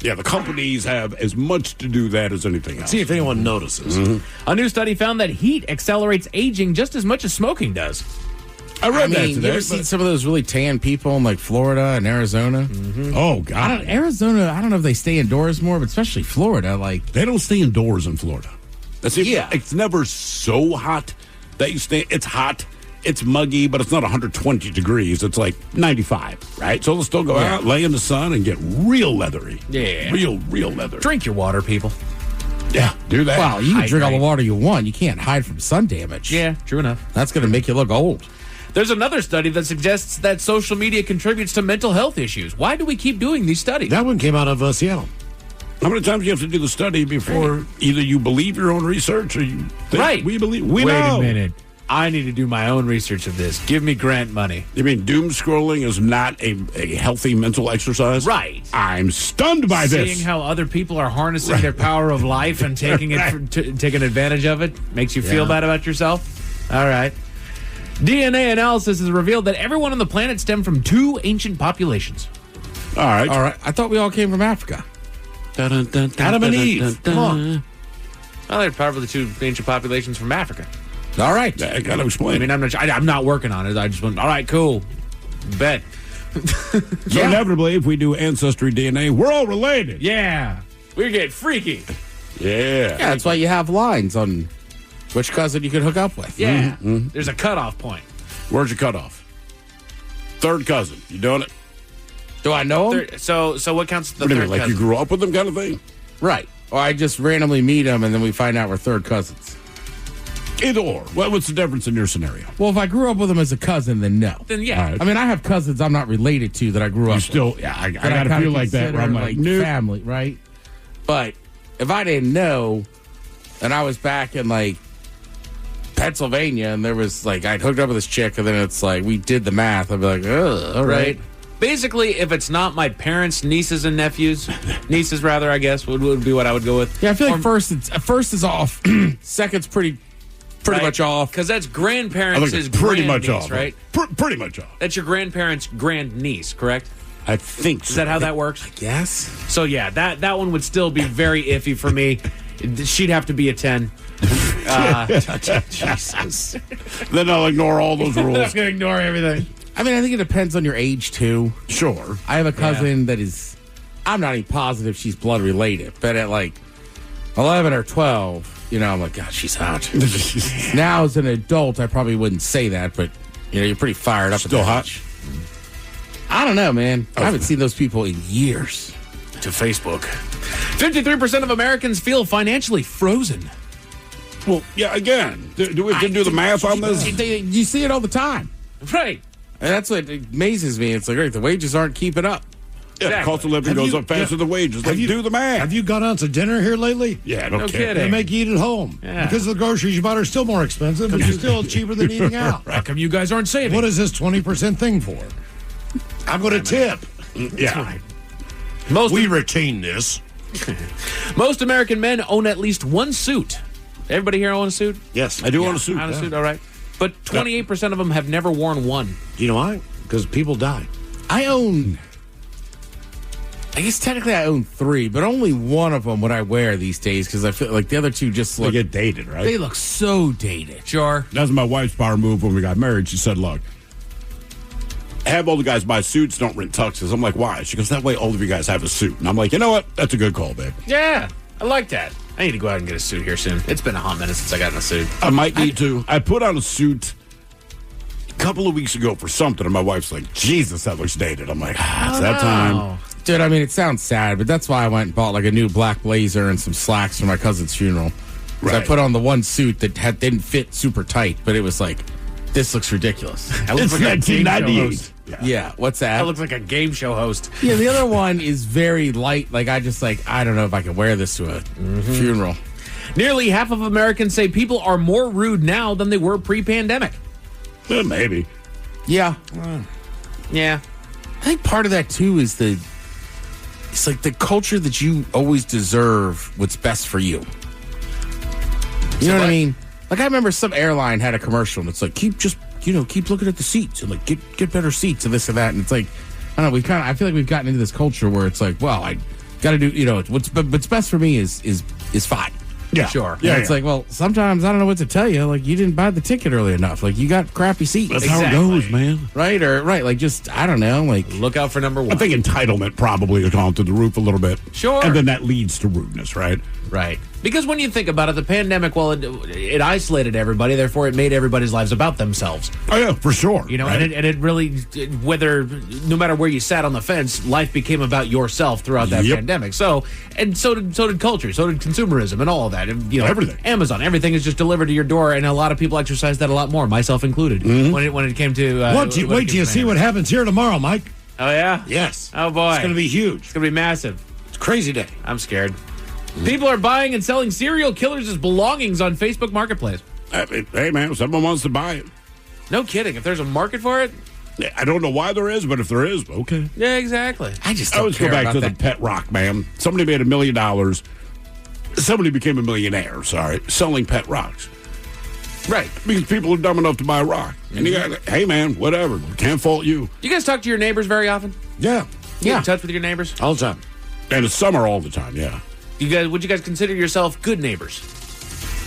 Yeah, the companies have as much to do that as anything else. See if anyone notices. A new study found that heat accelerates aging just as much as smoking does. I read that You today. ever seen some of those really tan people in like Florida and Arizona? Oh, God. Arizona, I don't know if they stay indoors more, but especially Florida, They don't stay indoors in Florida. It's never so hot that you stay. It's hot. It's muggy, but it's not 120 degrees. It's like 95, right? So they'll still go out, lay in the sun, and get real leathery. Yeah. Real leather. Drink your water, people. Yeah, do that. Wow, you can drink all the water you want. You can't hide from sun damage. Yeah, true enough. That's going to make you look old. There's another study that suggests that social media contributes to mental health issues. Why do we keep doing these studies? That one came out of Seattle. How many times do you have to do the study before either you believe your own research or you think Right. we believe? Wait know. a minute. I need to do my own research of this. Give me grant money. You mean doom scrolling is not a healthy mental exercise? Right. I'm stunned by this. Seeing how other people are harnessing their power of life and taking taking advantage of it makes you feel bad about yourself. All right. DNA analysis has revealed that everyone on the planet stemmed from 2 ancient populations. All right. I thought we all came from Africa. Adam and Eve. Come on. Well, they're probably 2 ancient populations from Africa. All right. I got to explain. I mean, I'm not working on it. I just went, all right, cool. Bet. So inevitably, if we do ancestry DNA, we're all related. Yeah. We get freaky. Yeah. Yeah, that's why you have lines on which cousin you could hook up with. Yeah. There's a cutoff point. Where's your cutoff? Third cousin. You doing it? Do I know him? So what counts as the What do you third mean, like cousin? you grew up with them kind of thing? Right. Or I just randomly meet him and then we find out we're third cousins. Either or. What's the difference in your scenario? Well, if I grew up with him as a cousin, then no. Then yeah. All right. I mean, I have cousins I'm not related to that I grew up with. Still, yeah, I that got to kinda feel like that where I'm consider, like, nope. family, right? But if I didn't know, and I was back in like Pennsylvania, and there was like I'd hooked up with this chick, and then it's like we did the math. I'd be like, oh, all right. Basically, if it's not my parents' nieces and nephews, nieces rather, I guess would be what I would go with. Yeah, I feel like first is off, second's pretty Right? much off. Because that's grandparents' I think it's pretty much grandniece, off, right? Pretty much off. That's your grandparents' grandniece, correct? I think so. Is that how that works? Yes. So yeah, that one would still be very iffy for me. She'd have to be a 10. Jesus. Then I'll ignore all those I'm rules. gonna ignore everything. I mean, I think it depends on your age too. Sure. I have a cousin that is, I'm not even positive she's blood related, but at like 11 or 12, I'm like, God, she's hot. Now as an adult, I probably wouldn't say that, but you're pretty fired up. Still at that hot? age. I don't know, man. I haven't seen those people in years. To Facebook. 53% of Americans feel financially frozen. Well, yeah, again, do we have to do the math on this? You see it all the time. Right. And that's what amazes me. It's like, right, the wages aren't keeping up. Yeah, the cost of living goes up faster than wages. Like, do the math. Have you gone out to dinner here lately? Yeah, No kidding. They make you eat at home. Yeah. Because the groceries you bought are still more expensive, but you're still cheaper than eating out. How come you guys aren't saving? What is this 20% thing for? I'm going to tip. Yeah. We retain this. Most American men own at least one suit. Everybody here own a suit? Yes. I do own a suit. Own a suit, all right. But 28% of them have never worn one. You know why? Because people die. I guess technically I own 3, but only one of them would I wear these days because I feel like the other 2 just They look. get dated, right? They look so dated. Sure. That's my wife's power move when we got married. She said, look, have all the guys buy suits, don't rent tuxes. I'm like, why? She goes, that way all of you guys have a suit. And I'm like, you know what? That's a good call, babe. Yeah, I like that. I need to go out and get a suit here soon. It's been a hot minute since I got in a suit. I might need to. I put on a suit a couple of weeks ago for something, and my wife's like, Jesus, that looks dated. I'm like, it's that time. Dude, I mean, it sounds sad, but that's why I went and bought like a new black blazer and some slacks for my cousin's funeral. Right. I put on the one suit that didn't fit super tight, but it was like, this looks ridiculous. It's 1998. Yeah, what's that? That looks like a game show host. Yeah, the other one is very light. Like, I don't know if I could wear this to a funeral. Nearly half of Americans say people are more rude now than they were pre-pandemic. Maybe. Yeah. Yeah. I think part of that, too, is it's like the culture that you always deserve what's best for you. You know what I mean? Like, I remember some airline had a commercial, and it's like, keep looking at the seats and like get better seats and this and that. And it's like, I don't know, I feel like we've gotten into this culture where it's like, well, I got to do, what's best for me is fine. Yeah, sure. Yeah, it's like, well, sometimes I don't know what to tell you. Like, you didn't buy the ticket early enough. Like, you got crappy seats. That's how it goes, man. Right? Like, just, I don't know. Like, look out for number 1. I think entitlement probably has gone through the roof a little bit. Sure. And then that leads to rudeness, right? Right. Because when you think about it, the pandemic, well, it isolated everybody. Therefore, it made everybody's lives about themselves. Oh, yeah, for sure. Right? and it really, no matter where you sat on the fence, life became about yourself throughout that pandemic. So did culture, so did consumerism and all of that. And, everything. Amazon, everything is just delivered to your door, and a lot of people exercise that a lot more, myself included, when it came to... wait till you see what happens here tomorrow, Mike. Oh, yeah? Yes. Oh, boy. It's going to be huge. It's going to be massive. It's Crazy day. I'm scared. People are buying and selling serial killers as belongings on Facebook Marketplace. Hey, man, if someone wants to buy it. No kidding. If there's a market for it? I don't know why there is, but if there is, okay. Yeah, exactly. I just I don't always go care back about to that. the pet rock, man. Somebody made $1 million. Somebody became a millionaire, selling pet rocks. Right. Because people are dumb enough to buy a rock. And you got, hey, man, whatever. Can't fault you. Do you guys talk to your neighbors very often? Yeah. Get in touch with your neighbors? All the time. And it's summer all the time, yeah. Would you guys consider yourself good neighbors?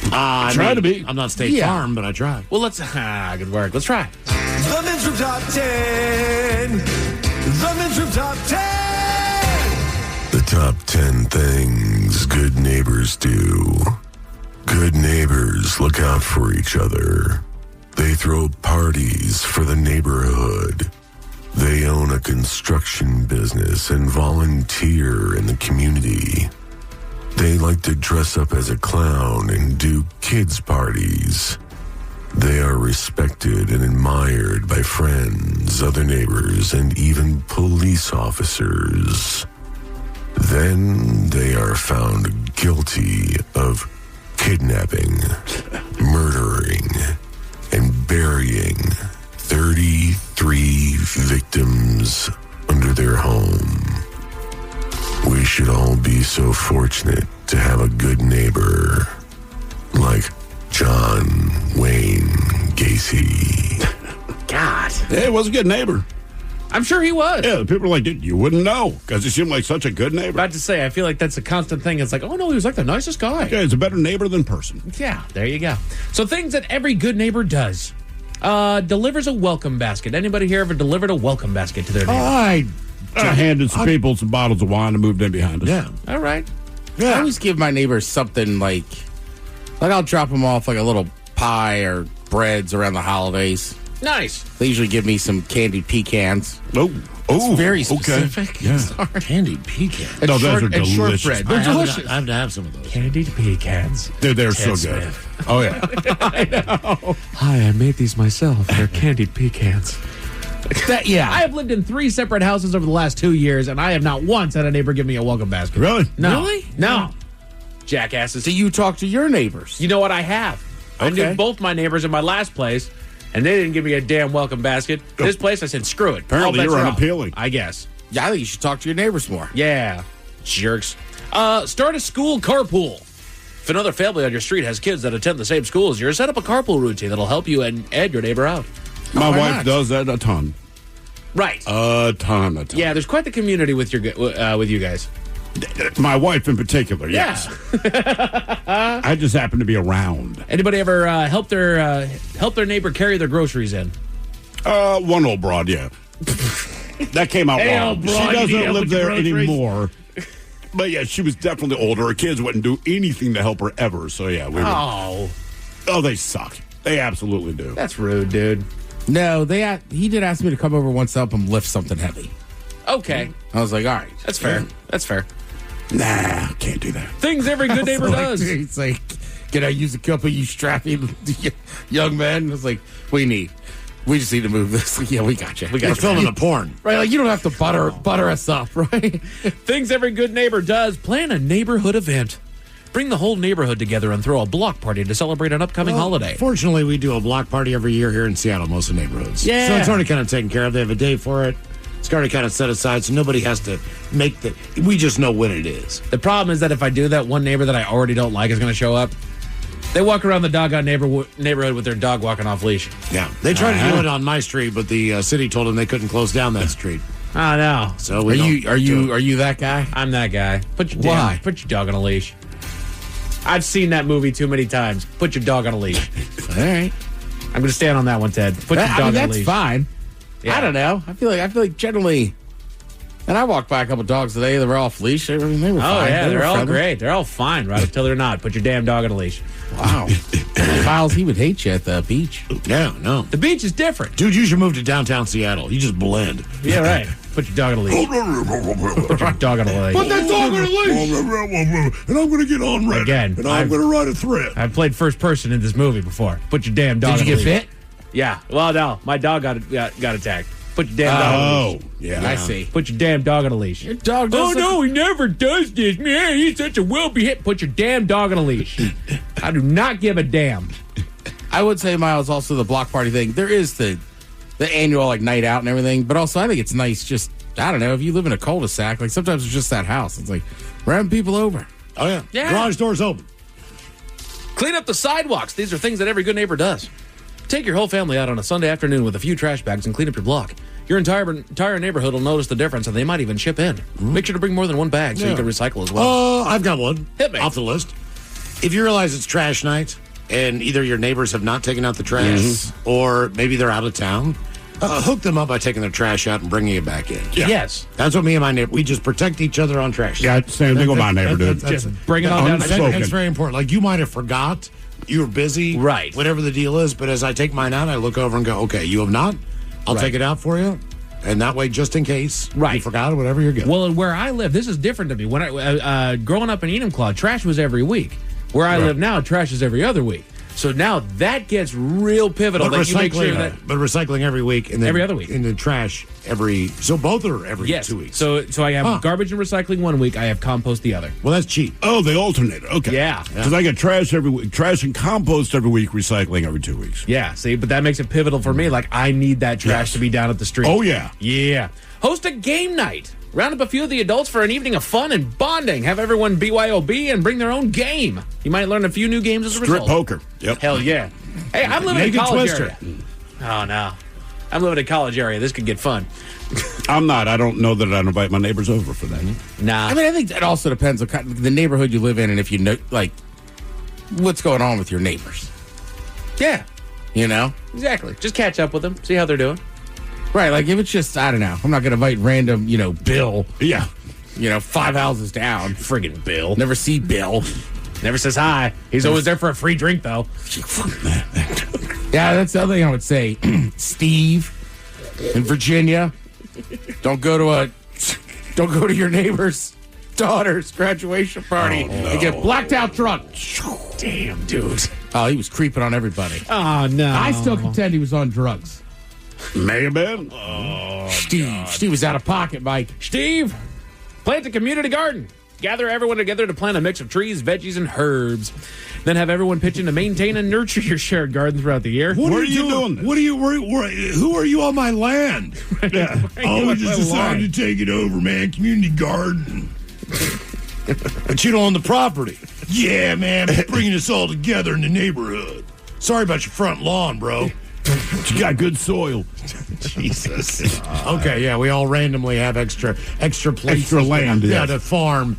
Try to be. I'm not State Farm, but I try. Well, good work. Let's try. The Men's Room Top 10. The Men's Room Top 10. The top 10 things good neighbors do. Good neighbors look out for each other. They throw parties for the neighborhood. They own a construction business and volunteer in the community. They like to dress up as a clown and do kids' parties. They are respected and admired by friends, other neighbors, and even police officers. Then they are found guilty of kidnapping, murdering, and burying 33 victims under their home. We should all be so fortunate to have a good neighbor like John Wayne Gacy. God. Hey, was a good neighbor. I'm sure he was. Yeah, the people are like, dude, you wouldn't know because he seemed like such a good neighbor. About to say, I feel like that's a constant thing. It's like, oh no, he was like the nicest guy. Yeah, he's a better neighbor than person. Yeah, there you go. So things that every good neighbor does. Delivers a welcome basket. Anybody here ever delivered a welcome basket to their neighbor? I handed some people some bottles of wine and moved in behind us. Yeah. All right. I always give my neighbors something like I'll drop them off like a little pie or breads around the holidays. Nice. They usually give me some candied pecans. Oh, very okay. specific. Yeah. Sorry. Candied pecans. No, those are and delicious. shortbread. They're delicious. I have to have some of those. Candied pecans. They're so good. Smith. Oh, yeah. I know. Hi, I made these myself. They're candied pecans. I have lived in 3 separate houses over the last 2 years, and I have not once had a neighbor give me a welcome basket. Really? No. Really? No. Jackasses. Do you talk to your neighbors? You know what? I have. I Okay. knew both my neighbors in my last place, and they didn't give me a damn welcome basket. This place, I said, screw it. Apparently All bets you're are off. unappealing. I guess. Yeah, I think you should talk to your neighbors more. Yeah. Jerks. Start a school carpool. If another family on your street has kids that attend the same school as yours, set up a carpool routine that'll help you and your neighbor out. My why wife not? does that a ton. Right. A ton. Yeah, there's quite the community with with you guys. My wife in particular, yes. I just happen to be around. Anybody ever help their neighbor carry their groceries in? One old broad, yeah. That came out Hey, wrong. old She broad, you doesn't help live with your there groceries? anymore. But yeah, she was definitely older. Her kids wouldn't do anything to help her ever. So yeah, we were. Oh, they suck. They absolutely do. That's rude, dude. No, he did ask me to come over once to help him lift something heavy. Okay. I was like, all right. That's fair. That's fair. Nah, can't do that. Things every good neighbor does. It's like, can I use a couple of you strapping young men? I was like, we just need to move this. Yeah, we got you. We're filming a porn. Right, like you don't have to butter us up, right? Things every good neighbor does. Plan a neighborhood event. Bring the whole neighborhood together and throw a block party to celebrate an upcoming holiday. Fortunately, we do a block party every year here in Seattle, most of the neighborhoods. Yeah. So it's already kind of taken care of. They have a day for it. It's already kind of set aside, so nobody has to make we just know when it is. The problem is that if I do that, one neighbor that I already don't like is going to show up. They walk around the doggone neighborhood with their dog walking off leash. Yeah. They tried to do it on my street, but the city told them they couldn't close down that street. Oh, no. So Are you that guy? I'm that guy. Put your dog on a leash. I've seen that movie too many times. Put your dog on a leash. All right. I'm going to stand on that one, Ted. Put your dog on a that's leash. fine. Yeah. I don't know. I feel like generally, and I walked by a couple dogs today. They were off leash. I mean, they were fine. Yeah, They were they're all friendly. great. They're all fine right until they're not. Put your damn dog on a leash. Wow. Miles, he would hate you at the beach. Yeah, no. The beach is different. Dude, you should move to downtown Seattle. You just blend. Yeah, right. Put your dog on a leash. Put your dog on a leash. Put that dog on a leash. And I'm going to get on Reddit. Again, And I'm going to write a thread. I've played first person in this movie before. Put your damn dog on a leash. Did you get bit? Yeah. Well, no. My dog got attacked. Put your damn dog on a leash. Yeah. I see. Put your damn dog on a leash. Your dog does no, he never does this, man. He's such a well-behaved. Put your damn dog on a leash. I do not give a damn. I would say, Miles, also the block party thing. There is the annual like night out and everything, but also I think it's nice. Just I don't know if you live in a cul-de-sac. Like sometimes it's just that house. It's like we're having people over. Oh yeah. Garage doors open. Clean up the sidewalks. These are things that every good neighbor does. Take your whole family out on a Sunday afternoon with a few trash bags and clean up your block. Your entire neighborhood will notice the difference, and they might even chip in. Make sure to bring more than one bag so you can recycle as well. Oh, I've got one. Hit me. Off the list. If you realize it's trash night and either your neighbors have not taken out the trash or maybe they're out of town, hook them up by taking their trash out and bringing it back in. Yeah. Yes. That's what me and my neighbor, we just protect each other on trash. Yeah, same thing with my neighbor, dude. Just bring it on down. That's very important. Like, you might have forgot. You were busy. Right. Whatever the deal is. But as I take mine out, I look over and go, okay, you have not? I'll take it out for you. And that way, just in case you forgot or whatever, you're good. Well, and where I live, this is different to me. When I growing up in Enumclaw, trash was every week. Where I live now, trash is every other week. So now that gets real pivotal. But That you make sure that recycling every week and then every other week. And the trash so both are every 2 weeks. So I have garbage and recycling one week. I have compost the other. Well, that's cheap. Oh, they alternate. Okay. Yeah. Because I get trash every week, trash and compost every week, recycling every 2 weeks. Yeah, see, but that makes it pivotal for me. Like, I need that trash to be down at the street. Oh, yeah. Yeah. Host a game night. Round up a few of the adults for an evening of fun and bonding. Have everyone BYOB and bring their own game. You might learn a few new games as a result. Strip poker. Yep. Hell yeah. Hey, I'm living in Naked college Twister. area. Oh, no. I'm living in college area. This could get fun. I'm not. I don't know that I'd invite my neighbors over for that. Nah. I mean, I think that also depends on the neighborhood you live in and if you know, like, what's going on with your neighbors. Yeah. You know? Exactly. Just catch up with them. See how they're doing. Right. Like, if it's just, I don't know, I'm not going to invite random, Bill. Yeah. 5 houses down. Friggin' Bill. Never see Bill. Never says hi. He's always there for a free drink, though. Yeah, that's the other thing I would say. Steve in Virginia, don't go to your neighbor's daughter's graduation party and get blacked out drunk. Damn, dude. Oh, he was creeping on everybody. Oh, no. I still contend he was on drugs. May have been. Oh, Steve was out of pocket, Mike. Steve, plant a community garden. Gather everyone together to plant a mix of trees, veggies, and herbs. Then have everyone pitch in to maintain and nurture your shared garden throughout the year. What are you doing? What are you? Who are you on my land? Yeah. Oh, we just decided to take it over, man. Community garden. But you don't own the property. Yeah, man. Bringing us all together in the neighborhood. Sorry about your front lawn, bro. You got good soil. Jesus. Okay, yeah, we all randomly have extra places. Extra land, Yeah, yes. to farm.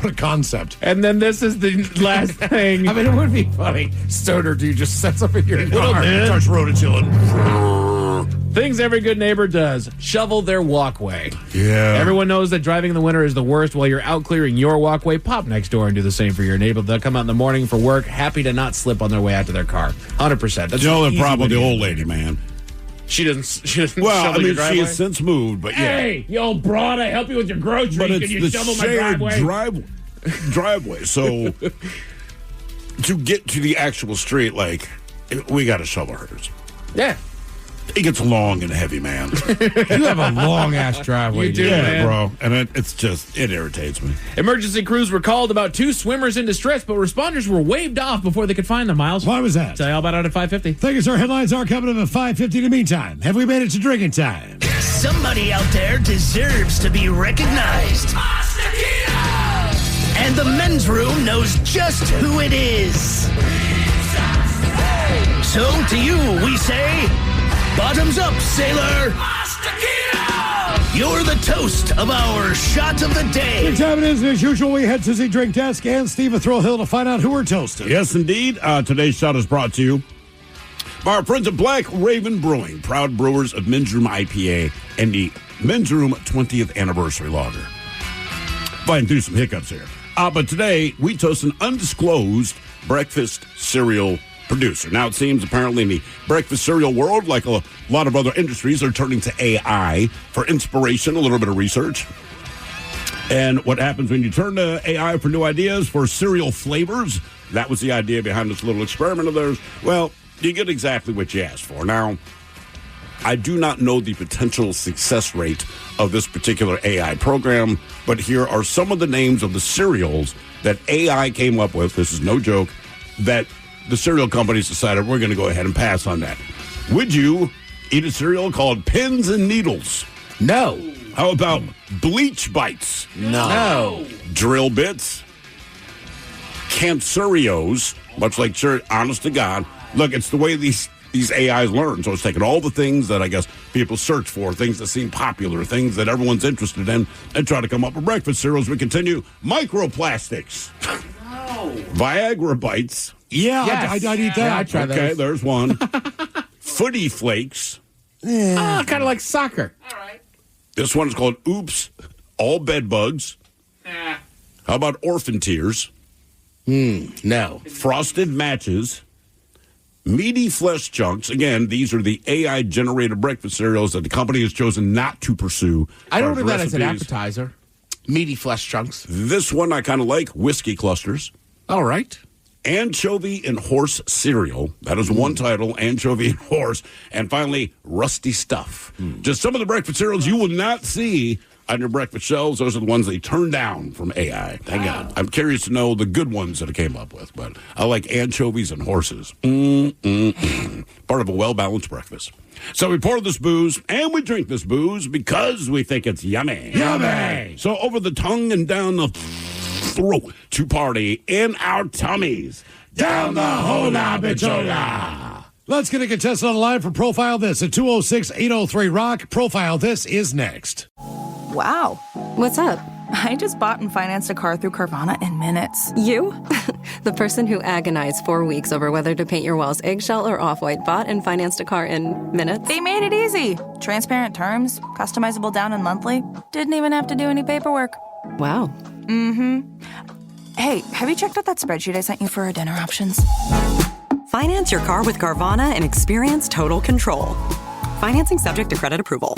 What a concept. And then this is the last thing. I mean, it would be funny. Stoner dude just sets up in your yard. Starts rototilling. Things every good neighbor does. Shovel their walkway. Yeah. Everyone knows that driving in the winter is the worst. While you're out clearing your walkway, pop next door and do the same for your neighbor. They'll come out in the morning for work, happy to not slip on their way out to their car. 100%. That's You know an the easy problem with way the to old do it. lady, man. She doesn't Well, shovel I your mean, driveway? she has since moved, but yeah. Hey, you old broad, I help you with your groceries. But Can it's you the shovel my shared driveway? driveway. So to get to the actual street, like, we got to shovel hers. Yeah. It gets long and heavy, man. You have a long-ass driveway, You do, dude. Yeah, man. bro. And it irritates me. Emergency crews were called about 2 swimmers in distress, but responders were waved off before they could find them, Miles. Why was that? Tell you all about it at 5:50. Thank you, sir. Headlines are coming up at 5:50. In the meantime, have we made it to drinking time? Somebody out there deserves to be recognized. And the men's room knows just who it is. So to you, we say, bottoms up, sailor. You're the toast of our shot of the day. Good time it is, and as usual, we head to the drink desk and Steve Thrill Hill to find out who we're toasting. Yes, indeed. Today's shot is brought to you by our friends at Black Raven Brewing, proud brewers of Men's Room IPA and the Men's Room 20th Anniversary Lager. Fighting through some hiccups here. But today, we toast an undisclosed breakfast cereal producer. Now, it seems apparently in the breakfast cereal world, like a lot of other industries, are turning to AI for inspiration, a little bit of research. And what happens when you turn to AI for new ideas for cereal flavors? That was the idea behind this little experiment of theirs. Well, you get exactly what you asked for. Now, I do not know the potential success rate of this particular AI program, but here are some of the names of the cereals that AI came up with. This is no joke, that the cereal companies decided we're going to go ahead and pass on that. Would you eat a cereal called Pins and Needles? No. How about Bleach Bites? No. Drill Bits? Cancerios, much like honest to God. Look, it's the way these AIs learn. So it's taking all the things that I guess people search for, things that seem popular, things that everyone's interested in, and try to come up with breakfast cereals. We continue. Microplastics. No. Viagra Bites. Yeah, Yes. I'd eat that. Yeah, I'd try those. Okay, there's one. Footy Flakes. Kind of like soccer. This one is called Oops, All Bed Bugs. How about Orphan Tears? No. Frosted Matches. Meaty Flesh Chunks. Again, these are the AI-generated breakfast cereals that the company has chosen not to pursue. I'd order that recipes. as an appetizer. Meaty flesh chunks. This one I kind of like. Whiskey Clusters. All right. Anchovy and Horse Cereal. That is one title, Anchovy and Horse. And finally, Rusty Stuff. Just some of the breakfast cereals you will not see on your breakfast shelves. Those are the ones they turned down from AI. Thank God. I'm curious to know the good ones that it came up with, but I like anchovies and horses. Part of a well-balanced breakfast. So we pour this booze, and we drink this booze because we think it's yummy. Yummy! So over the tongue and down the throat to party in our tummies. Down the hola bichola. Let's get a contestant on the line for Profile This at 206-803-ROCK. Profile This is next. Wow. What's up? I just bought and financed a car through Carvana in minutes. You? The person who agonized 4 weeks over whether to paint your walls eggshell or off-white bought and financed a car in minutes? They made it easy. Transparent terms, customizable down and monthly. Didn't even have to do any paperwork. Wow. Mm-hmm. Hey, have you checked out that spreadsheet I sent you for our dinner options? Finance your car with Carvana and experience total control. Financing subject to credit approval.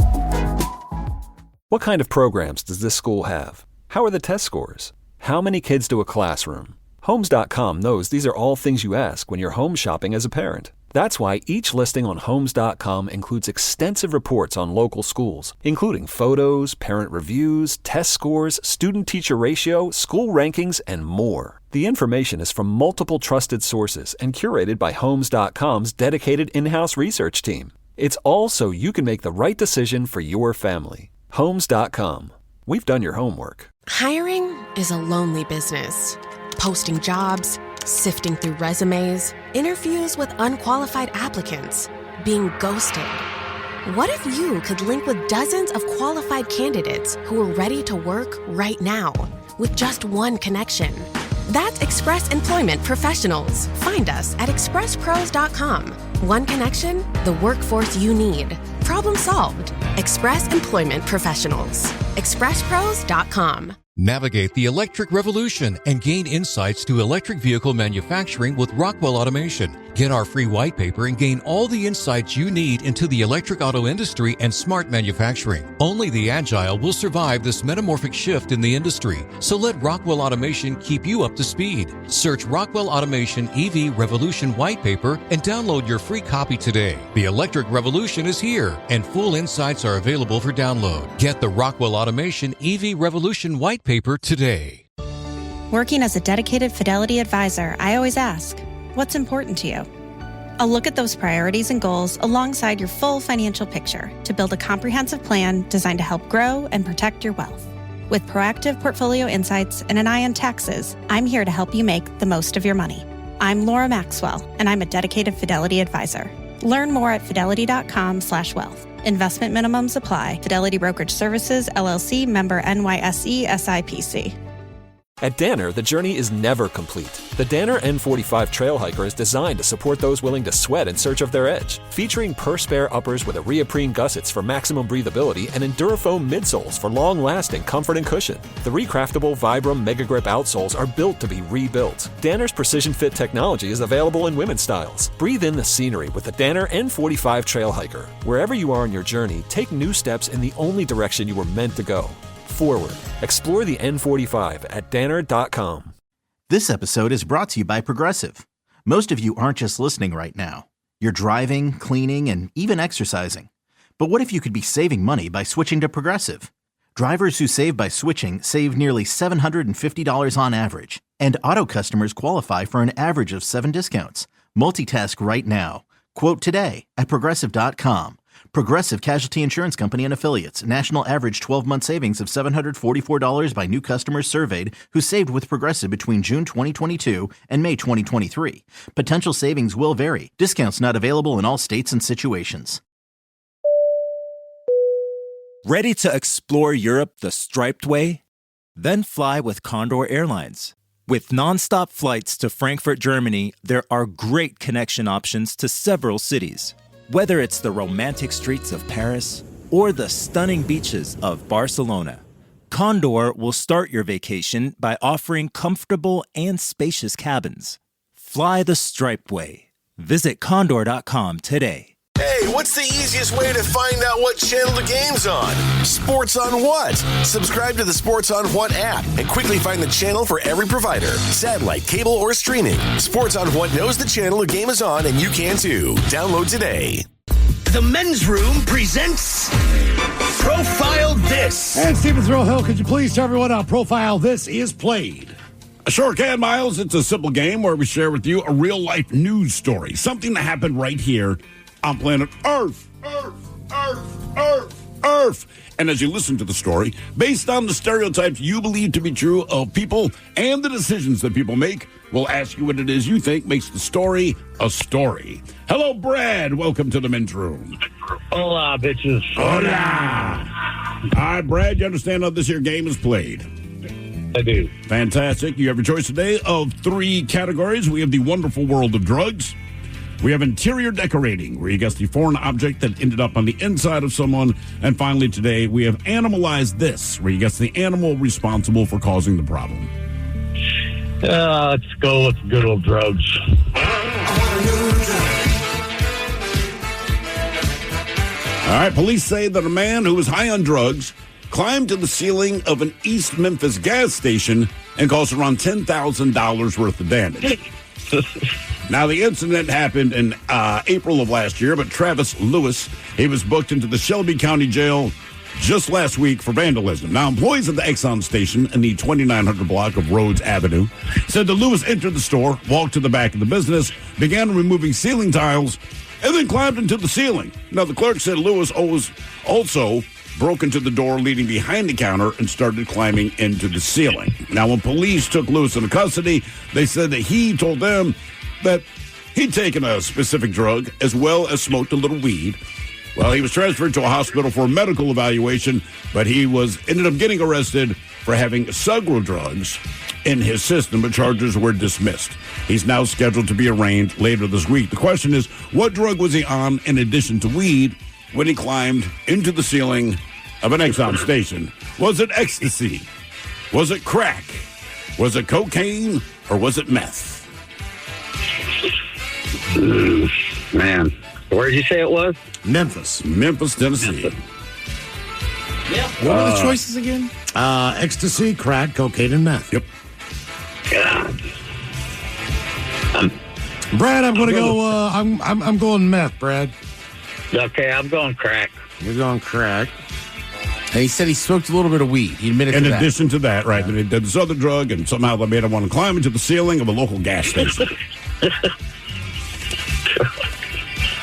What kind of programs does this school have? How are the test scores? How many kids do a classroom? Homes.com knows these are all things you ask when you're home shopping as a parent. That's why each listing on Homes.com includes extensive reports on local schools, including photos, parent reviews, test scores, student-teacher ratio, school rankings, and more. The information is from multiple trusted sources and curated by Homes.com's dedicated in-house research team. It's all so you can make the right decision for your family. Homes.com. We've done your homework. Hiring is a lonely business. Posting jobs, sifting through resumes, interviews with unqualified applicants, being ghosted. What if you could link with dozens of qualified candidates who are ready to work right now with just one connection? That's Express Employment Professionals. Find us at expresspros.com. One connection, the workforce you need. Problem solved. Express Employment Professionals. expresspros.com. Navigate the electric revolution and gain insights to electric vehicle manufacturing with Rockwell Automation. Get our free white paper and gain all the insights you need into the electric auto industry and smart manufacturing. Only the agile will survive this metamorphic shift in the industry. So let Rockwell Automation keep you up to speed. Search Rockwell Automation EV Revolution white paper and download your free copy today. The electric revolution is here and full insights are available for download. Get the Rockwell Automation EV Revolution white paper today. Working as a dedicated Fidelity advisor, I always ask, what's important to you? I'll look at those priorities and goals alongside your full financial picture to build a comprehensive plan designed to help grow and protect your wealth. With proactive portfolio insights and an eye on taxes, I'm here to help you make the most of your money. I'm Laura Maxwell, and I'm a dedicated Fidelity advisor. Learn more at fidelity.com/wealth. Investment minimums apply. Fidelity Brokerage Services, LLC, member NYSE, SIPC. At Danner, the journey is never complete. The Danner N45 Trail Hiker is designed to support those willing to sweat in search of their edge. Featuring Perspare uppers with a Reaprene gussets for maximum breathability and Endurafoam midsoles for long-lasting comfort and cushion. The recraftable Vibram Mega Grip outsoles are built to be rebuilt. Danner's precision fit technology is available in women's styles. Breathe in the scenery with the Danner N45 Trail Hiker. Wherever you are on your journey, take new steps in the only direction you were meant to go. Forward. Explore the N45 at danner.com. This episode is brought to you by Progressive. Most of you aren't just listening right now. You're driving, cleaning, and even exercising. But what if you could be saving money by switching to Progressive? Drivers who save by switching save nearly $750 on average. And auto customers qualify for an average of 7 discounts. Multitask right now. Quote today at Progressive.com. Progressive Casualty Insurance Company and Affiliates. National average 12-month savings of $744 by new customers surveyed who saved with Progressive between June 2022 and May 2023. Potential savings will vary. Discounts not available in all states and situations. Ready to explore Europe the striped way? Then fly with Condor Airlines. With nonstop flights to Frankfurt, Germany, there are great connection options to several cities. Whether it's the romantic streets of Paris or the stunning beaches of Barcelona, Condor will start your vacation by offering comfortable and spacious cabins. Fly the striped way. Visit condor.com today. Hey, what's the easiest way to find out what channel the game's on? Sports on What? Subscribe to the Sports on What app and quickly find the channel for every provider. Satellite, cable, or streaming. Sports on What knows the channel the game is on, and you can too. Download today. The Men's Room presents Profile This. And Stephen Thrill-Hill, could you please tell everyone how Profile This is played? Sure can, Miles. It's a simple game where we share with you a real-life news story. Something that happened right here on planet Earth. Earth. And as you listen to the story, based on the stereotypes you believe to be true of people and the decisions that people make, we'll ask you what it is you think makes the story a story. Hello, Brad. Welcome to the Men's Room. Hola, bitches. Hola. All right, Brad, you understand how this here game is played? I do. Fantastic. You have your choice today of 3 categories. We have the wonderful world of drugs. We have interior decorating, where you guess the foreign object that ended up on the inside of someone. And finally today, we have Animalize This, where you guess the animal responsible for causing the problem. Let's go with good old drugs. All right, police say that a man who was high on drugs climbed to the ceiling of an East Memphis gas station and caused around $10,000 worth of damage. Now, the incident happened in April of last year, but Travis Lewis, he was booked into the Shelby County Jail just last week for vandalism. Now, employees at the Exxon station in the 2900 block of Rhodes Avenue said that Lewis entered the store, walked to the back of the business, began removing ceiling tiles, and then climbed into the ceiling. Now, the clerk said Lewis also broke into the door leading behind the counter and started climbing into the ceiling. Now, when police took Lewis into custody, they said that he told them that he'd taken a specific drug as well as smoked a little weed. Well, he was transferred to a hospital for a medical evaluation, but he ended up getting arrested for having several drugs in his system, but charges were dismissed. He's now scheduled to be arraigned later this week. The question is, what drug was he on in addition to weed when he climbed into the ceiling of an Exxon station? Was it ecstasy? Was it crack? Was it cocaine? Or was it meth? Man, where did you say it was? Memphis, Tennessee. Yep. What were the choices again? Ecstasy, crack, cocaine, and meth. Yep. God. Brad, I'm going to go. I'm going meth, Brad. Okay, I'm going crack. You're going crack. And he said he smoked a little bit of weed. He admitted to that. In addition to that, right? Then he did this other drug, and somehow they made him want to climb into the ceiling of a local gas station.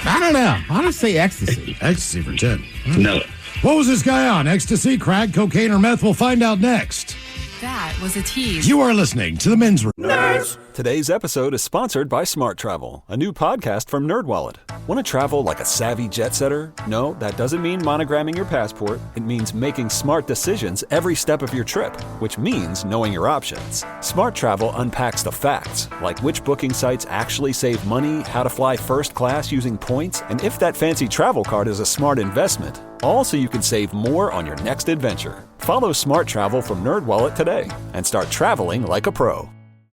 I don't know. I want to say ecstasy. Ecstasy for 10. No. What was this guy on? Ecstasy, crack, cocaine, or meth? We'll find out next. That was a tease. You are listening to the Men's Room. Nerds. Today's episode is sponsored by Smart Travel, a new podcast from NerdWallet. Want to travel like a savvy jet setter? No, that doesn't mean monogramming your passport. It means making smart decisions every step of your trip, which means knowing your options. Smart Travel unpacks the facts, like which booking sites actually save money, how to fly first class using points, and if that fancy travel card is a smart investment. All so you can save more on your next adventure. Follow Smart Travel from NerdWallet today and start traveling like a pro.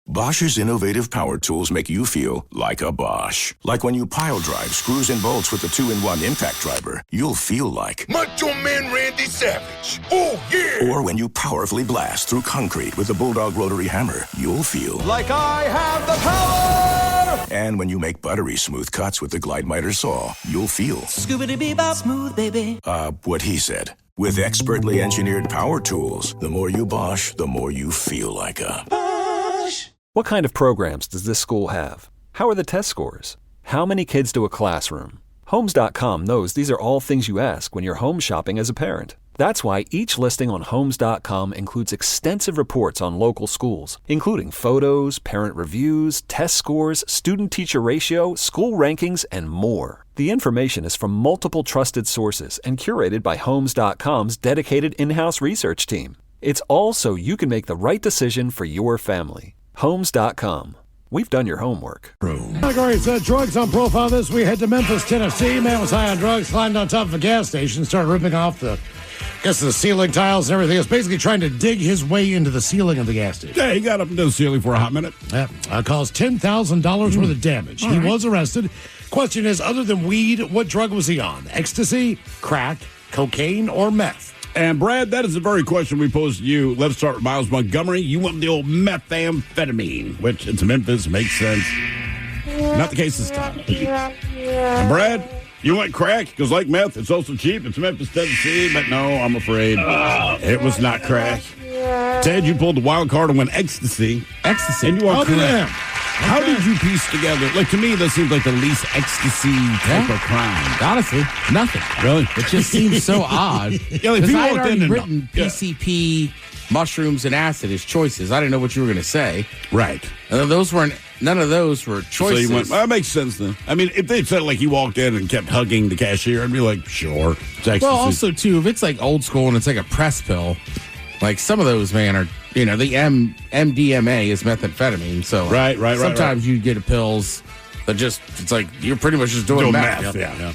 Bosch's innovative power tools make you feel like a Bosch. Like when you pile drive screws and bolts with the 2-in-1 impact driver, you'll feel like Macho Man Randy Savage. Oh, yeah! Or when you powerfully blast through concrete with the Bulldog rotary hammer, you'll feel like I have the power And when you make buttery smooth cuts with the Glide Miter saw, you'll feel Scoobity-bee-bop smooth, baby. what he said. With expertly engineered power tools, the more you Bosch, the more you feel like a Bosch. What kind of programs does this school have? How are the test scores? How many kids do a classroom? Homes.com knows these are all things you ask when you're home shopping as a parent. That's why each listing on Homes.com includes extensive reports on local schools, including photos, parent reviews, test scores, student-teacher ratio, school rankings, and more. The information is from multiple trusted sources and curated by Homes.com's dedicated in-house research team. It's all so you can make the right decision for your family. Homes.com. We've done your homework. Categories drugs on profile this. We head to Memphis, Tennessee. Man was high on drugs, climbed on top of a gas station, started ripping off the ceiling tiles and everything. It's basically trying to dig his way into the ceiling of the gas station. Yeah, he got up into the ceiling for a hot minute. Yeah, caused $10,000 worth of damage. He was arrested. Question is, other than weed, what drug was he on? Ecstasy, crack, cocaine, or meth? And Brad, that is the very question we posed to you. Let's start with Miles Montgomery. You went with the old methamphetamine, which it's Memphis, makes sense. Not the case this time. And Brad, you went crack, because like meth, it's also cheap. It's Memphis, Tennessee, but no, I'm afraid it was not crack. Ted, you pulled the wild card and went ecstasy. Ecstasy. And you are correct. Yeah. How did you piece together? Like, to me, that seems like the least ecstasy type of crime. Honestly, nothing. Really? It just seems so odd. Yeah, like Because I had walked already in written PCP, mushrooms, and acid as choices. I didn't know what you were going to say. Right. And none of those were choices. So you went, well, that makes sense then. I mean, if they said like he walked in and kept hugging the cashier, I'd be like, sure. It's ecstasy. Well, also, too, if it's like old school and it's like a press pill, like some of those, man, are, the MDMA is methamphetamine. So right. sometimes you get pills that just, it's like you're pretty much just doing meth. Yeah.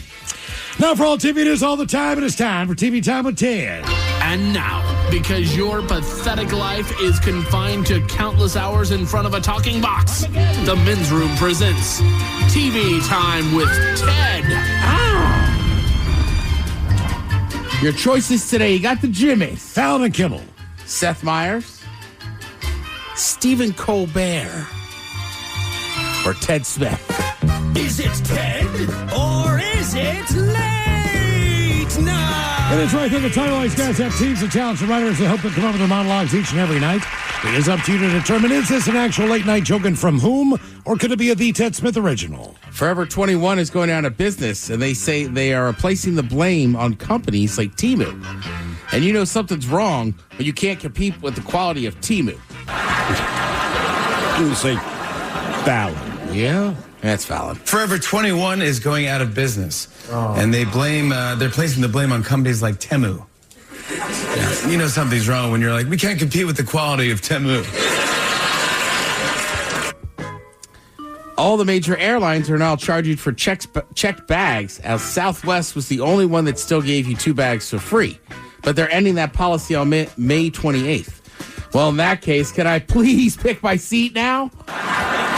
Now for all TV news all the time, it is time for TV Time with Ted. And now, because your pathetic life is confined to countless hours in front of a talking box, the Men's Room presents TV Time with Ted. Your choices today, you got the Jimmys. Fallon and Kimmel. Seth Meyers. Stephen Colbert. Or Ted Smith. Is it Ted or is it late night? And it's right there. The title always guys have teams of talented writers that help them come up with their monologues each and every night. It is up to you to determine, is this an actual late night joke and from whom, or could it be a The Ted Smith original? Forever 21 is going out of business, and they say they are placing the blame on companies like Temu. And you know something's wrong, but you can't compete with the quality of Temu. I'm going to say Fallon. Yeah, that's Fallon. Forever 21 is going out of business, and they're placing the blame on companies like Temu. Yeah, you know something's wrong when you're like, we can't compete with the quality of Temu. All the major airlines are now charging for checked bags, as Southwest was the only one that still gave you 2 bags for free. But they're ending that policy on May 28th. Well, in that case, can I please pick my seat now?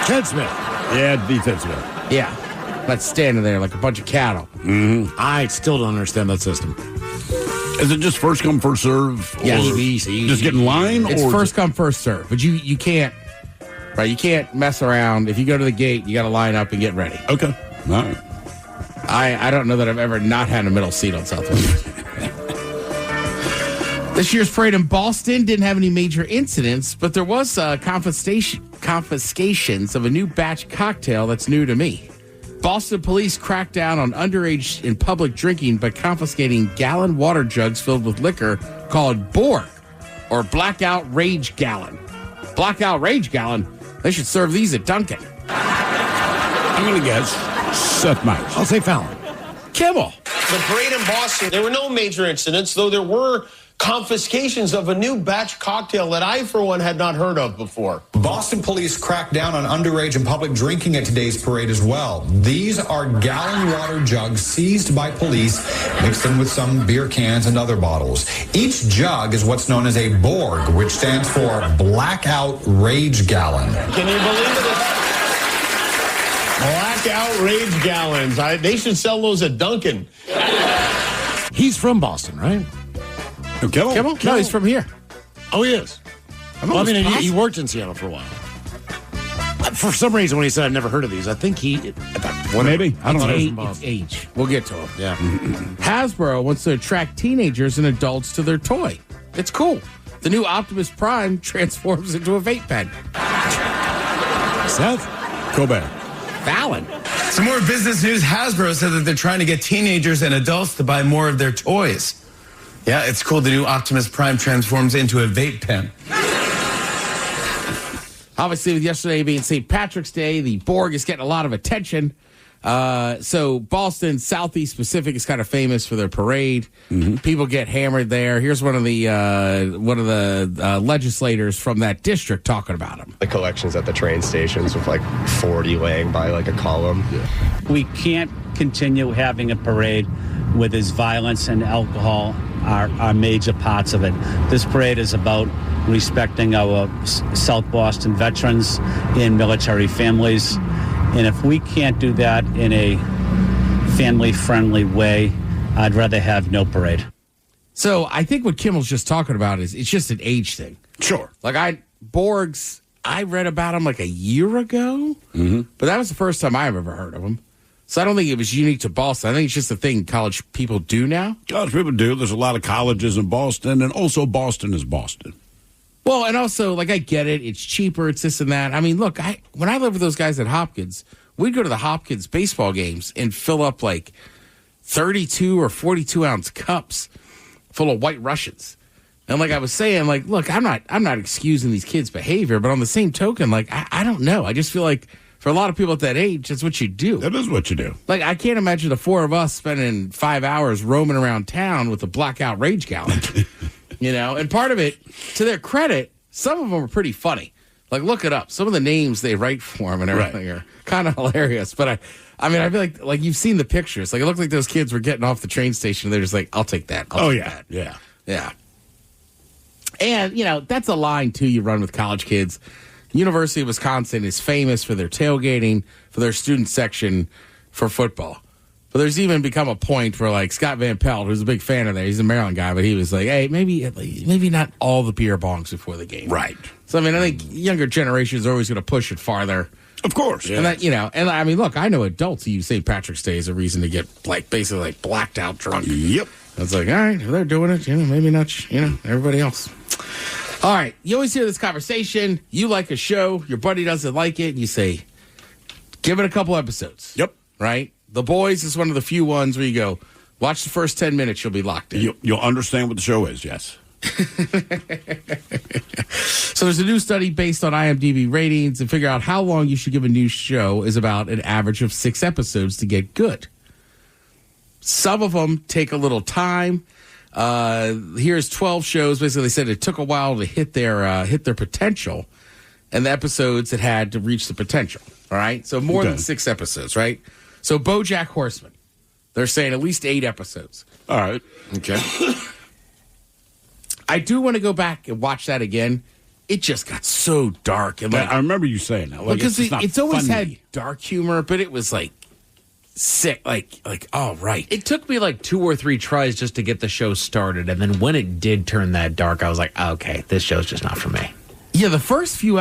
Ted Smith. Yeah, The Ted Smith. Yeah. Not standing there like a bunch of cattle. Mm-hmm. I still don't understand that system. Is it just first come, first serve? Yeah, just get in line? It's first come, first serve. But you can't, right? You can't mess around. If you go to the gate, you got to line up and get ready. Okay. All right. I don't know that I've ever not had a middle seat on Southwest. This year's parade in Boston didn't have any major incidents, but there was confiscations of a new batch cocktail that's new to me. Boston police cracked down on underage in public drinking by confiscating gallon water jugs filled with liquor called Borg, or Blackout Rage Gallon. Blackout Rage Gallon? They should serve these at Dunkin'. I'm going to guess Seth Meyers. I'll say Fallon. Kimmel. The parade in Boston, there were no major incidents, though there were confiscations of a new batch cocktail that I, for one, had not heard of before. Boston police cracked down on underage and public drinking at today's parade as well. These are gallon water jugs seized by police, mixed in with some beer cans and other bottles. Each jug is what's known as a Borg, which stands for Blackout Rage Gallon. Can you believe it? Blackout Rage Gallons. They should sell those at Dunkin'. He's from Boston, right? Kimmel? No, he's from here. Oh, he is. Well, I mean, he worked in Seattle for a while. For some reason, when he said I've never heard of these, I think he. Maybe. I don't know. It's age. We'll get to him. Yeah. Hasbro wants to attract teenagers and adults to their toy. It's cool. The new Optimus Prime transforms into a vape pen. Seth? Colbert. Fallon. Some more business news. Hasbro said that they're trying to get teenagers and adults to buy more of their toys. Yeah, it's cool. The new Optimus Prime transforms into a vape pen. Obviously, with yesterday being St. Patrick's Day, the Borg is getting a lot of attention. So Boston Southeast Pacific is kind of famous for their parade. People get hammered there. Here's one of the legislators from that district talking about them. The collections at the train stations with like 40 laying by like a column. We can't continue having a parade with this violence and alcohol are major parts of it. This parade is about respecting our South Boston veterans and military families. And if we can't do that in a family-friendly way, I'd rather have no parade. So I think what Kimmel's just talking about is it's just an age thing. Sure. Like Borgs, I read about them like a year ago, but that was the first time I've ever heard of them. So I don't think it was unique to Boston. I think it's just a thing college people do now. College people do. There's a lot of colleges in Boston, and also Boston is Boston. Well, and also, like, I get it. It's cheaper. It's this and that. I mean, look, when I lived with those guys at Hopkins, we'd go to the Hopkins baseball games and fill up, like, 32 or 42-ounce cups full of White Russians. And like I was saying, like, look, I'm not excusing these kids' behavior, but on the same token, like, I don't know. I just feel like for a lot of people at that age, that's what you do. That is what you do. Like, I can't imagine the four of us spending 5 hours roaming around town with a blackout rage gallon. You know, and part of it, to their credit, some of them are pretty funny. Like, look it up. Some of the names they write for them and everything are kind of hilarious. But I mean, I feel like you've seen the pictures. Like, it looked like those kids were getting off the train station. And they're just like, I'll take that. I'll take that. Yeah. And, you know, that's a line, too, you run with college kids. University of Wisconsin is famous for their tailgating, for their student section for football. But there's even become a point where, like, Scott Van Pelt, who's a big fan of that, he's a Maryland guy, but he was like, hey, maybe not all the beer bongs before the game. Right. So, I mean, I think younger generations are always going to push it farther. Of course. And that, you know, and I mean, look, I know adults who use St. Patrick's Day as a reason to get, like, basically, like, blacked out drunk. Yep. It's like, all right, they're doing it, you know, maybe not, you know, everybody else. All right, you always hear this conversation. You like a show, your buddy doesn't like it, and you say, give it a couple episodes. Yep. Right? The Boys is one of the few ones where you go, watch the first 10 minutes, you'll be locked in. You'll understand what the show is, yes. So there's a new study based on IMDb ratings to figure out how long you should give a new show is about an average of 6 episodes to get good. Some of them take a little time. Here's 12 shows. Basically, they said it took a while to hit their potential, and the episodes it had to reach the potential. All right, so more than 6 episodes, right? So BoJack Horseman, they're saying at least 8 episodes. All right, okay. I do want to go back and watch that again. It just got so dark, and like, I remember you saying that. Like, because it's always funny. had dark humor, but it was like sick, like oh right. It took me like 2 or 3 tries just to get the show started, and then when it did turn that dark, I was like, okay, this show's just not for me. Yeah, the first few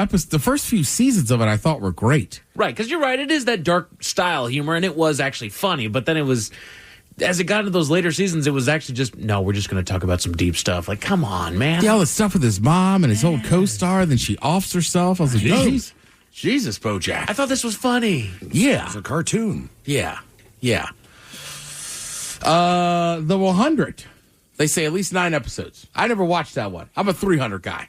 seasons of it I thought were great. Right, because you're right, it is that dark style humor, and it was actually funny, but then it was, as it got into those later seasons, it was actually just, no, we're just going to talk about some deep stuff. Like, come on, man. Yeah, all the stuff with his mom and his old co-star, then she offs herself. I was like, Jesus, BoJack. I thought this was funny. Yeah. It's a cartoon. Yeah. The 100. They say at least 9 episodes. I never watched that one. I'm a 300 guy.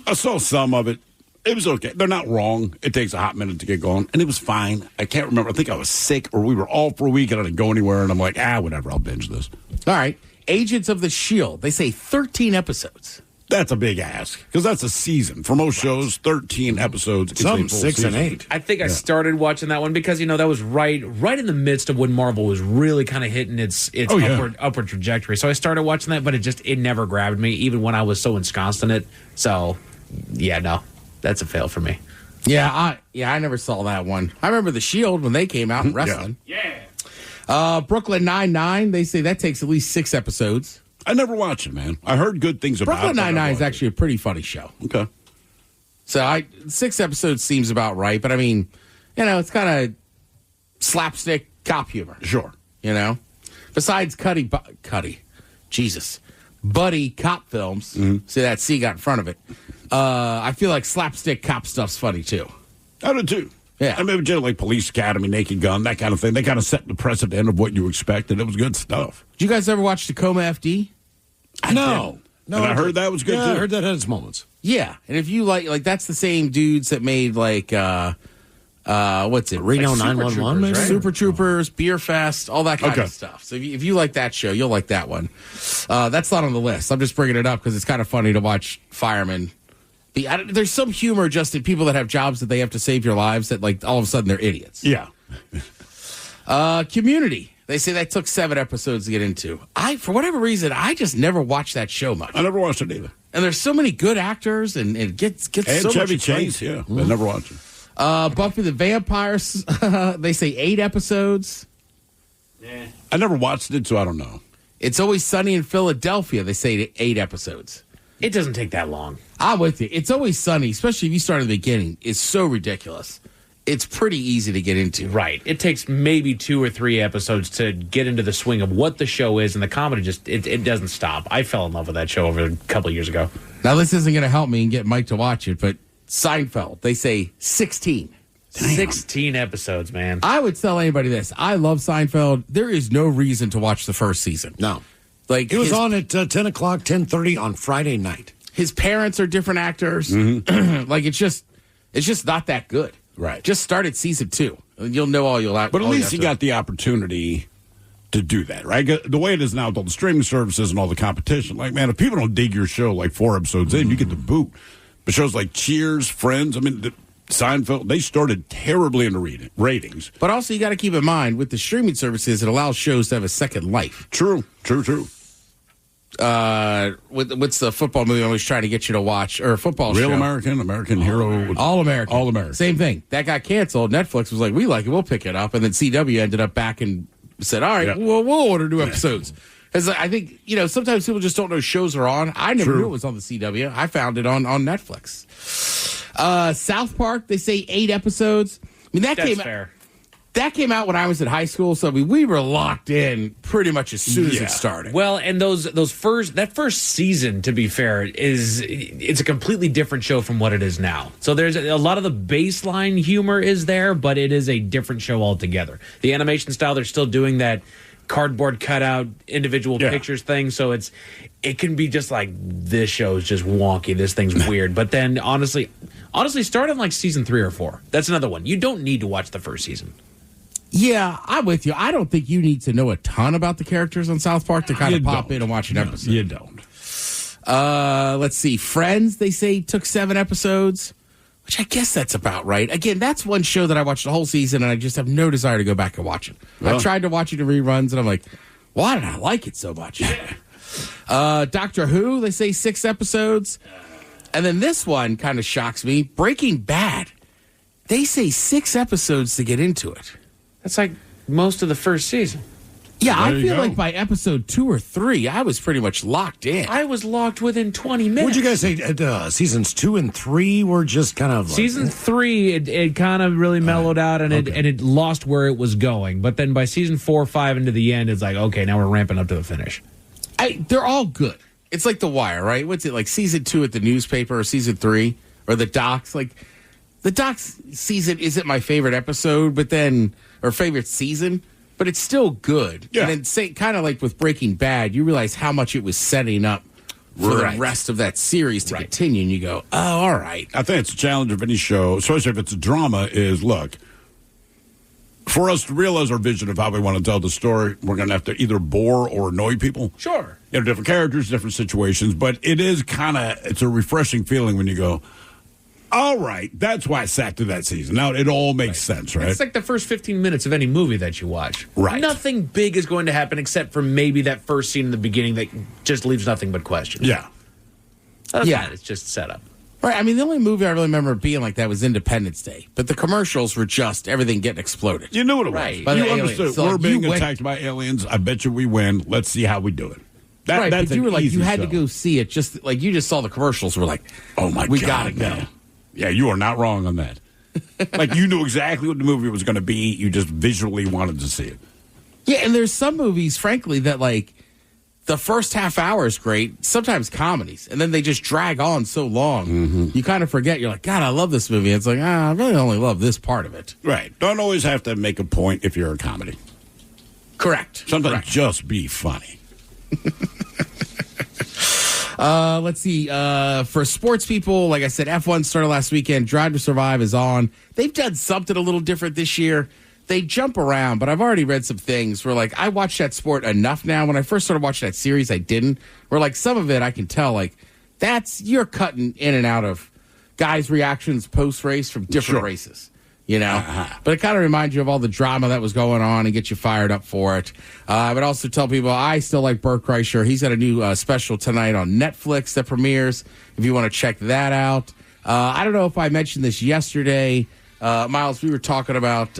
I saw some of it. It was okay. They're not wrong. It takes a hot minute to get going, and it was fine. I can't remember. I think I was sick, or we were all for a week, and I didn't go anywhere, and I'm like, whatever, I'll binge this. All right. Agents of the S.H.I.E.L.D. They say 13 episodes. That's a big ask, because that's a season. For most shows, 13 episodes. Some 6 and 8. I think I started watching that one because, you know, that was right in the midst of when Marvel was really kind of hitting its upward trajectory. So I started watching that, but it never grabbed me, even when I was so ensconced in it. So, yeah, no, that's a fail for me. Yeah, I never saw that one. I remember the S.H.I.E.L.D. when they came out in wrestling. Brooklyn Nine-Nine, they say that takes at least 6 episodes. I never watched it, man. I heard good things about it. Brooklyn Nine-Nine is actually a pretty funny show. Okay. So 6 episodes seems about right, but I mean, it's kind of slapstick cop humor. Sure. Besides buddy cop films, see that C got in front of it, I feel like slapstick cop stuff's funny too. I do too. Yeah. I mean, like Police Academy, Naked Gun, that kind of thing. They kind of set the precedent of what you expected. It was good stuff. Did you guys ever watch Tacoma FD? No. And I heard that was good too. I heard that had its moments. Yeah, and if you like that's the same dudes that made what's it? Reno 911, maybe? Super Troopers, Beer Fest, all that kind of stuff. So if you like that show, you'll like that one. That's not on the list. I'm just bringing it up because it's kind of funny to watch firemen. There's some humor just in people that have jobs that they have to save your lives that all of a sudden they're idiots. Yeah. Community. They say that took 7 episodes to get into. For whatever reason, I just never watched that show much. I never watched it either. And there's so many good actors and it gets so Chevy much Chase, yeah. I never watched it. Buffy the Vampires, they say 8 episodes. Yeah. I never watched it, so I don't know. It's Always Sunny in Philadelphia, they say 8 episodes. It doesn't take that long. I'm with you. It's Always Sunny, especially if you start at the beginning. It's so ridiculous. It's pretty easy to get into. Right. It takes maybe 2 or 3 episodes to get into the swing of what the show is, and the comedy it doesn't stop. I fell in love with that show over a couple of years ago. Now, this isn't going to help me and get Mike to watch it, but Seinfeld, they say 16. Damn. 16 episodes, man. I would tell anybody this. I love Seinfeld. There is no reason to watch the first season. No. It was on at 10 o'clock, 10:30 on Friday night. His parents are different actors. Mm-hmm. It's just not that good. Right. Just start at season 2. You'll know all you'll have. But at least you got the opportunity to do that, right? The way it is now with all the streaming services and all the competition, man, if people don't dig your show 4 episodes in, you get the boot. But shows like Cheers, Friends, Seinfeld, they started terribly in the ratings. But also you got to keep in mind, with the streaming services, it allows shows to have a second life. True. What's the football movie I was trying to get you to watch, or a football Real show? American Hero. All American. All American. Same thing. That got canceled. Netflix was like, we like it, we'll pick it up. And then CW ended up back and said, all right, we'll order new episodes. Because I think, sometimes people just don't know shows are on. I never knew it was on the CW. I found it on Netflix. South Park, they say 8 episodes. That's fair. That came out when I was in high school, so we were locked in pretty much as soon as it started. Well, and that first season, to be fair, it's a completely different show from what it is now. So there's a lot of the baseline humor is there, but it is a different show altogether. The animation style, they're still doing that cardboard cutout individual pictures thing, so it can be just like, this show is just wonky, this thing's weird. But then honestly start in season 3 or 4. That's another one. You don't need to watch the first season. Yeah, I'm with you. I don't think you need to know a ton about the characters on South Park to kind of pop in and watch an episode. You don't. Let's see. Friends, they say, took 7 episodes, which I guess that's about right. Again, that's one show that I watched the whole season, and I just have no desire to go back and watch it. I tried to watch it in reruns, and I'm like, why did I like it so much? Doctor Who, they say 6 episodes. And then this one kind of shocks me. Breaking Bad, they say 6 episodes to get into it. That's like most of the first season. Yeah, I feel like by episode 2 or 3, I was pretty much locked in. I was locked within 20 minutes. What'd you guys say? Seasons 2 and 3 were just kind of season 3, it kind of really mellowed out, and it lost where it was going. But then by season 4 or 5 into the end, it's like, okay, now we're ramping up to the finish. They're all good. It's like The Wire, right? What's it like? Season 2 at the newspaper, or season 3, or the docs? The docs season isn't my favorite episode, or favorite season. But it's still good. Yeah. And then, kind of like with Breaking Bad, you realize how much it was setting up for the rest of that series to continue. And you go, oh, all right. I think it's a challenge of any show, especially if it's a drama, is, look, for us to realize our vision of how we want to tell the story, we're going to have to either bore or annoy people. Sure. Different characters, different situations. But it is it's a refreshing feeling when you go, all right, that's why I sat through that season. Now, it all makes sense, right? It's like the first 15 minutes of any movie that you watch. Right. Nothing big is going to happen except for maybe that first scene in the beginning that just leaves nothing but questions. Yeah. It's just set up. Right. I mean, the only movie I really remember being like that was Independence Day. But the commercials were just everything getting exploded. You knew what it was. Right. You understood. So we're being attacked by aliens. I bet you we win. Let's see how we do it. But you were like, you had to go see it. Just like you just saw the commercials. We're like, oh my God, we gotta go. Man. Yeah, you are not wrong on that. Like, you knew exactly what the movie was going to be. You just visually wanted to see it. Yeah, and there's some movies, frankly, that, like, the first half hour is great, sometimes comedies, and then they just drag on so long. You kind of forget. You're like, God, I love this movie. It's like, I really only love this part of it. Right. Don't always have to make a point if you're a comedy. Correct. Sometimes just be funny. Let's see. For sports people, like I said, F1 started last weekend. Drive to Survive is on. They've done something a little different this year. They jump around, but I've already read some things where, like, I watch that sport enough now. When I first started watching that series, I didn't. Where, like, some of it I can tell, like, you're cutting in and out of guys' reactions post-race from different races. You know, but it kind of reminds you of all the drama that was going on and get you fired up for it. I would also tell people I still like Bert Kreischer. He's got a new special tonight on Netflix that premieres. If you want to check that out, I don't know if I mentioned this yesterday, Miles. We were talking about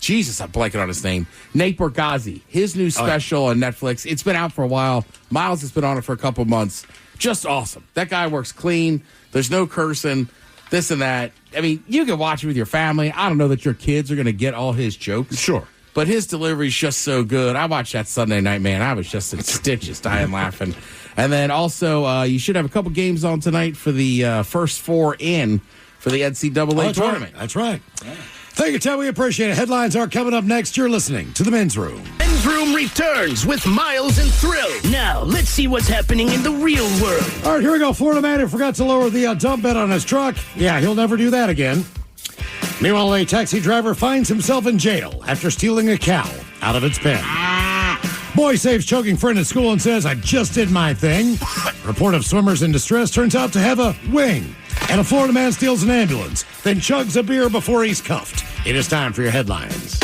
Jesus, I'm blanking on his name. Nate Bargatze, his new special on Netflix. It's been out for a while. Miles has been on it for a couple months. Just awesome. That guy works clean. There's no cursing. This and that. I mean, you can watch it with your family. I don't know that your kids are going to get all his jokes. Sure. But his delivery's just so good. I watched that Sunday night, man. I was just in stitches, dying laughing. And then also, you should have a couple games on tonight for the first four in for the NCAA tournament. Right. That's right. Yeah. Thank you, Ted. We appreciate it. Headlines are coming up next. You're listening to The Men's Room. Men's Room returns with Miles and Thrill. Now, let's see what's happening in the real world. All right, here we go. Florida man who forgot to lower the dump bed on his truck. Yeah, he'll never do that again. Meanwhile, a taxi driver finds himself in jail after stealing a cow out of its pen. Boy saves choking friend at school and says, I just did my thing. Report of swimmers in distress turns out to have a wing. And a Florida man steals an ambulance, then chugs a beer before he's cuffed. It is time for your headlines.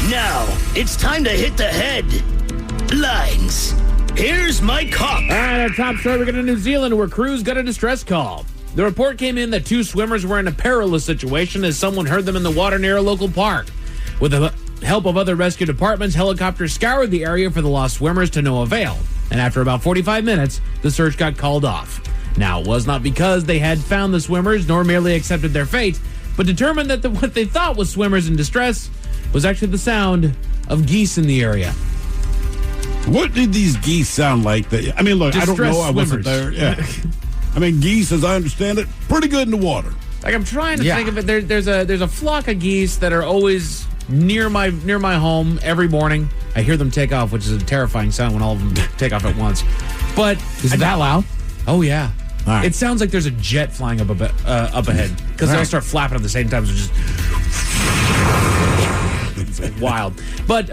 Now, it's time to hit the headlines. Here's my cop. All right, our top story, we got to New Zealand where crews got a distress call. The report came in that two swimmers were in a perilous situation as someone heard them in the water near a local park. With the help of other rescue departments, helicopters scoured the area for the lost swimmers to no avail. And after about 45 minutes, the search got called off. Now, it was not because they had found the swimmers nor merely accepted their fate, but determined that what they thought was swimmers in distress was actually the sound of geese in the area. What did these geese sound like? I mean, look, I don't know. I wasn't there. Yeah. I mean, geese, as I understand it, pretty good in the water. Like, I'm trying to think of it. There's a flock of geese that are always near my home every morning. I hear them take off, which is a terrifying sound when all of them take off at once. But is it that loud? Oh yeah. Right. It sounds like there's a jet flying up ahead because they'll start flapping at the same time. So just wild. But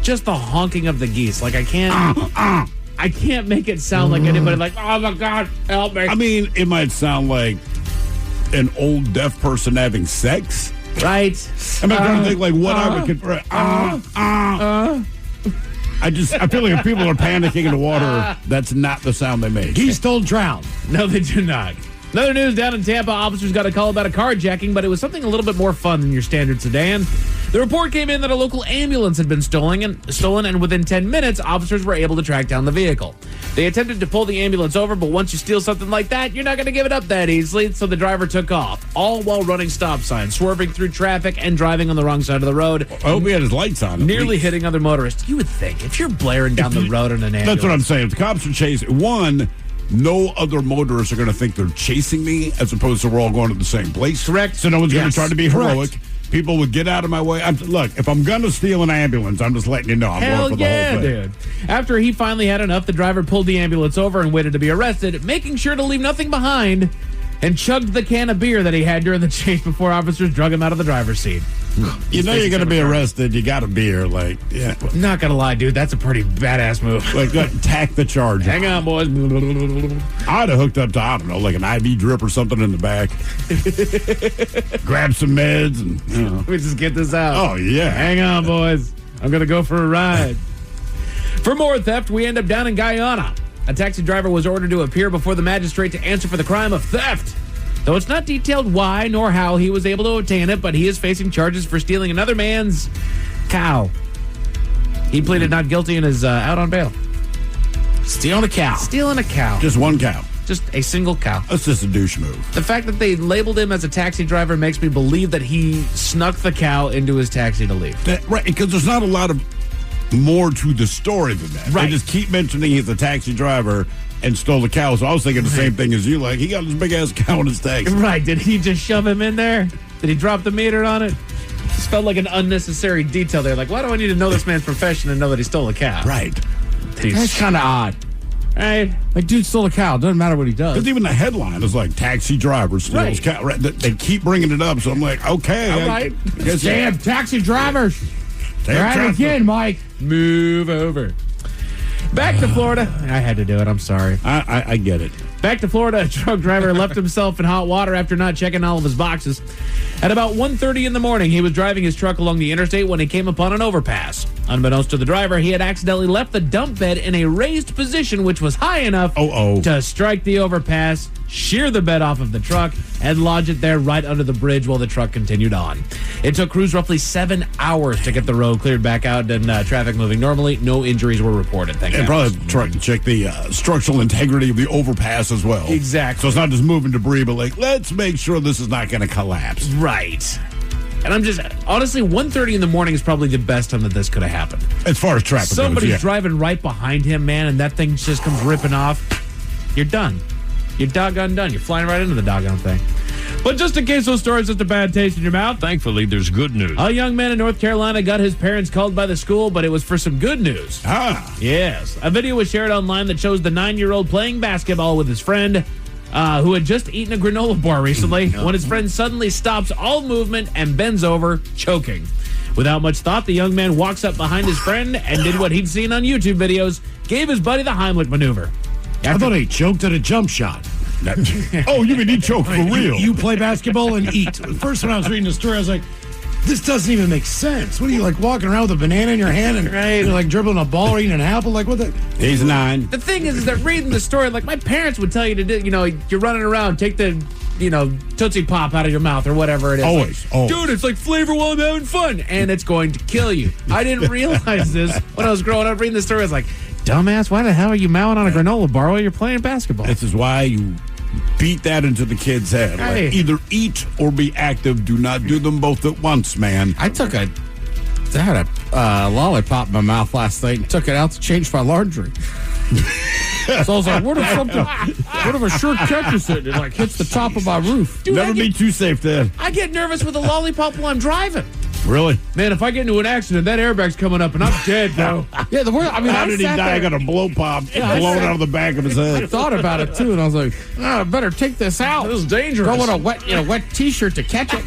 just the honking of the geese. Like I can't make it sound like anybody like, oh my God, help me. I mean, it might sound like an old deaf person having sex. Right. I'm trying to think like what I would consider. I feel like if people are panicking in the water, that's not the sound they make. Geese don't drown. No, they do not. Another news down in Tampa, officers got a call about a carjacking, but it was something a little bit more fun than your standard sedan. The report came in that a local ambulance had been stolen, and within 10 minutes, officers were able to track down the vehicle. They attempted to pull the ambulance over, but once you steal something like that, you're not going to give it up that easily, so the driver took off, all while running stop signs, swerving through traffic, and driving on the wrong side of the road. I hope he had his lights on. Nearly hitting other motorists. You would think, if you're blaring down the road in an ambulance. That's what I'm saying. If the cops are chasing, no other motorists are going to think they're chasing me as opposed to we're all going to the same place. Correct. So no one's going to try to be heroic. People would get out of my way. Look, if I'm going to steal an ambulance, I'm just letting you know. I'm going for the whole thing. Dude. After he finally had enough, the driver pulled the ambulance over and waited to be arrested, making sure to leave nothing behind, and chugged the can of beer that he had during the chase before officers drug him out of the driver's seat. You know you're going to be arrested. You got a beer. Like, yeah. Not going to lie, dude. That's a pretty badass move. Like, tack the charge. Hang on, boys. I'd have hooked up to, I don't know, like an IV drip or something in the back. Grab some meds and, you know. Let me just get this out. Oh, yeah. Hang on, boys. I'm going to go for a ride. For more theft, we end up down in Guyana. A taxi driver was ordered to appear before the magistrate to answer for the crime of theft. Though it's not detailed why nor how he was able to obtain it, but he is facing charges for stealing another man's cow. He pleaded not guilty and is out on bail. Stealing a cow. Stealing a cow. Just one cow. Just a single cow. That's just a douche move. The fact that they labeled him as a taxi driver makes me believe that he snuck the cow into his taxi to leave. Right, because there's not a lot of more to the story than that. Right. They just keep mentioning he's a taxi driver and stole the cow. So I was thinking the same thing as you. Like, he got this big-ass cow in his taxi. Right. Did he just shove him in there? Did he drop the meter on it? Just felt like an unnecessary detail there. Like, why do I need to know this man's profession and know that he stole a cow? Right. That's kind of odd. Right. Like, dude stole a cow. Doesn't matter what he does. Because even the headline is like, taxi driver steals cow. Right. They keep bringing it up. So I'm like, okay. All right. Damn, taxi drivers. Damn Right traffic. again, Mike. Move over. Back to Florida. I had to do it. I'm sorry. I get it. Back to Florida, a truck driver left himself in hot water after not checking all of his boxes. At about 1:30 in the morning, he was driving his truck along the interstate when he came upon an overpass. Unbeknownst to the driver, he had accidentally left the dump bed in a raised position which was high enough to strike the overpass, shear the bed off of the truck, and lodge it there right under the bridge while the truck continued on. It took crews roughly 7 hours to get the road cleared back out and traffic moving normally. No injuries were reported. Thank And God. probably trying to check the structural integrity of the overpass as well. Exactly. So it's not just moving debris, but like, let's make sure this is not going to collapse. Right. And I'm just, honestly, 1:30 in the morning is probably the best time that this could have happened. As far as traffic goes, Somebody's yeah. driving right behind him, man, and that thing just comes ripping off. You're done. You're doggone done. You're flying right into the doggone thing. But just in case those stories just a bad taste in your mouth, thankfully, there's good news. a young man in North Carolina got his parents called by the school, but it was for some good news. Yes. A video was shared online that shows the 9-year-old playing basketball with his friend who had just eaten a granola bar recently when his friend suddenly stops all movement and bends over, choking. Without much thought, the young man walks up behind his friend and did what he'd seen on YouTube videos, gave his buddy the Heimlich maneuver. I thought he choked at a jump shot. Oh, you mean he choked for real? You play basketball and eat. First, when I was reading the story, I was like, this doesn't even make sense. What are you, like, walking around with a banana in your hand and you're, like, dribbling a ball or eating an apple? Like, what the? He's 9. The thing is that reading the story, like, my parents would tell you to do, you're running around, take the, Tootsie Pop out of your mouth or whatever it is. Always. Dude, it's like flavor while I'm having fun, and it's going to kill you. I didn't realize this when I was growing up reading the story. I was like, dumbass, why the hell are you mowing on a granola bar while you're playing basketball? This is why you beat that into the kid's head. Hey. Like, either eat or be active. Do not do them both at once, man. I had a lollipop in my mouth last night and took it out to change my laundry. So I was like, what if a sure catches it and, like, hits the top of my roof? Dude, Never be too safe then. I get nervous with a lollipop while I'm driving. Really? Man, if I get into an accident, that airbag's coming up and I'm dead, bro. Yeah, How did he die? I got a blow pop blown out of the back of his I head. thought about it too, and I was like, I better take this out. This is dangerous. Throw in a wet T-shirt to catch it.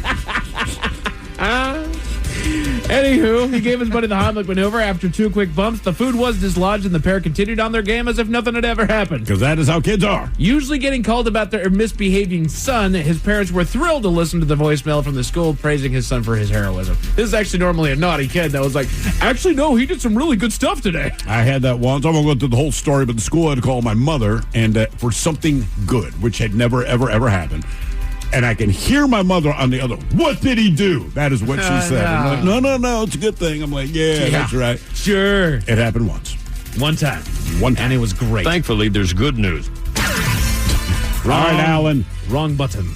Anywho, he gave his buddy the Heimlich maneuver after 2 quick bumps. The food was dislodged, and the pair continued on their game as if nothing had ever happened. Because that is how kids are. Usually getting called about their misbehaving son, his parents were thrilled to listen to the voicemail from the school praising his son for his heroism. This is actually normally a naughty kid that was like, actually, no, he did some really good stuff today. I had that once. I won't go through the whole story, but the school had to call my mother and for something good, which had never, ever, ever happened. And I can hear my mother on the other. What did he do? That is what she said. I'm like, no, it's a good thing. I'm like, yeah, that's right. Sure. It happened once. One time. And it was great. Thankfully, there's good news. All right, Alan. Wrong button.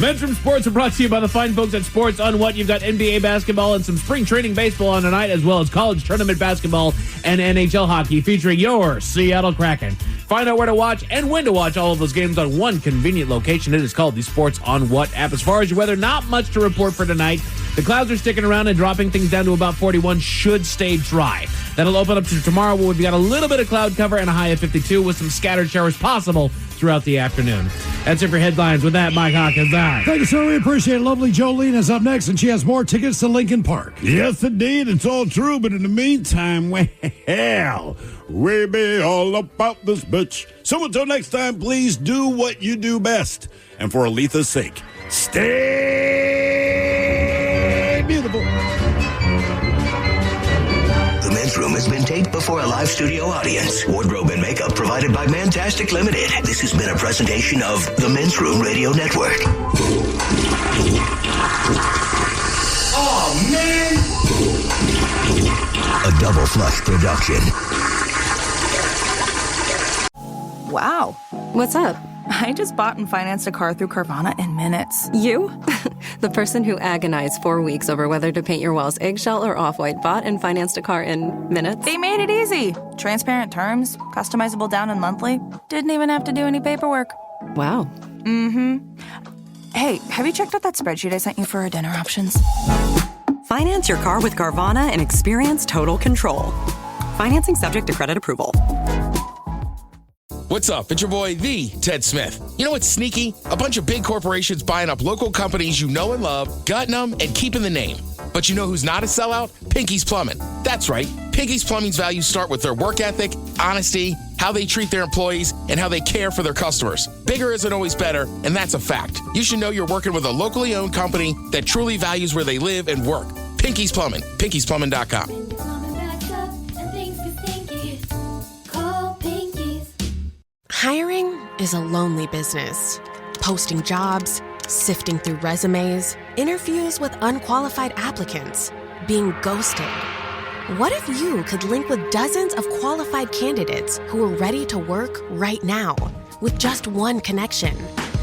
Men's Room Sports are brought to you by the fine folks at Sports on What. You've got NBA basketball and some spring training baseball on tonight, as well as college tournament basketball and NHL hockey featuring your Seattle Kraken. Find out where to watch and when to watch all of those games on one convenient location. It is called the Sports on What app. As far as your weather, not much to report for tonight. The clouds are sticking around and dropping things down to about 41. Should stay dry. That'll open up to tomorrow where we've got a little bit of cloud cover and a high of 52 with some scattered showers possible throughout the afternoon. That's it for headlines. With that, Mike Hawkins on. Thank you, sir. We appreciate it. Lovely Jolene is up next, and she has more tickets to Lincoln Park. Yes, indeed. It's all true. But in the meantime, well, we be all about this bitch. So until next time, please do what you do best. And for Aletha's sake, stay beautiful. The Men's Room has been taped before a live studio audience. Wardrobe and makeup provided by Mantastic Limited. This has been a presentation of the Men's Room Radio Network. Oh, man! A Double Flush production. Wow. What's up? I just bought and financed a car through Carvana in minutes. You? The person who agonized 4 weeks over whether to paint your walls eggshell or off-white bought and financed a car in minutes? They made it easy. Transparent terms, customizable down and monthly. Didn't even have to do any paperwork. Wow. Mm-hmm. Hey, have you checked out that spreadsheet I sent you for our dinner options? Finance your car with Carvana and experience total control. Financing subject to credit approval. What's up? It's your boy, the Ted Smith. You know what's sneaky? A bunch of big corporations buying up local companies you know and love, gutting them, and keeping the name. But you know who's not a sellout? Pinky's Plumbing. That's right. Pinky's Plumbing's values start with their work ethic, honesty, how they treat their employees, and how they care for their customers. Bigger isn't always better, and that's a fact. You should know you're working with a locally owned company that truly values where they live and work. Pinky's Plumbing. Pinky'sPlumbing.com. Hiring is a lonely business. Posting jobs, sifting through resumes, interviews with unqualified applicants, being ghosted. What if you could link with dozens of qualified candidates who are ready to work right now with just one connection?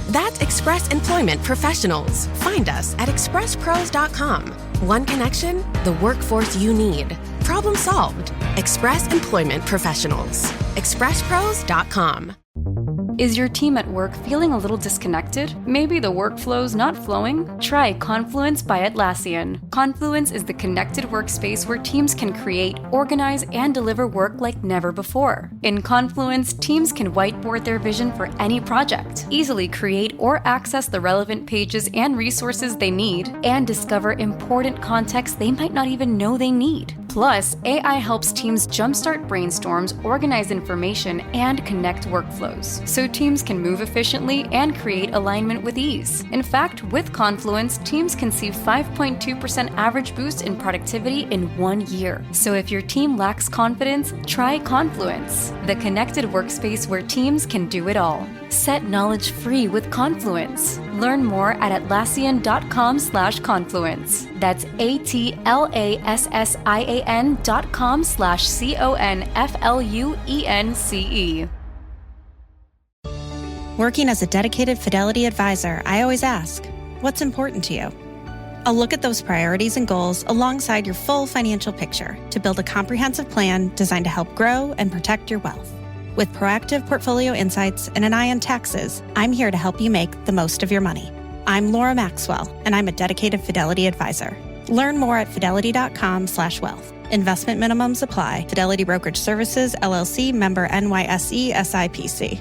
That's Express Employment Professionals. Find us at expresspros.com. One connection, the workforce you need. Problem solved. Express Employment Professionals. expresspros.com. Is your team at work feeling a little disconnected? Maybe the workflow's not flowing? Try Confluence by Atlassian. Confluence is the connected workspace where teams can create, organize, and deliver work like never before. In Confluence, teams can whiteboard their vision for any project, easily create or access the relevant pages and resources they need, and discover important context they might not even know they need. Plus, AI helps teams jumpstart brainstorms, organize information, and connect workflows, so teams can move efficiently and create alignment with ease. In fact, with Confluence, teams can see 5.2% average boost in productivity in 1 year. So if your team lacks confidence, try Confluence, the connected workspace where teams can do it all. Set knowledge free with Confluence. Learn more at Atlassian.com/confluence. That's ATLASSIAN.com/CONFLUENCE. Working as a dedicated Fidelity advisor, I always ask, what's important to you? I'll look at those priorities and goals alongside your full financial picture to build a comprehensive plan designed to help grow and protect your wealth. With proactive portfolio insights and an eye on taxes, I'm here to help you make the most of your money. I'm Laura Maxwell, and I'm a dedicated Fidelity advisor. Learn more at fidelity.com/wealth. Investment minimums apply. Fidelity Brokerage Services, LLC, member NYSE SIPC.